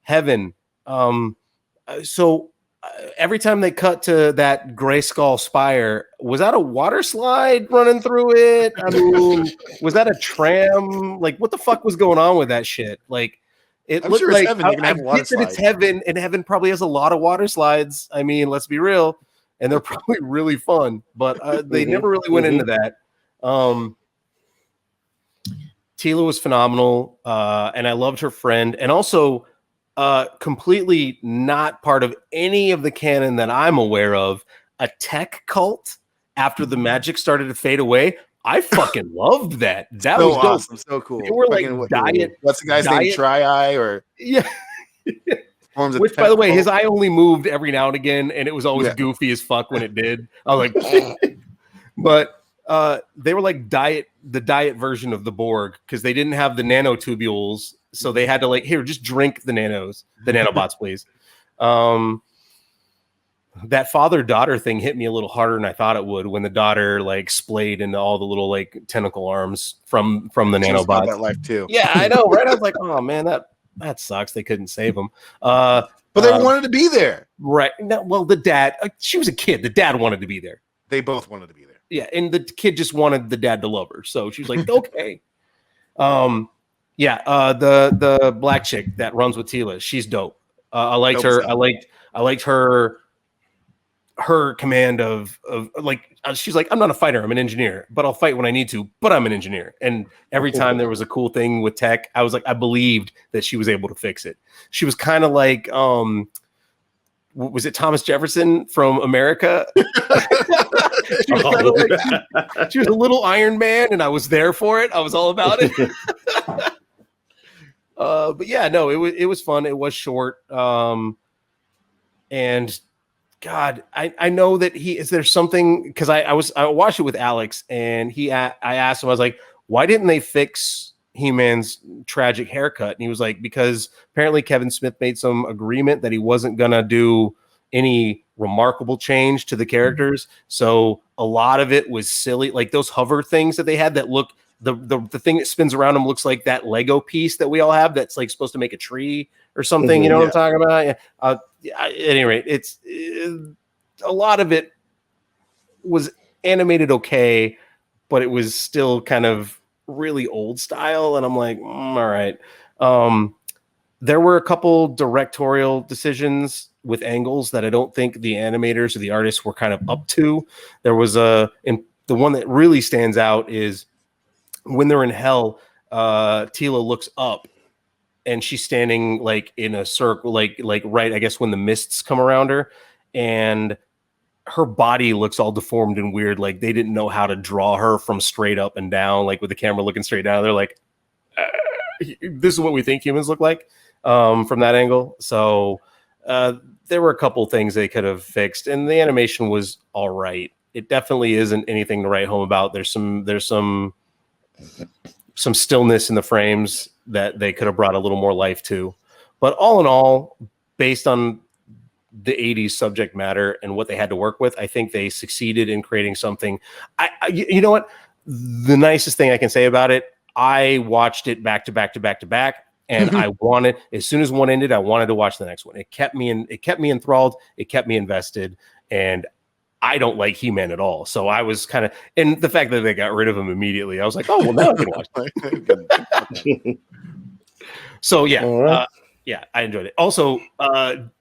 Heaven. So every time they cut to that gray skull spire, was that a water slide running through it? I mean, was that a tram? Like, what the fuck was going on with that shit? Like, it looked like heaven. You can have water slides. It's heaven, and heaven probably has a lot of water slides. I mean, let's be real. And they're probably really fun, but they never really went into that. Tila was phenomenal, and I loved her friend. And also, completely not part of any of the canon that I'm aware of, a tech cult after the magic started to fade away. I fucking loved that. That so was dope. awesome, so cool. They were like diet. What's the guy's name? Tri-Eye or yeah. Which, by the way, his eye only moved every now and again, and it was always goofy as fuck when it did. I was like, but they were like the diet version of the Borg because they didn't have the nanotubules, so they had to like, here, just drink the nanobots, please. That father-daughter thing hit me a little harder than I thought it would when the daughter like splayed into all the little like tentacle arms from the nanobots. That life too. Yeah, I know, right? I was like, oh man, that sucks. They couldn't save him. But they wanted to be there. Right. No, well, the dad, she was a kid. The dad wanted to be there. They both wanted to be there. Yeah. And the kid just wanted the dad to love her. So she was like, okay. The black chick that runs with Tila, she's dope. I liked her. I liked her command of like, she's like, I'm not a fighter, I'm an engineer, but I'll fight when I need to, but I'm an engineer. And every time there was a cool thing with tech, I was like, I believed that she was able to fix it. She was kind of like, was it Thomas Jefferson from America? She was a little Iron Man, and I was there for it. I was all about it. But yeah, no, it was fun. It was short. And God, I know that is there something, because I watched it with Alex, and I asked him, I was like, why didn't they fix He-Man's tragic haircut? And he was like, because apparently Kevin Smith made some agreement that he wasn't gonna do any remarkable change to the characters. So a lot of it was silly, like those hover things that they had that look, the thing that spins around them looks like that Lego piece that we all have that's like supposed to make a tree or something. You know what I'm talking about? Yeah. At any rate, a lot of it was animated okay, but it was still kind of really old style. And I'm like, all right. There were a couple directorial decisions with angles that I don't think the animators or the artists were kind of up to. There was and the one that really stands out is when they're in hell, Tila looks up and she's standing like in a circle, like right, I guess when the mists come around her, and her body looks all deformed and weird. Like they didn't know how to draw her from straight up and down, like with the camera looking straight down. They're like, this is what we think humans look like from that angle. So there were a couple things they could have fixed, and the animation was all right. It definitely isn't anything to write home about. There's some stillness in the frames that they could have brought a little more life to. But all in all, based on the 80s subject matter and what they had to work with, I think they succeeded in creating something. You know what? The nicest thing I can say about it, I watched it back to back to back to back. And I wanted, as soon as one ended, I wanted to watch the next one. It kept me enthralled. It kept me invested. And I don't like He-Man at all. So I was kind of, and the fact that they got rid of him immediately, I was like, oh, well, now I can watch it. So yeah, yeah, I enjoyed it. Also,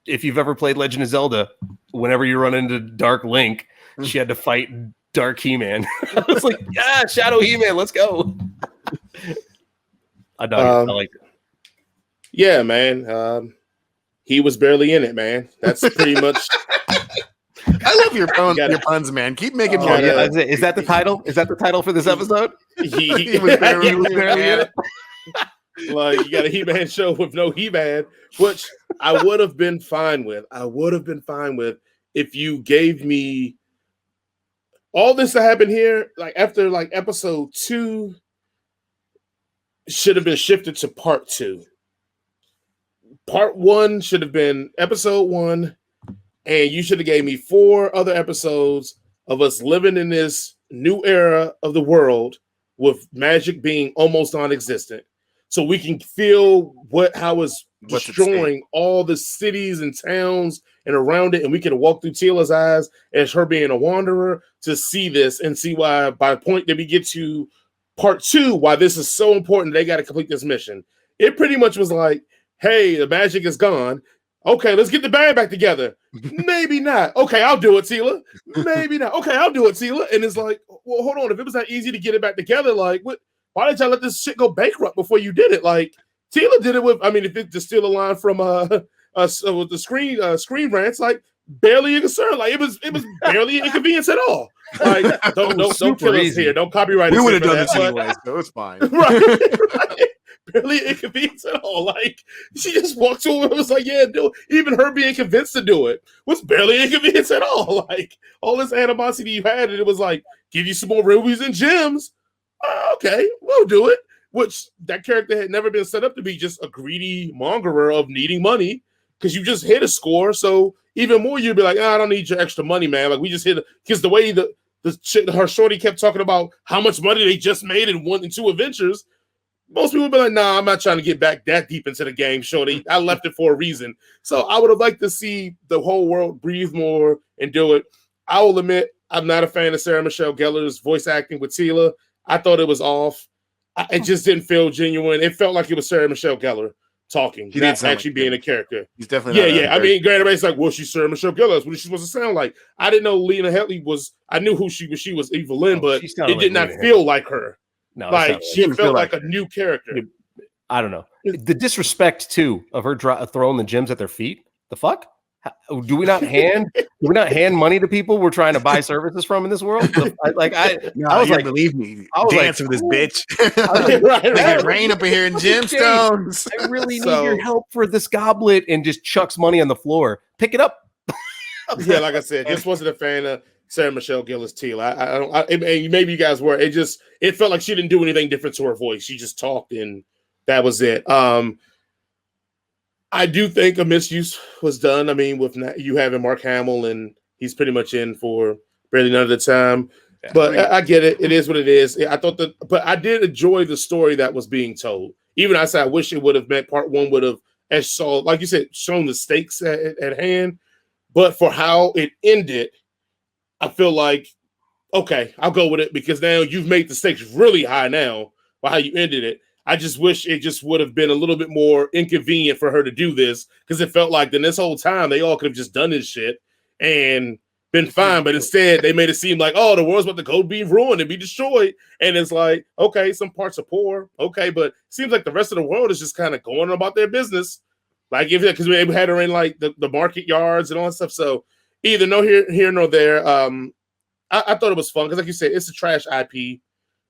if you've ever played Legend of Zelda, whenever you run into Dark Link, she had to fight Dark He-Man. I was like, yeah, Shadow He-Man, let's go. I liked it. Yeah, man. He was barely in it, man. That's pretty much. I love your puns, man. Keep making more. Yeah, is that the title? Is that the title for this episode? He was barely in it. Like, you got a He-Man show with no He-Man, which I would have been fine with. I would have been fine with if you gave me all this that happened here, like after like episode 2 should have been shifted to part 2. Part 1 should have been episode 1, and you should have gave me 4 other episodes of us living in this new era of the world with magic being almost non-existent. So we can feel how it's destroying all the cities and towns and around it, and we can walk through Tila's eyes as her being a wanderer to see this and see why, by the point that we get to part 2, why this is so important. They got to complete this mission. It pretty much was like, hey, the magic is gone. Okay, let's get the band back together. Maybe not. Okay, I'll do it, Tila. Maybe not. Okay, I'll do it, Tila. And it's like, well, hold on. If it was that easy to get it back together, like, what? Why did y'all let this shit go bankrupt before you did it? Like, Tila did it with, I mean, if it to steal a line from with the screen rants, like, barely a concern. Like, it was barely an inconvenience at all. Like, don't kill us here. Don't copyright us. We would have done this anyway, so it's fine. Right. Barely an inconvenience at all. Like, she just walked over and was like, yeah, do it. Even her being convinced to do it was barely an inconvenience at all. Like, all this animosity you had, and it was like, give you some more rubies and gems. Okay, we'll do it. Which that character had never been set up to be just a greedy mongerer of needing money, because you just hit a score. So even more, you'd be like, I don't need your extra money, man. Like, we just hit because the way her shorty kept talking about how much money they just made in 1 and 2 adventures. Most people would be like, nah, I'm not trying to get back that deep into the game, shorty. I left it for a reason. So I would have liked to see the whole world breathe more and do it. I will admit, I'm not a fan of Sarah Michelle Gellar's voice acting with Tila. I thought it was off. It just didn't feel genuine. It felt like it was Sarah Michelle Gellar talking, not actually being a character. He's definitely I mean, granted, everybody's like, well, she's Sarah Michelle Gellar. That's what she's supposed to sound like. I didn't know Lena Headey was. I knew who she was. She was Evelyn, but it did not feel like her. No, like she felt like a new character. I don't know. The disrespect too of her throwing the gems at their feet. The fuck? Do we not hand money to people we're trying to buy services from in this world? I was like, believe me, I was dance with this bitch. Right. Rain up in here in gemstones. I really need your help for this goblet, and just chucks money on the floor. Pick it up. Yeah, like I said, just wasn't a fan of Sarah Michelle Gellar's Tila. Maybe you guys were. It felt like she didn't do anything different to her voice. She just talked, and that was it. I do think a misuse was done. I mean, with you having Mark Hamill, and he's pretty much in for barely none of the time. Yeah, but I get it. It is what it is. But I did enjoy the story that was being told. Even I said I wish it would have meant part 1 would have, like you said, shown the stakes at hand. But for how it ended, I feel like okay, I'll go with it because now you've made the stakes really high now by how you ended it. I just wish it just would have been a little bit more inconvenient for her to do this because it felt like then this whole time they all could have just done this shit and been fine. But instead, they made it seem like, oh, the world's about to go be ruined and be destroyed. And it's like, okay, some parts are poor. Okay, but it seems like the rest of the world is just kind of going about their business. Like, if because we had her in like the market yards and all that stuff. So either no here nor there. I thought it was fun because, like you said, it's a trash IP.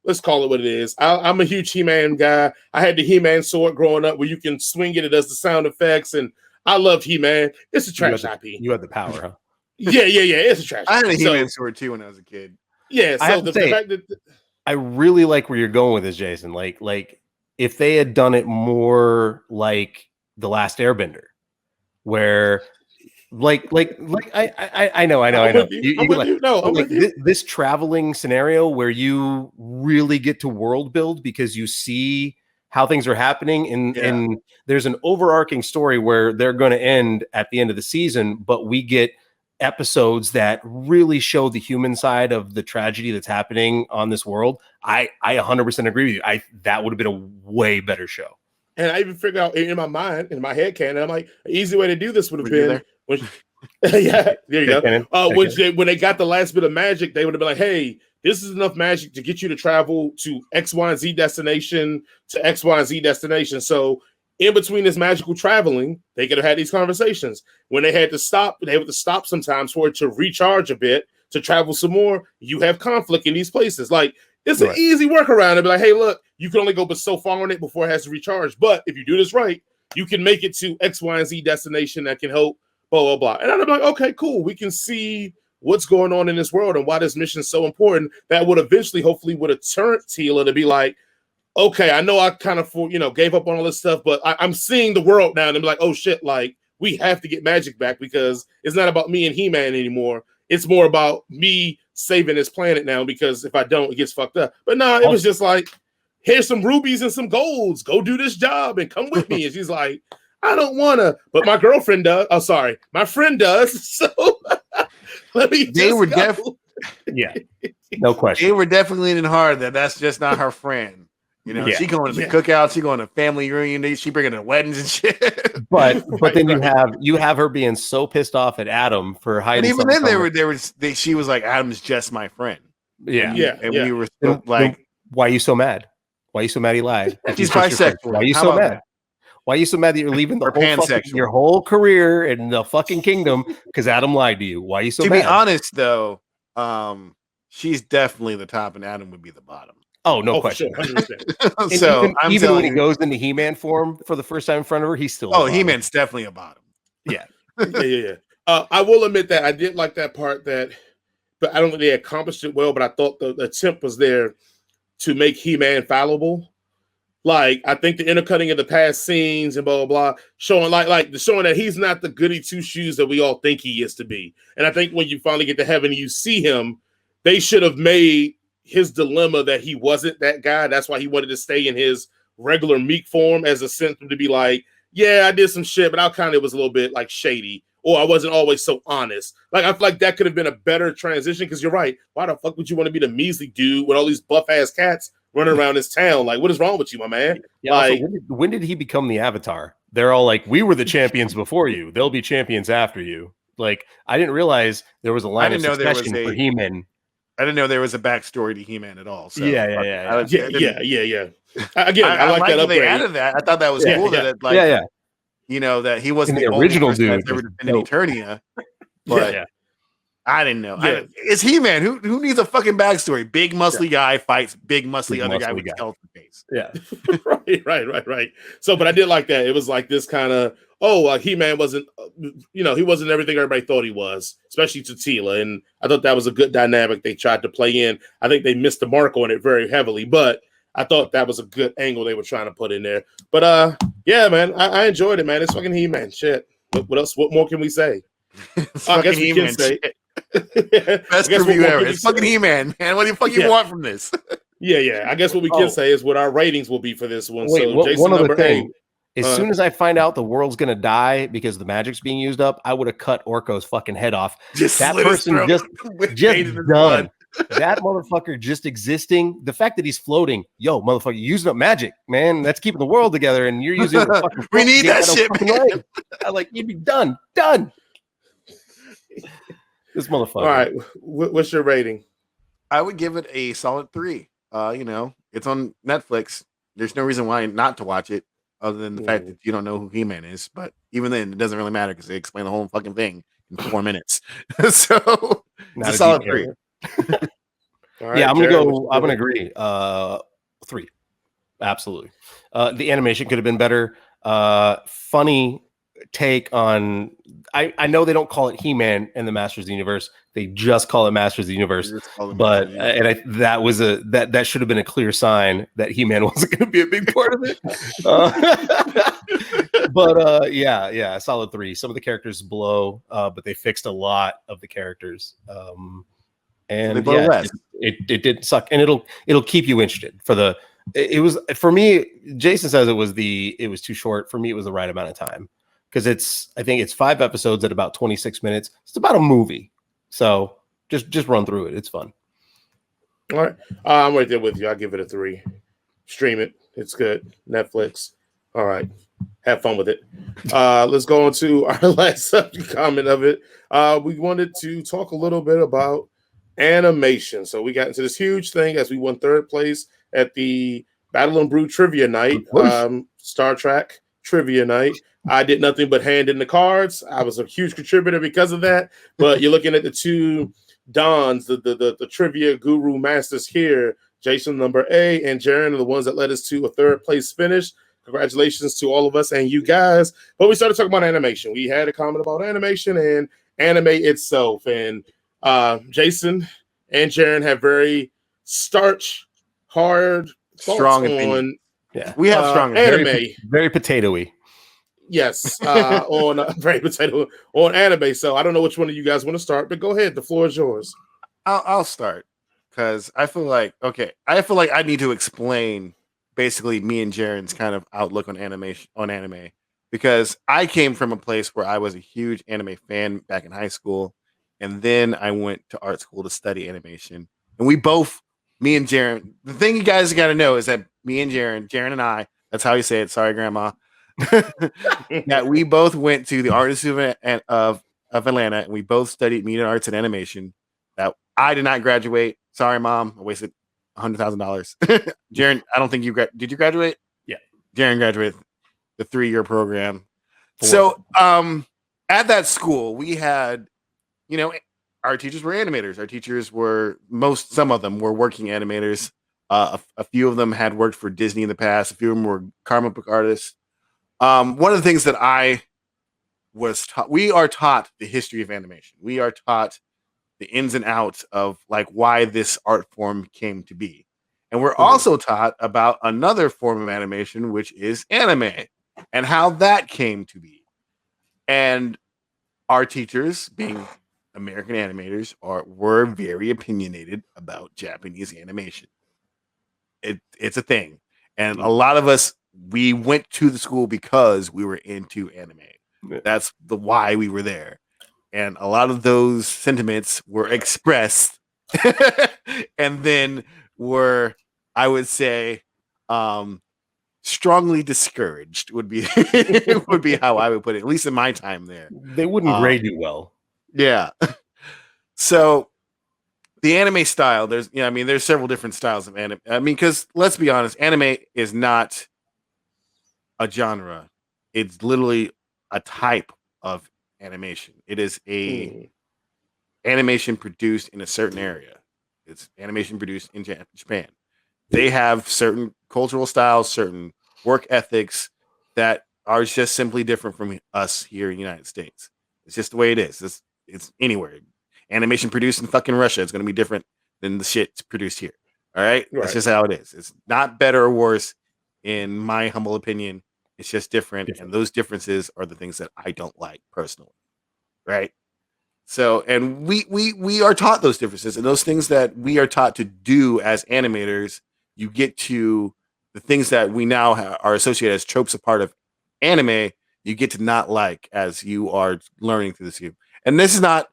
Let's call it what it is. I'm a huge He-Man guy. I had the He-Man sword growing up where you can swing it. It does the sound effects, and I loved He-Man. It's a trash IP. You had the power, huh? Yeah. It's a trash. I had a IP. He-Man sword too when I was a kid. Yeah, so the fact that I really like where you're going with this, Jason. Like if they had done it more like The Last Airbender, where I know. This traveling scenario where you really get to world build because you see how things are happening, and there's an overarching story where they're going to end at the end of the season, but we get episodes that really show the human side of the tragedy that's happening on this world. I 100% agree with you. That would have been a way better show. And I even figured out in my mind, in my head canon, I'm like, an easy way to do this would have been when, yeah, there you go. When they got the last bit of magic, they would have been like, hey, this is enough magic to get you to travel to X, Y, and Z destination to X, Y, and Z destination. So in between this magical traveling, they could have had these conversations. When they had to stop, they have to stop sometimes for it to recharge a bit, to travel some more. You have conflict in these places. Like, it's an easy workaround to be like, hey, look, you can only go but so far on it before it has to recharge. But if you do this right, you can make it to X, Y, and Z destination that can help, blah, blah, blah. And I'm like, okay, cool. We can see what's going on in this world and why this mission is so important. That would eventually, hopefully, would have turned Teela to be like, okay, I know I kind of, gave up on all this stuff, but I'm seeing the world now and I'm like, oh shit, like we have to get magic back because it's not about me and He-Man anymore. It's more about me saving this planet now because if I don't, it gets fucked up. But no, it was just like, here's some rubies and some golds. Go do this job and come with me. And she's like, I don't want to, but my girlfriend does. Oh, sorry. My friend does. So let me yeah, no question. They were definitely leaning hard that's just not her friend. She going to the cookout, she going to family reunion, she bringing to weddings and shit. But then you have her being so pissed off at Adam for hiding. And even then, she was like, Adam's just my friend. Yeah. And we were still like, why are you so mad? Why are you so mad he lied? She's bisexual. Why are you so mad? Why are you so mad that you're leaving your whole career in the fucking kingdom because Adam lied to you? Why are you so mad? To be honest, though, she's definitely the top and Adam would be the bottom. Oh, no question. Sure, so even when he goes into He-Man form for the first time in front of her, he's still He-Man's definitely a bottom. Yeah. Yeah. I will admit that I did like that part but I don't think they accomplished it well, but I thought the attempt was there to make He-Man fallible. Like, I think the intercutting of the past scenes and blah, blah, blah, showing showing that he's not the goody two-shoes that we all think he is to be. And I think when you finally get to heaven and you see him, they should have made his dilemma that he wasn't that guy. That's why he wanted to stay in his regular meek form as a symptom to be like, yeah, I did some shit, but I kind of was a little bit like shady, or I wasn't always so honest. Like, I feel like that could have been a better transition because you're right. Why the fuck would you want to be the measly dude with all these buff ass cats running around this town? Like, what is wrong with you, my man? Yeah, like, also, when did he become the Avatar? They're all like, we were the champions before you. They'll be champions after you. Like, I didn't realize there was a line of succession for He-Man. I didn't know there was a backstory to He-Man at all. So yeah. Again, I like that upgrade. They added that. I thought that was cool. That that he wasn't the original dude that ever defended Eternia. But I didn't know. It's He-Man. Who needs a fucking backstory? Big muscly guy fights big muscly other guy with skeleton face. Yeah. Right. So, but I did like that. It was like this kind of He-Man wasn't, he wasn't everything everybody thought he was, especially to Teela. And I thought that was a good dynamic they tried to play in. I think they missed the mark on it very heavily, but I thought that was a good angle they were trying to put in there. But yeah, man, I enjoyed it, man. It's fucking He-Man shit. What else? What more can we say? I guess we can say. Best review ever. It's fucking He-Man, man. What the fuck you want from this? Yeah. I guess what we can say is what our ratings will be for this one. Wait, so Jason, one other number thing. 8. As soon as I find out the world's gonna die because the magic's being used up, I would have cut Orko's fucking head off. That person just done. that motherfucker just existing, the fact that he's floating, yo, motherfucker, using up magic, man. That's keeping the world together, and you're using the fucking We need that shit, man. Like, you'd be done. This motherfucker. All right, what's your rating? I would give it a solid 3. It's on Netflix. There's no reason why not to watch it, other than the fact that you don't know who He-Man is. But even then, it doesn't really matter because they explain the whole fucking thing in 4 minutes. So it's a solid 3. Right, yeah, I'm gonna Jarren, go. I'm gonna agree. 3, absolutely. The animation could have been better. Funny take on. I know they don't call it He-Man and the Masters of the Universe. They just call it Masters of the Universe. But that should have been a clear sign that He-Man wasn't going to be a big part of it. Yeah, solid 3. Some of the characters blow, but they fixed a lot of the characters. And it didn't suck, and it'll keep you interested for the. It was for me. Jason says it was too short. For me, it was the right amount of time because I think it's 5 episodes at about 26 minutes. It's about a movie, so just run through it. It's fun. All right, I'm right there with you. I'll give it a 3. Stream it. It's good. Netflix. All right. Have fun with it. Let's go on to our last subject comment of it. We wanted to talk a little bit about animation. So we got into this huge thing as we won 3rd place at the Battle and Brew Trivia Night, Star Trek Trivia Night. I did nothing but hand in the cards. I was a huge contributor because of that. But you're looking at the 2 Dons, the trivia guru masters here, Jason number A and Jarren are the ones that led us to a 3rd place finish. Congratulations to all of us and you guys. But we started talking about animation. We had a comment about animation and anime itself. And Jason and Jarren have very starch, hard, strong on. Yeah, we have strong anime, very potatoy. Yes, on very potato on anime. So I don't know which one of you guys want to start, but go ahead. The floor is yours. I'll start because I feel like I need to explain basically me and Jarren's kind of outlook on anime because I came from a place where I was a huge anime fan back in high school. And then I went to art school to study animation. And me and Jarren, the thing you guys got to know is that me and Jarren and I, that's how you say it. Sorry, Grandma. That we both went to the Art Institute of Atlanta and we both studied media arts and animation. That I did not graduate. Sorry, Mom. I wasted $100,000. Jarren, I don't think did you graduate? Yeah. Jarren graduated the 3-year program. So at that school, we had our teachers were animators. Our teachers some of them were working animators. A few of them had worked for Disney in the past. A few of them were comic book artists. One of the things that I was taught, we are taught the history of animation. We are taught the ins and outs of like why this art form came to be. And we're also taught about another form of animation, which is anime and how that came to be. And our teachers, being American animators, were very opinionated about Japanese animation. It's a thing. And a lot of us, we went to the school because we were into anime. That's why we were there. And a lot of those sentiments were expressed and then were, I would say, strongly discouraged would be how I would put it, at least in my time there. They wouldn't grade you well. Yeah. So the anime style, there's several different styles of anime. I mean, because let's be honest, anime is not a genre. It's literally a type of animation. It is a animation produced in a certain area. It's animation produced in Japan. They have certain cultural styles, certain work ethics that are just simply different from us here in the United States. It's just the way it is. It's anywhere. Animation produced in fucking Russia is going to be different than the shit produced here. All right? That's just how it is. It's not better or worse, in my humble opinion. It's just different. And those differences are the things that I don't like personally. Right? So, and we are taught those differences and those things that we are taught to do as animators. You get to the things that we now are associated as tropes, a part of anime, you get to not like as you are learning through this game. And this is not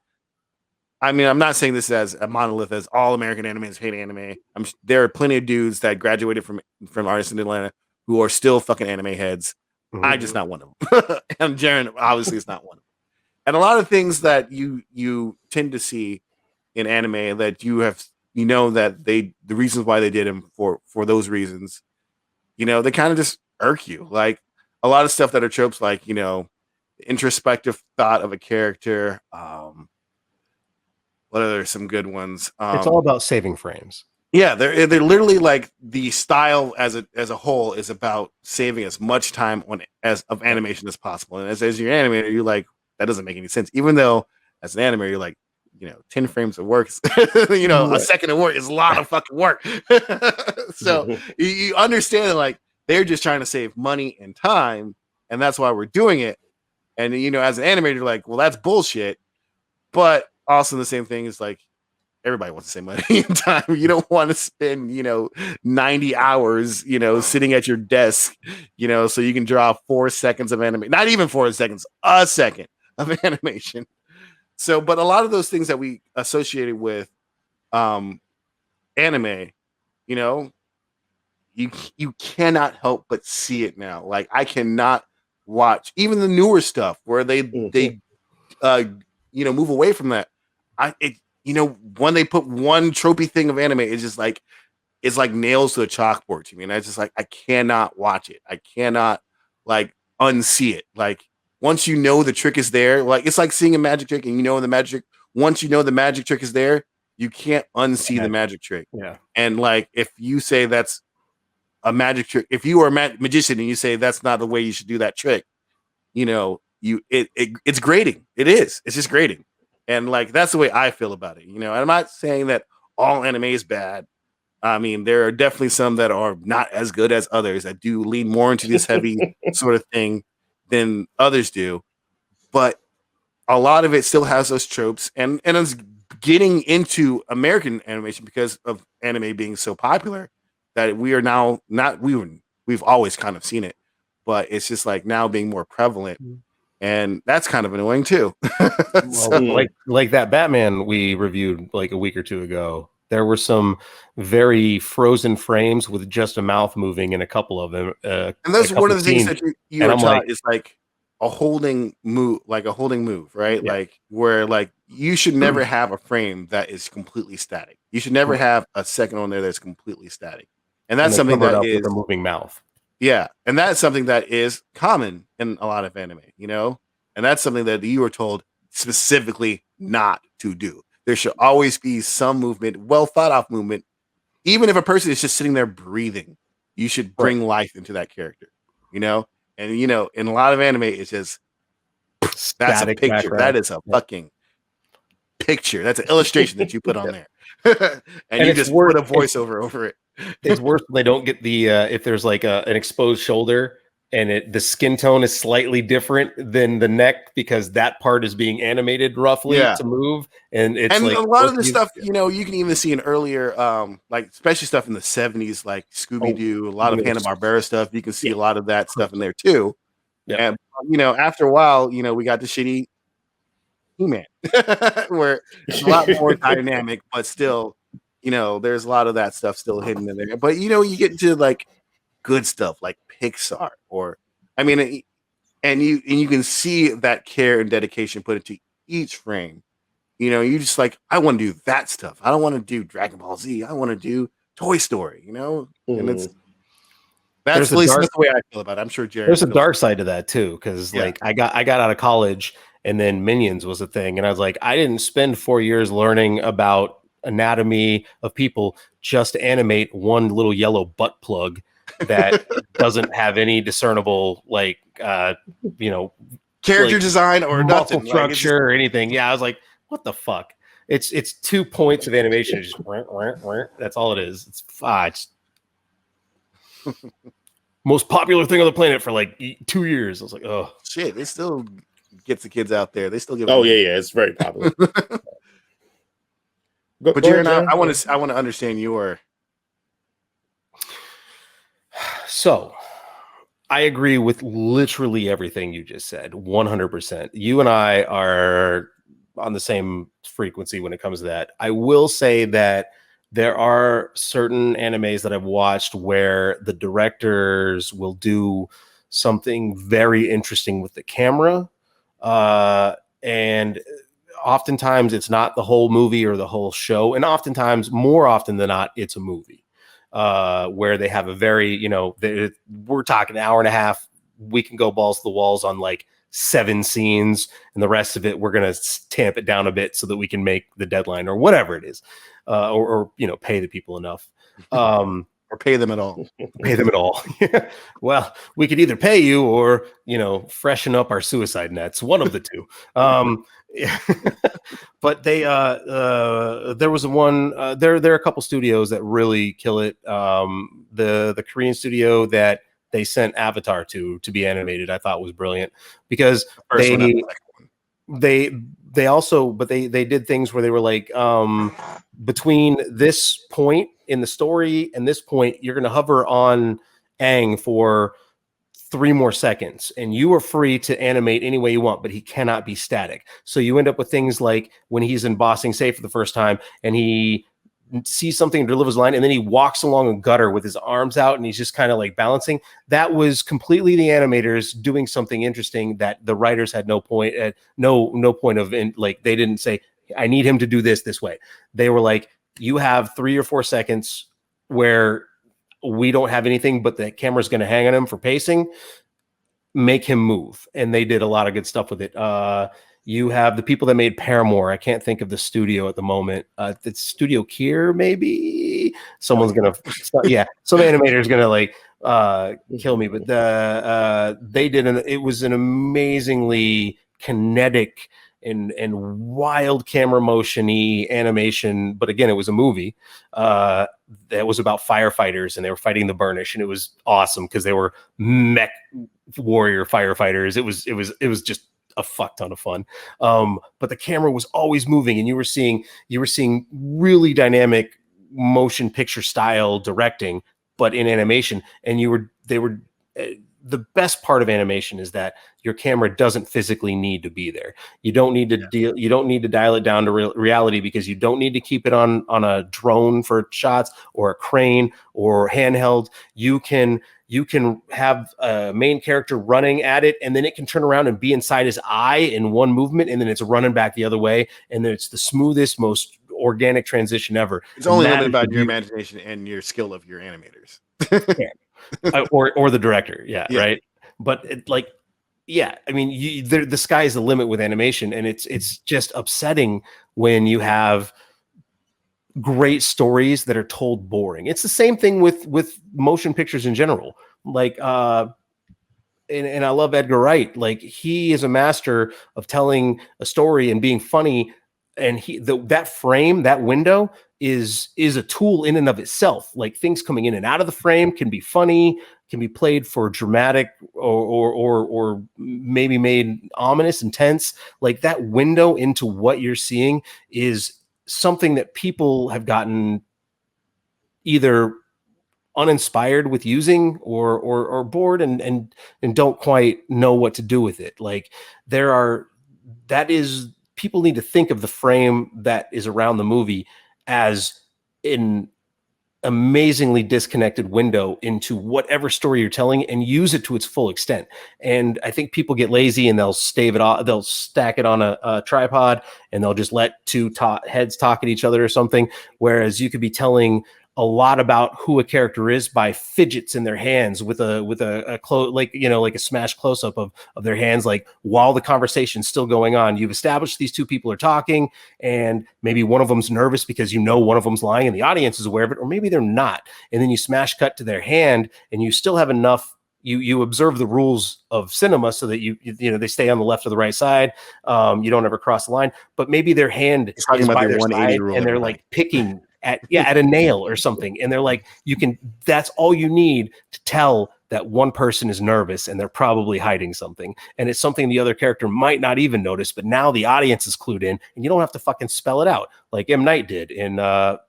I mean, I'm not saying this as a monolith as all American animators hate anime. There are plenty of dudes that graduated from artists in Atlanta who are still fucking anime heads. I just not one of them. And Jarren obviously is not one of them. And a lot of things that you tend to see in anime that that the reasons why they did them for those reasons, they kind of just irk you. Like a lot of stuff that are tropes, like introspective thought of a character. What are some good ones? It's all about saving frames. Yeah, they're literally like the style as a whole is about saving as much time of animation as possible. And as your animator, you're like, that doesn't make any sense. Even though as an animator, you're like, 10 frames of work, a second of work is a lot of fucking work. So you understand like they're just trying to save money and time, and that's why we're doing it. And as an animator, you're like, well, that's bullshit. But also the same thing is like everybody wants to save money and time. You don't want to spend 90 hours sitting at your desk so you can draw 4 seconds of animation, not even 4 seconds, a second of animation. So but a lot of those things that we associated with anime, you cannot help but see it now. Like I cannot watch even the newer stuff where they move away from that. When they put one tropey thing of anime, it's like nails to a chalkboard to me. And I just like, I cannot watch it. I cannot like unsee it. Like once the trick is there, like it's like seeing a magic trick and the magic trick. Once the magic trick is there, you can't unsee the magic trick. Yeah. And like if you say that's a magic trick, if you are a magician and you say that's not the way you should do that trick, it's grating. It is. It's just grating. And like that's the way I feel about it. I'm not saying that all anime is bad. I mean, there are definitely some that are not as good as others that do lean more into this heavy sort of thing than others do. But a lot of it still has those tropes, and it's getting into American animation because of anime being so popular that we are now we've always kind of seen it, but it's just like now being more prevalent. And that's kind of annoying too. Like that Batman we reviewed like a week or two ago. There were some very frozen frames with just a mouth moving in a couple of them. And that's one of the things that you were taught is like a holding move, right? Yeah. Like where like you should never have a frame that is completely static. You should never have a second on there that's completely static. And that's something that is a moving mouth. Yeah, and that's something that is common in a lot of anime, and that's something that you were told specifically not to do. There should always be some movement, well thought out movement. Even if a person is just sitting there breathing, you should bring life into that character, And in a lot of anime, it's just that's a picture. Background. That is a fucking picture. That's an illustration that you put on there, and you just put a voiceover over it. It's worse when they don't get the if there's like an exposed shoulder and the skin tone is slightly different than the neck because that part is being animated roughly to move, and like a lot of the stuff you can even see in earlier like especially stuff in the 70s like Scooby-Doo, a lot of Hanna-Barbera stuff. You can see a lot of that stuff in there too. And after a while, we got the shitty He-Man where it's a lot more dynamic, but still. There's a lot of that stuff still hidden in there. But you get into like good stuff like Pixar and you can see that care and dedication put into each frame. You just like, I want to do that stuff. I don't want to do Dragon Ball Z. I want to do Toy Story, and that's the way I feel about it. I'm sure Jarren. There's a dark side to that too, because like I got out of college and then Minions was a thing, and I was like, I didn't spend 4 years learning about anatomy of people just to animate one little yellow butt plug that doesn't have any discernible like character design or muscle structure or anything. I was like, what the fuck? It's 2 points of animation. Just that's all it is. It's most popular thing on the planet for like 2 years. I was like, oh shit, it still gets the kids out there. They still give. Oh yeah, it's very popular. But Jarren, I want to understand your. So, I agree with literally everything you just said, 100%. You and I are on the same frequency when it comes to that. I will say that there are certain animes that I've watched where the directors will do something very interesting with the camera. And oftentimes it's not the whole movie or the whole show. And oftentimes, more often than not, it's a movie where they have a very, we're talking an hour and a half. We can go balls to the walls on like 7 scenes, and the rest of it we're going to tamp it down a bit so that we can make the deadline or whatever it is, or pay the people enough, or pay them at all. Pay them at all. Well, we could either pay you or freshen up our suicide nets, one of the two. But they there was one there are a couple studios that really kill it. The Korean studio that they sent Avatar to be animated, I thought was brilliant, because they did things where they were like, between this point in the story and this point, you're going to hover on Aang for 3 more seconds, and you are free to animate any way you want, but he cannot be static. So you end up with things like when he's in Bossing Safe for the first time, and he sees something and delivers a line, and then he walks along a gutter with his arms out and he's just kind of like balancing. That was completely the animators doing something interesting that the writers had no point of, like, they didn't say, I need him to do this way. They were like, you have 3 or 4 seconds where we don't have anything, but the camera's going to hang on him for pacing, make him move. And they did a lot of good stuff with it. You have the people that made Paramore. I can't think of the studio at the moment. It's Studio Kier, maybe. Someone's gonna, some animator's gonna like kill me. But they did it was an amazingly kinetic and wild camera motion-y animation. But again, it was a movie that was about firefighters, and they were fighting the Burnish, and it was awesome because they were mech warrior firefighters. It was just a fuck ton of fun. But the camera was always moving, and you were seeing really dynamic motion picture style directing, but in animation. And the best part of animation is that your camera doesn't physically need to be there. You don't need to you don't need to dial it down to reality, because you don't need to keep it on a drone for shots or a crane or handheld. You can have a main character running at it, and then it can turn around and be inside his eye in one movement, and then it's running back the other way, and then it's the smoothest, most organic transition ever. It's only limited about your imagination and your skill of your animators. or the director, right? But I mean, the sky is the limit with animation, and it's just upsetting when you have great stories that are told boring. It's the same thing with motion pictures in general. Like, and I love Edgar Wright. Like, he is a master of telling a story and being funny. And that frame, that window is a tool in and of itself. Like, things coming in and out of the frame can be funny, can be played for dramatic or maybe made ominous, intense. Like, that window into what you're seeing is something that people have gotten either uninspired with using or bored and don't quite know what to do with it. Like, people need to think of the frame that is around the movie as an amazingly disconnected window into whatever story you're telling, and use it to its full extent. And I think people get lazy and they'll stave it off. They'll stack it on a tripod, and they'll just let two heads talk at each other or something. Whereas you could be telling a lot about who a character is by fidgets in their hands with a like a smash close up of their hands, like, while the conversation's still going on. You've established these two people are talking, and maybe one of them's nervous because one of them's lying and the audience is aware of it, or maybe they're not. And then you smash cut to their hand, and you still have enough. You observe the rules of cinema so that they stay on the left or the right side. You don't ever cross the line, but maybe their hand is by their side, and they're like picking at a nail or something, and they're like, that's all you need to tell that one person is nervous and they're probably hiding something, and it's something the other character might not even notice, but now the audience is clued in, and you don't have to fucking spell it out like M. Night did in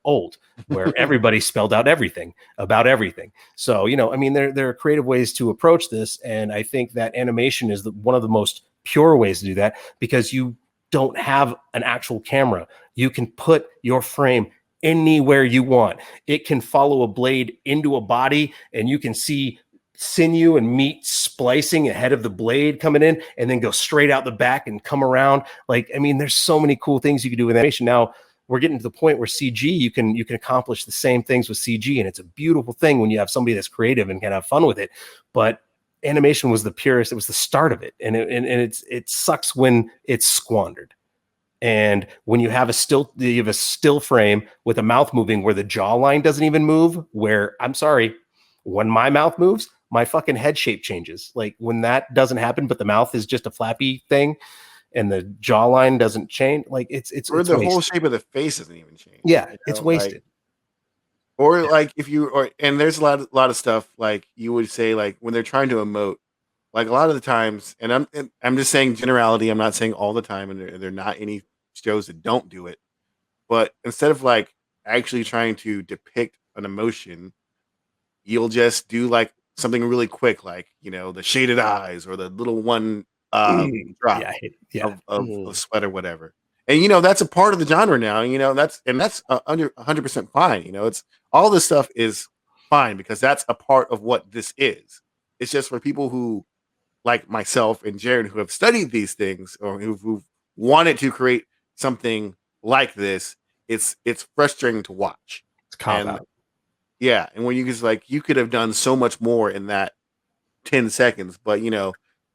Old, where everybody spelled out everything about everything. So, I mean, there are creative ways to approach this, and I think that animation is one of the most pure ways to do that, because don't have an actual camera. You can put your frame anywhere you want. It can follow a blade into a body, and you can see sinew and meat splicing ahead of the blade coming in, and then go straight out the back and come around. Like, I mean, there's so many cool things you can do with animation. Now we're getting to the point where CG, you can accomplish the same things with CG, and it's a beautiful thing when you have somebody that's creative and can have fun with it. But animation was the purest. It was the start of it, and it sucks when it's squandered. And when you have a still frame with a mouth moving where the jawline doesn't even move, where, I'm sorry, when my mouth moves, my fucking head shape changes. Like, when that doesn't happen, but the mouth is just a flappy thing and the jawline doesn't change, like it's or the wasted. whole shape of the face doesn't even change. Yeah, you know? it's wasted. Like, or like if you and there's a lot of stuff like you would say, like when they're trying to emote, like a lot of the times, and I'm just saying generality. I'm not saying all the time, and there are not any shows that don't do it. But instead of like actually trying to depict an emotion, you'll just do like something really quick, like, you know, the shaded eyes or the little one drop of sweat or whatever. And you know, that's a part of the genre now. You know, that's under 100% fine. You know, it's all this stuff is fine because that's a part of what this is. It's just for people who, like myself and Jared, who have studied these things or who've wanted to create something like this. It's frustrating to watch. It's cop-out. Yeah, and when you just like, you could have done so much more in that 10 seconds, but you know,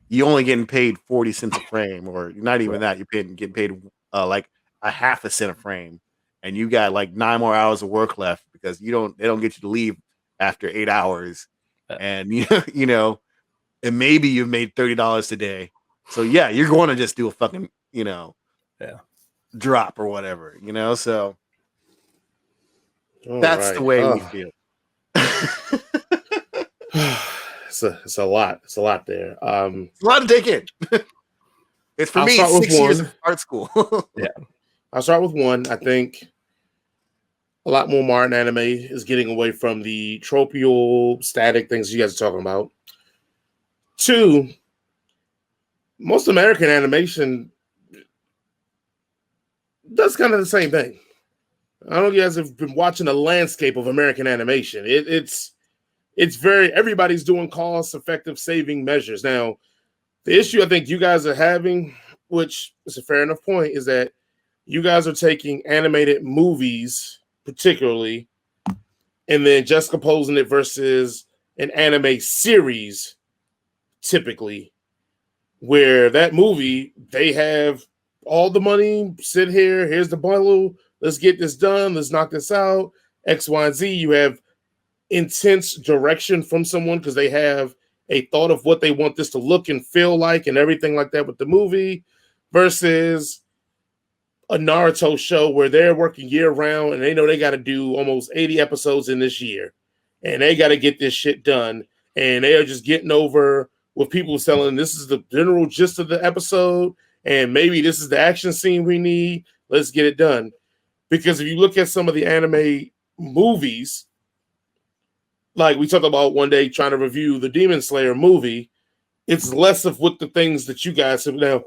you only getting paid 40 cents a frame, or not even that. You're getting paid like a half a cent a frame, and you got like 9 more hours of work left because they don't get you to leave after 8 hours, and you know, and maybe you've made $30 today. So yeah, you're going to just do a fucking, you know, drop or whatever, you know. So that's the way we feel. It's a lot. It's a lot there. It's a lot to take in. It's for me 6 years of art school. Yeah, I'll start with one. I think a lot more modern anime is getting away from the tropial, static things you guys are talking about. 2, most American animation does kind of the same thing. I don't know if you guys have been watching the landscape of American animation. It's very, everybody's doing cost-effective saving measures. Now, the issue I think you guys are having, which is a fair enough point, is that you guys are taking animated movies, particularly, and then juxtaposing it versus an anime series, typically, where that movie, they have all the money, sit here, here's the bundle, let's get this done, let's knock this out, X, Y, and Z. You have intense direction from someone because they have a thought of what they want this to look and feel like and everything like that with the movie, versus a Naruto show where they're working year round and they know they got to do almost 80 episodes in this year and they got to get this shit done, and they are just getting over with people telling this is the general gist of the episode and maybe this is the action scene we need, let's get it done. Because if you look at some of the anime movies, like we talked about one day trying to review the Demon Slayer movie, it's less of what the things that you guys have now.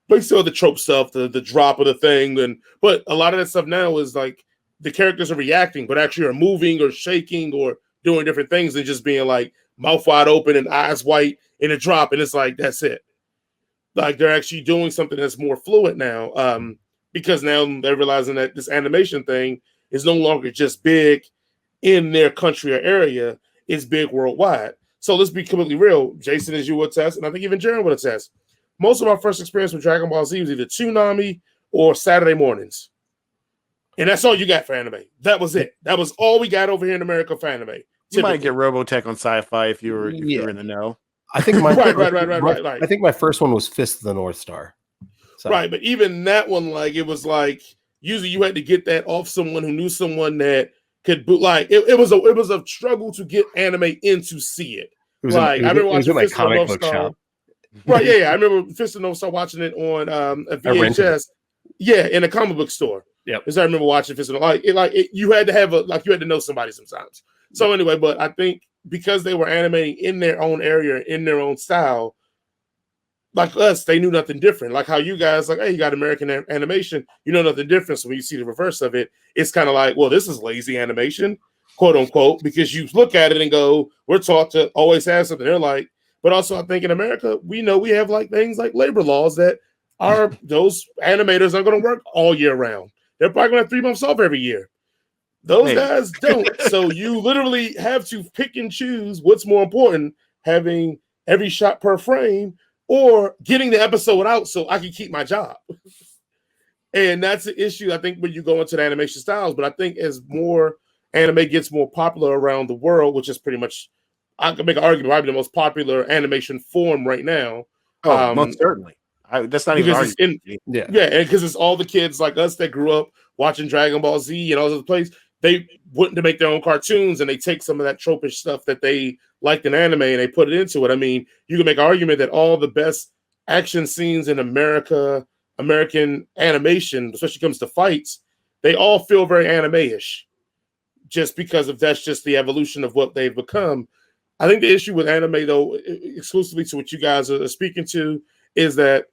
They still the trope stuff, the drop of the thing, but a lot of that stuff now is like the characters are reacting, but actually are moving or shaking or doing different things and just being like mouth wide open and eyes white in a drop, and it's like that's it. Like they're actually doing something that's more fluid now, because now they're realizing that this animation thing is no longer just big in their country or area, it's big worldwide. So let's be completely real. Jason, as you would attest, and I think even Jarren would attest, most of our first experience with Dragon Ball Z was either Toonami or Saturday mornings. And that's all you got for anime. That was it. That was all we got over here in America for anime. You might get Robotech on Sci-Fi if you were in the know. I think my right. I think my first one was Fist of the North Star. So. Right, but even that one, like it was like usually you had to get that off someone who knew someone that could boot. Like it was a struggle to get anime in to see it. I remember watching Fist of the North Star. Right, yeah. I remember Fist of the North Star watching it on a VHS. Yeah, in a comic book store. Yeah, because I remember watching Fist of the you had to have you had to know somebody sometimes. So anyway, but I think because they were animating in their own area, in their own style, like us, they knew nothing different. Like how you guys, like, hey, you got American animation, you know nothing different. So when you see the reverse of it, it's kind of like, well, this is lazy animation, quote unquote, because you look at it and go, we're taught to always have something. They're like, but also I think in America, we know we have like things like labor laws that are those animators are going to work all year round. They're probably going to have 3 months off every year. Those guys don't. So you literally have to pick and choose what's more important, having every shot per frame or getting the episode out so I can keep my job. And that's the issue, I think, when you go into the animation styles. But I think as more anime gets more popular around the world, which is pretty much, I can make an argument, probably the most popular animation form right now. Oh, most certainly. That's not even argument. Yeah, and because it's all the kids like us that grew up watching Dragon Ball Z and all those places, they went to make their own cartoons and they take some of that tropish stuff that they liked in anime and they put it into it. I mean, you can make an argument that all the best action scenes in American animation, especially when it comes to fights, they all feel very anime-ish just because of that's just the evolution of what they've become. I think the issue with anime, though, exclusively to what you guys are speaking to, is that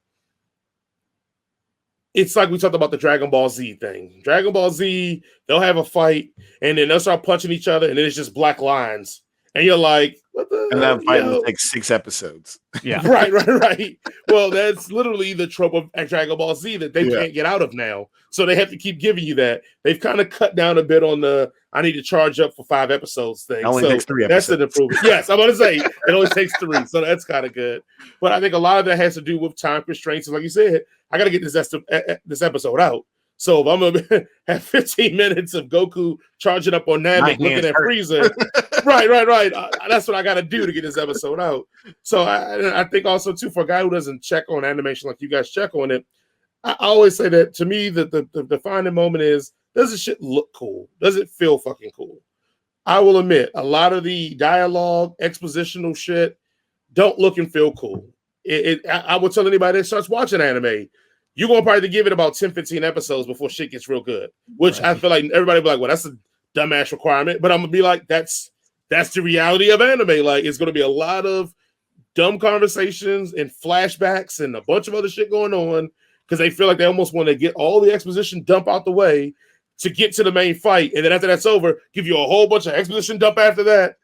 it's like we talked about the Dragon Ball Z thing. Dragon Ball Z, they'll have a fight, and then they'll start punching each other, and then it's just black lines. And you're like, what the? And that fight will take 6 episodes. Yeah. Right. Well, that's literally the trope of Dragon Ball Z that they can't get out of now. So they have to keep giving you that. They've kind of cut down a bit on the I need to charge up for 5 episodes thing. It only takes 3 episodes. That's an improvement. Yes, I'm going to say it only takes 3. So that's kind of good. But I think a lot of that has to do with time constraints. And like you said, I got to get this episode out. So if I'm going to have 15 minutes of Goku charging up on Namek looking at Frieza, right. That's what I got to do to get this episode out. So I think also, too, for a guy who doesn't check on animation like you guys check on it, I always say that to me, the defining moment is, does this shit look cool? Does it feel fucking cool? I will admit, a lot of the dialogue, expositional shit don't look and feel cool. I would tell anybody that starts watching anime, you're going to probably give it about 10, 15 episodes before shit gets real good, which I feel like everybody will be like, well, that's a dumbass requirement. But I'm going to be like, that's the reality of anime. Like, it's going to be a lot of dumb conversations and flashbacks and a bunch of other shit going on because they feel like they almost want to get all the exposition dump out the way to get to the main fight. And then after that's over, give you a whole bunch of exposition dump after that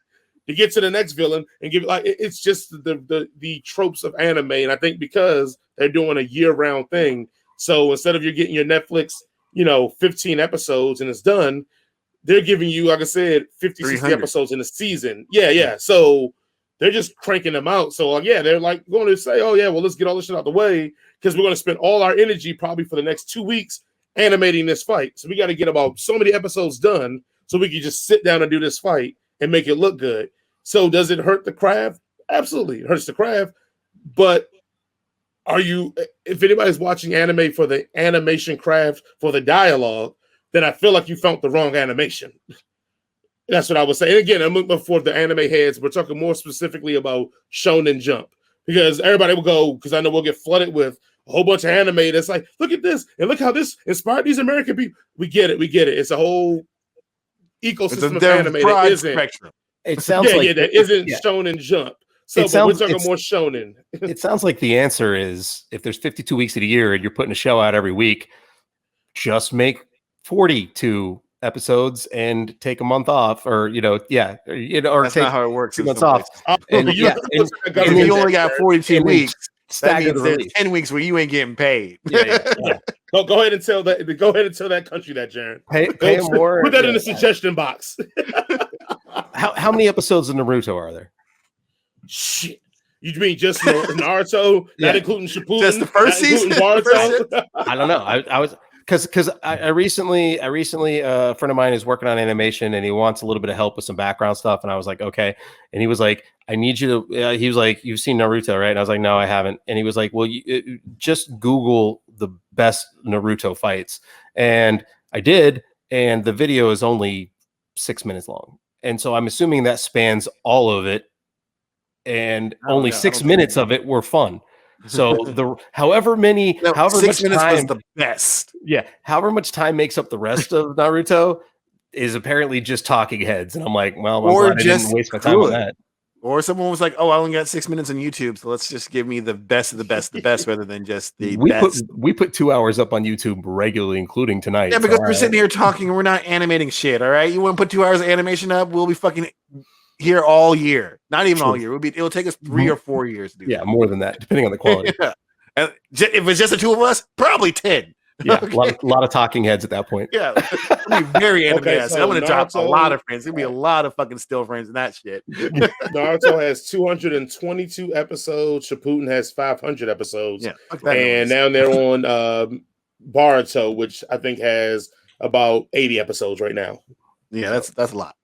to get to the next villain and give it like it's just the tropes of anime. And I think because they're doing a year-round thing, so instead of you're getting your Netflix, 15 episodes and it's done, they're giving you, like I said, 50, 60 episodes in a season. Yeah. So they're just cranking them out. So they're like going to say, oh yeah, well, let's get all this shit out the way because we're going to spend all our energy probably for the next 2 weeks animating this fight. So we got to get about so many episodes done so we can just sit down and do this fight and make it look good. So does it hurt the craft? Absolutely, it hurts the craft. But if anybody's watching anime for the animation craft, for the dialogue, then I feel like you found the wrong animation. That's what I would say. And again, I'm looking for the anime heads. We're talking more specifically about Shonen Jump because everybody will go, because I know we'll get flooded with a whole bunch of anime that's like, look at this and look how this inspired these American people. We get it. It's a whole ecosystem of anime that isn't. Spectrum. It sounds like that isn't Shonen Jump. So we're talking more shonen. It sounds like the answer is if there's 52 weeks of the year and you're putting a show out every week, just make 42 episodes and take a month off, or that's take not how it works. 2 months off. And you only got 42 weeks. That means there's 10 weeks where you ain't getting paid. Yeah. Go ahead and tell that. Go ahead and tell that country that, Jarren. Pay more. Put that in the suggestion box. How many episodes of Naruto are there? Shit. You mean just Naruto, not including Shippuden, just the first season? I don't know. I was because I recently a friend of mine is working on animation and he wants a little bit of help with some background stuff, and I was like, okay. And he was like, I need you to. He was like, you've seen Naruto, right? And I was like, no, I haven't. And he was like, well, just Google the best Naruto fights, and I did, and the video is only 6 minutes long, and so I'm assuming that spans all of it. And only 6 minutes of it were fun. So however 6 much minutes time was the best. Yeah, however much time makes up the rest of Naruto is apparently just talking heads. And I'm like, well, I'm glad I didn't waste my time on that. Or someone was like, "Oh, I only got 6 minutes on YouTube, so let's just give me the best of the best, the best, rather than just the best." We put 2 hours up on YouTube regularly, including tonight. Yeah, because we're sitting here talking and we're not animating shit. All right, you want to put 2 hours of animation up? We'll be fucking here all year. Not even all year. It'll take us 3 or 4 years to do. Yeah, more than that, depending on the quality. Yeah. And if it's just the two of us, probably 10. Yeah, Okay. a lot of talking heads at that point. Yeah, it'll be very animated. Okay, so I'm going to drop a Naruto- lot of frames. There'll be a lot of fucking still frames and that shit. Naruto has 222 episodes. Shippuden has 500 episodes. Yeah, fuck that And noise. now they're on Boruto, which I think has about 80 episodes right now. Yeah, that's a lot.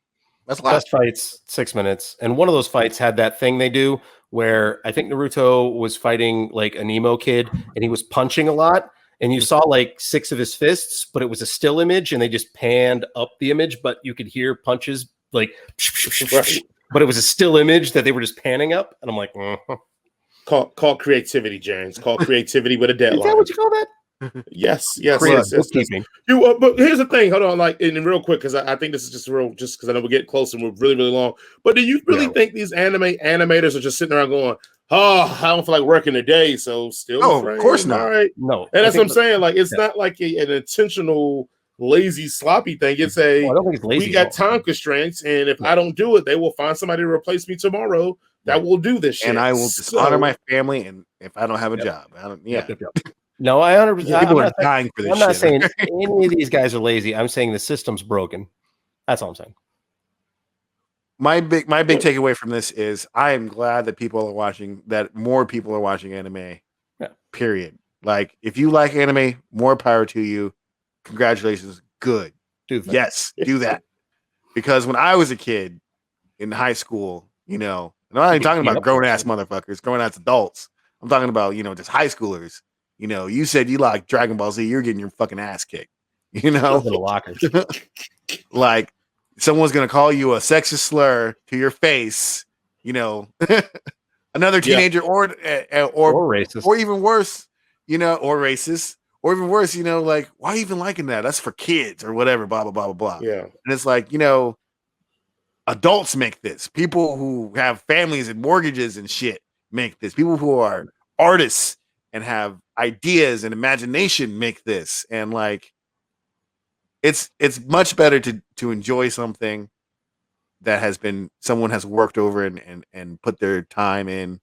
That's a lot. Best fights, 6 minutes. And one of those fights had that thing they do where I think Naruto was fighting like an emo kid and he was punching a lot. And you saw like 6 of his fists, but it was a still image and they just panned up the image, but you could hear punches like, Right. but it was a still image that they were just panning up. And I'm like, Called creativity, Jarren. It's called creativity with a is deadline. that what you call that? Yes, yes, Creative yes, yes, yes. bookkeeping. But here's the thing. Hold on, like, and real quick, because I think this is just because I know we're getting close and we're really, really long. But do you really think these animators are just sitting around going, "Oh, I don't feel like working today, so still"? Oh, of course not. All right, No. and that's what I'm I think- saying. Like, it's not like an intentional, lazy, sloppy thing. It's I don't think it's lazy. we got time constraints, and if I don't do it, they will find somebody to replace me tomorrow that will do this shit. And I will dishonor my family, and if I don't have a job, I don't. Yeah, Yep. No, I 100%. people I'm are not, dying for this. I'm not shit. saying any of these guys are lazy. I'm saying the system's broken. That's all I'm saying. my big takeaway from this is I am glad that more people are watching anime. Yeah. Period. Like, if you like anime, more power to you. Congratulations. Good. Do that. Yes, do that. Because when I was a kid in high school, and I'm not even talking about grown ass motherfuckers, grown ass adults. I'm talking about, just high schoolers. You said you like Dragon Ball Z, you're getting your fucking ass kicked. In the locker. Like, someone's gonna call you a sexist slur to your face, another teenager or racist. or even worse, or racist, or even worse, like, why are you even liking that? That's for kids or whatever, blah blah blah blah blah. Yeah. And it's like, adults make this. People who have families and mortgages and shit make this. People who are artists and have ideas and imagination make this. And like, it's much better to enjoy something that someone has worked over and put their time in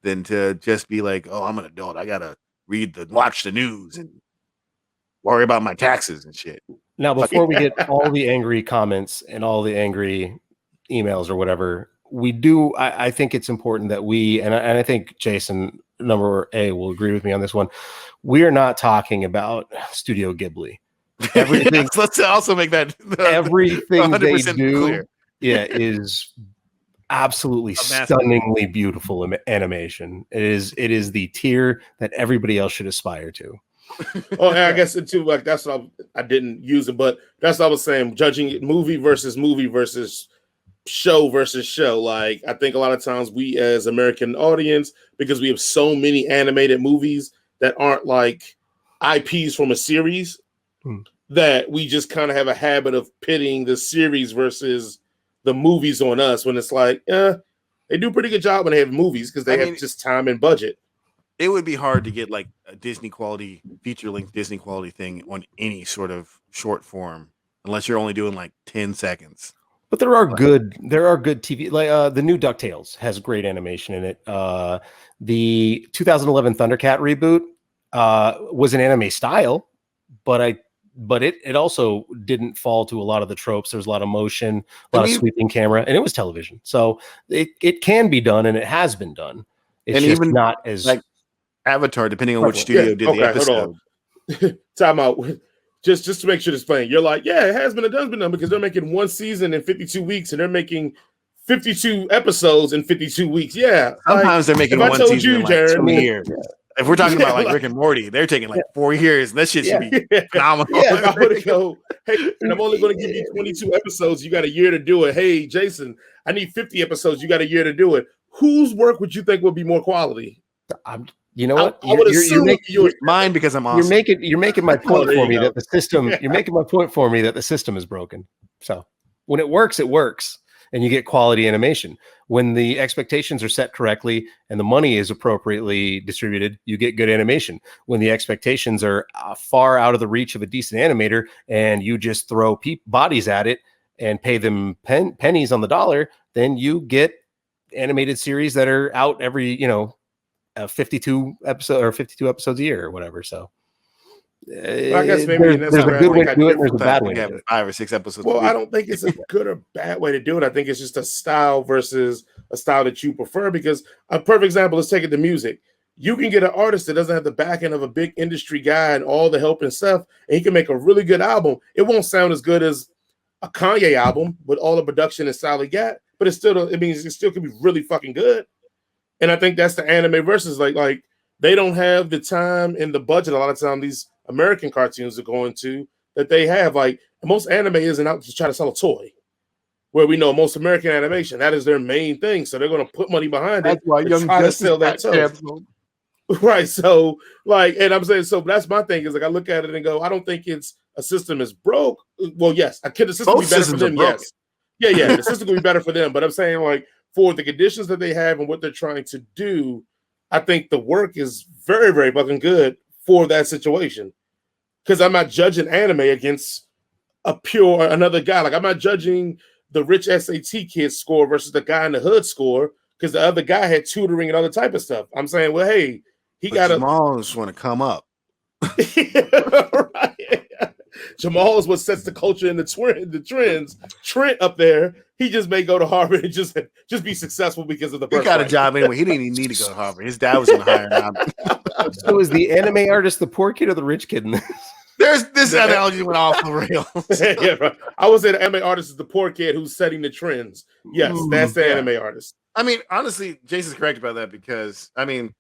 than to just be like, oh, I'm an adult, I gotta watch the news and worry about my taxes and shit. Now, before we get all the angry comments and all the angry emails or whatever, I think it's important that and I think Jason number A will agree with me on this one. We are not talking about Studio Ghibli. Everything. Let's also make that everything they 100% do, clear. is absolutely stunningly beautiful animation. It is the tier that everybody else should aspire to. Oh, and I guess it too. Like, that's what I didn't use it, but that's what I was saying. Judging it movie versus show versus show. Like, I think a lot of times we as American audience, because we have so many animated movies that aren't like IPs from a series, that we just kind of have a habit of pitting the series versus the movies on us, when it's like, they do a pretty good job when they have movies because they have just time and budget. It would be hard to get like a Disney quality, feature-length Disney quality thing on any sort of short form, unless you're only doing like 10 seconds. But there are good TV, like the new DuckTales has great animation in it. The 2011 Thundercat reboot was an anime style, but it also didn't fall to a lot of the tropes. There's a lot of motion, a lot of sweeping camera, and it was television. So it can be done, and it has been done. It's just even not as like Avatar, depending on which studio did the episode. Time out. Just to make sure it's playing. You're like, yeah, it has been done because they're making one season in 52 weeks, and they're making 52 episodes in 52 weeks. Yeah. Sometimes they're making one season in like Jarren, 2 years. If we're talking about like Rick and Morty, they're taking like 4 years, and that shit should be phenomenal. Yeah, if I were to go, hey, and I'm only going to give you 22 episodes. You got a year to do it. Hey, Jason, I need 50 episodes. You got a year to do it. Whose work would you think would be more quality? You know what? I would assume yours. Mine, because I'm awesome. You're making my point for me that the system. You're making my point for me that the system is broken. So when it works, it works. and you get quality animation. When the expectations are set correctly and the money is appropriately distributed, you get good animation. When the expectations are far out of the reach of a decent animator and you just throw bodies at it and pay them pennies on the dollar, then you get animated series that are out every 52 episodes a year or whatever. So Well, I guess maybe there's a good way to do it and there's a bad way to do it. 5 or 6 episodes. Well, I don't think it's a good or bad way to do it. I think it's just a style versus a style that you prefer, because a perfect example, let's take it to music. You can get an artist that doesn't have the backing of a big industry guy and all the help and stuff, and he can make a really good album. It won't sound as good as a Kanye album with all the production and style he got, but it still can be really fucking good. And I think that's the anime versus like they don't have the time and the budget a lot of time these American cartoons are going to that they have. Like most anime isn't out to try to sell a toy, where we know most American animation, that is their main thing. So they're going to put money behind That's it. why Young try to Justice sell that toy. Right. So and I'm saying, so that's my thing is like, I look at it and go, I don't think it's a system is broke. Well, yes, the system be better for them. Yes. Yeah. The system will be better for them. But I'm saying like for the conditions that they have and what they're trying to do, I think the work is very, very fucking good for that situation. Because I'm not judging anime against another guy. Like I'm not judging the rich SAT kid score versus the guy in the hood score, because the other guy had tutoring and other type of stuff. I'm saying, well, hey, Jamal just want to come up. Right. Jamal is what sets the culture and the trends. Trent up there, he just may go to Harvard and just be successful because of the. He got a job anyway. He didn't even need to go to Harvard. His dad was going to hire him. So is the anime artist the poor kid or the rich kid in this? There's this analogy went off the rails. Yeah, right. I would say the anime artist is the poor kid who's setting the trends. Yes, that's the anime artist. I mean, honestly, Jason's correct about that, because I mean,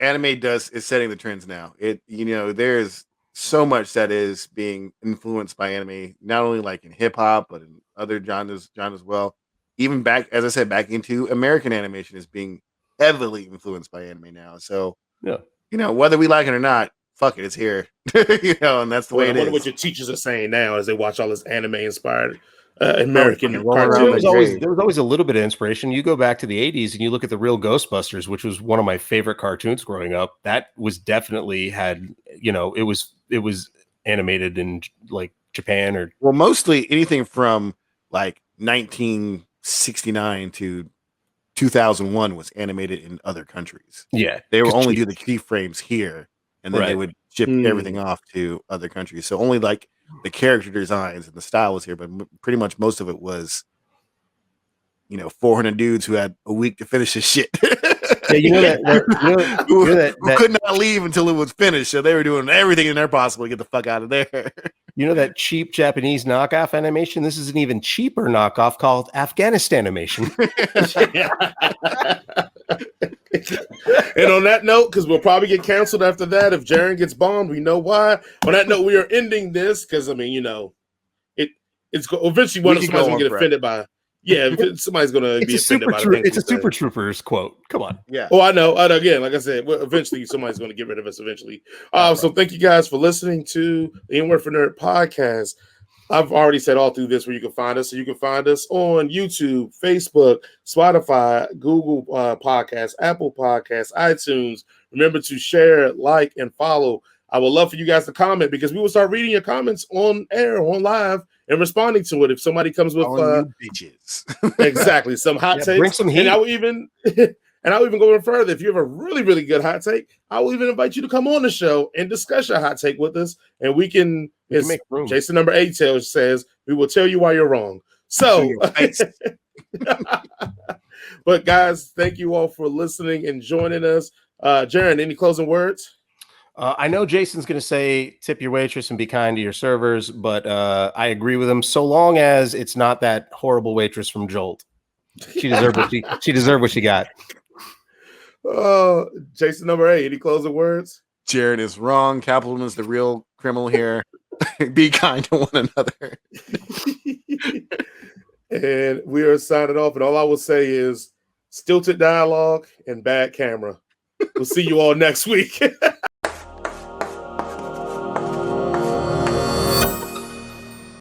anime is setting the trends now. There's so much that is being influenced by anime, not only like in hip hop, but in other genres as well. Even back, as I said, back into American animation is being heavily influenced by anime now. So, whether we like it or not, fuck it, it's here. And that's the way it is. I wonder what your teachers are saying now as they watch all this anime inspired American cartoons. There was always a little bit of inspiration. You go back to the 80s and you look at the real Ghostbusters, which was one of my favorite cartoons growing up. That was definitely it was animated in like Japan or mostly anything from like 1969 to 2001 was animated in other countries. Yeah, they would only do the keyframes here, and then they would ship everything off to other countries. So only like the character designs and the style was here, but pretty much most of it was, 400 dudes who had a week to finish this shit. Yeah, who could not leave until it was finished. So they were doing everything in their possible to get the fuck out of there. You know that cheap Japanese knockoff animation? This is an even cheaper knockoff called Afghanistan animation. And on that note, because we'll probably get canceled after that if Jarren gets bombed, we know why. On that note, we are ending this because it's eventually somebody's gonna get offended by. Yeah, somebody's gonna be offended by it. It's a Super Troopers quote. Come on. Yeah. Oh, I know. Again, like I said, eventually somebody's gonna get rid of us eventually. So thank you guys for listening to the N-Word for Nerd podcast. I've already said all through this where you can find us. So you can find us on YouTube, Facebook, Spotify, Google Podcasts, Apple Podcasts, iTunes. Remember to share, like, and follow. I would love for you guys to comment, because we will start reading your comments on air, on live, and responding to it. If somebody comes with bitches, exactly, some hot takes, bring some heat. And I will even go even further. If you have a really, really good hot take, I will even invite you to come on the show and discuss your hot take with us, and we can make room. Jason number 8 says we will tell you why you're wrong. So, but guys, thank you all for listening and joining us. Jarren, any closing words? I know Jason's going to say tip your waitress and be kind to your servers, but I agree with him so long as it's not that horrible waitress from Jolt. She deserved what she got. Jason number 8, any closing words? Jarren is wrong. Capitalism is the real criminal here. Be kind to one another. And we are signing off, and all I will say is stilted dialogue and bad camera. We'll see you all next week.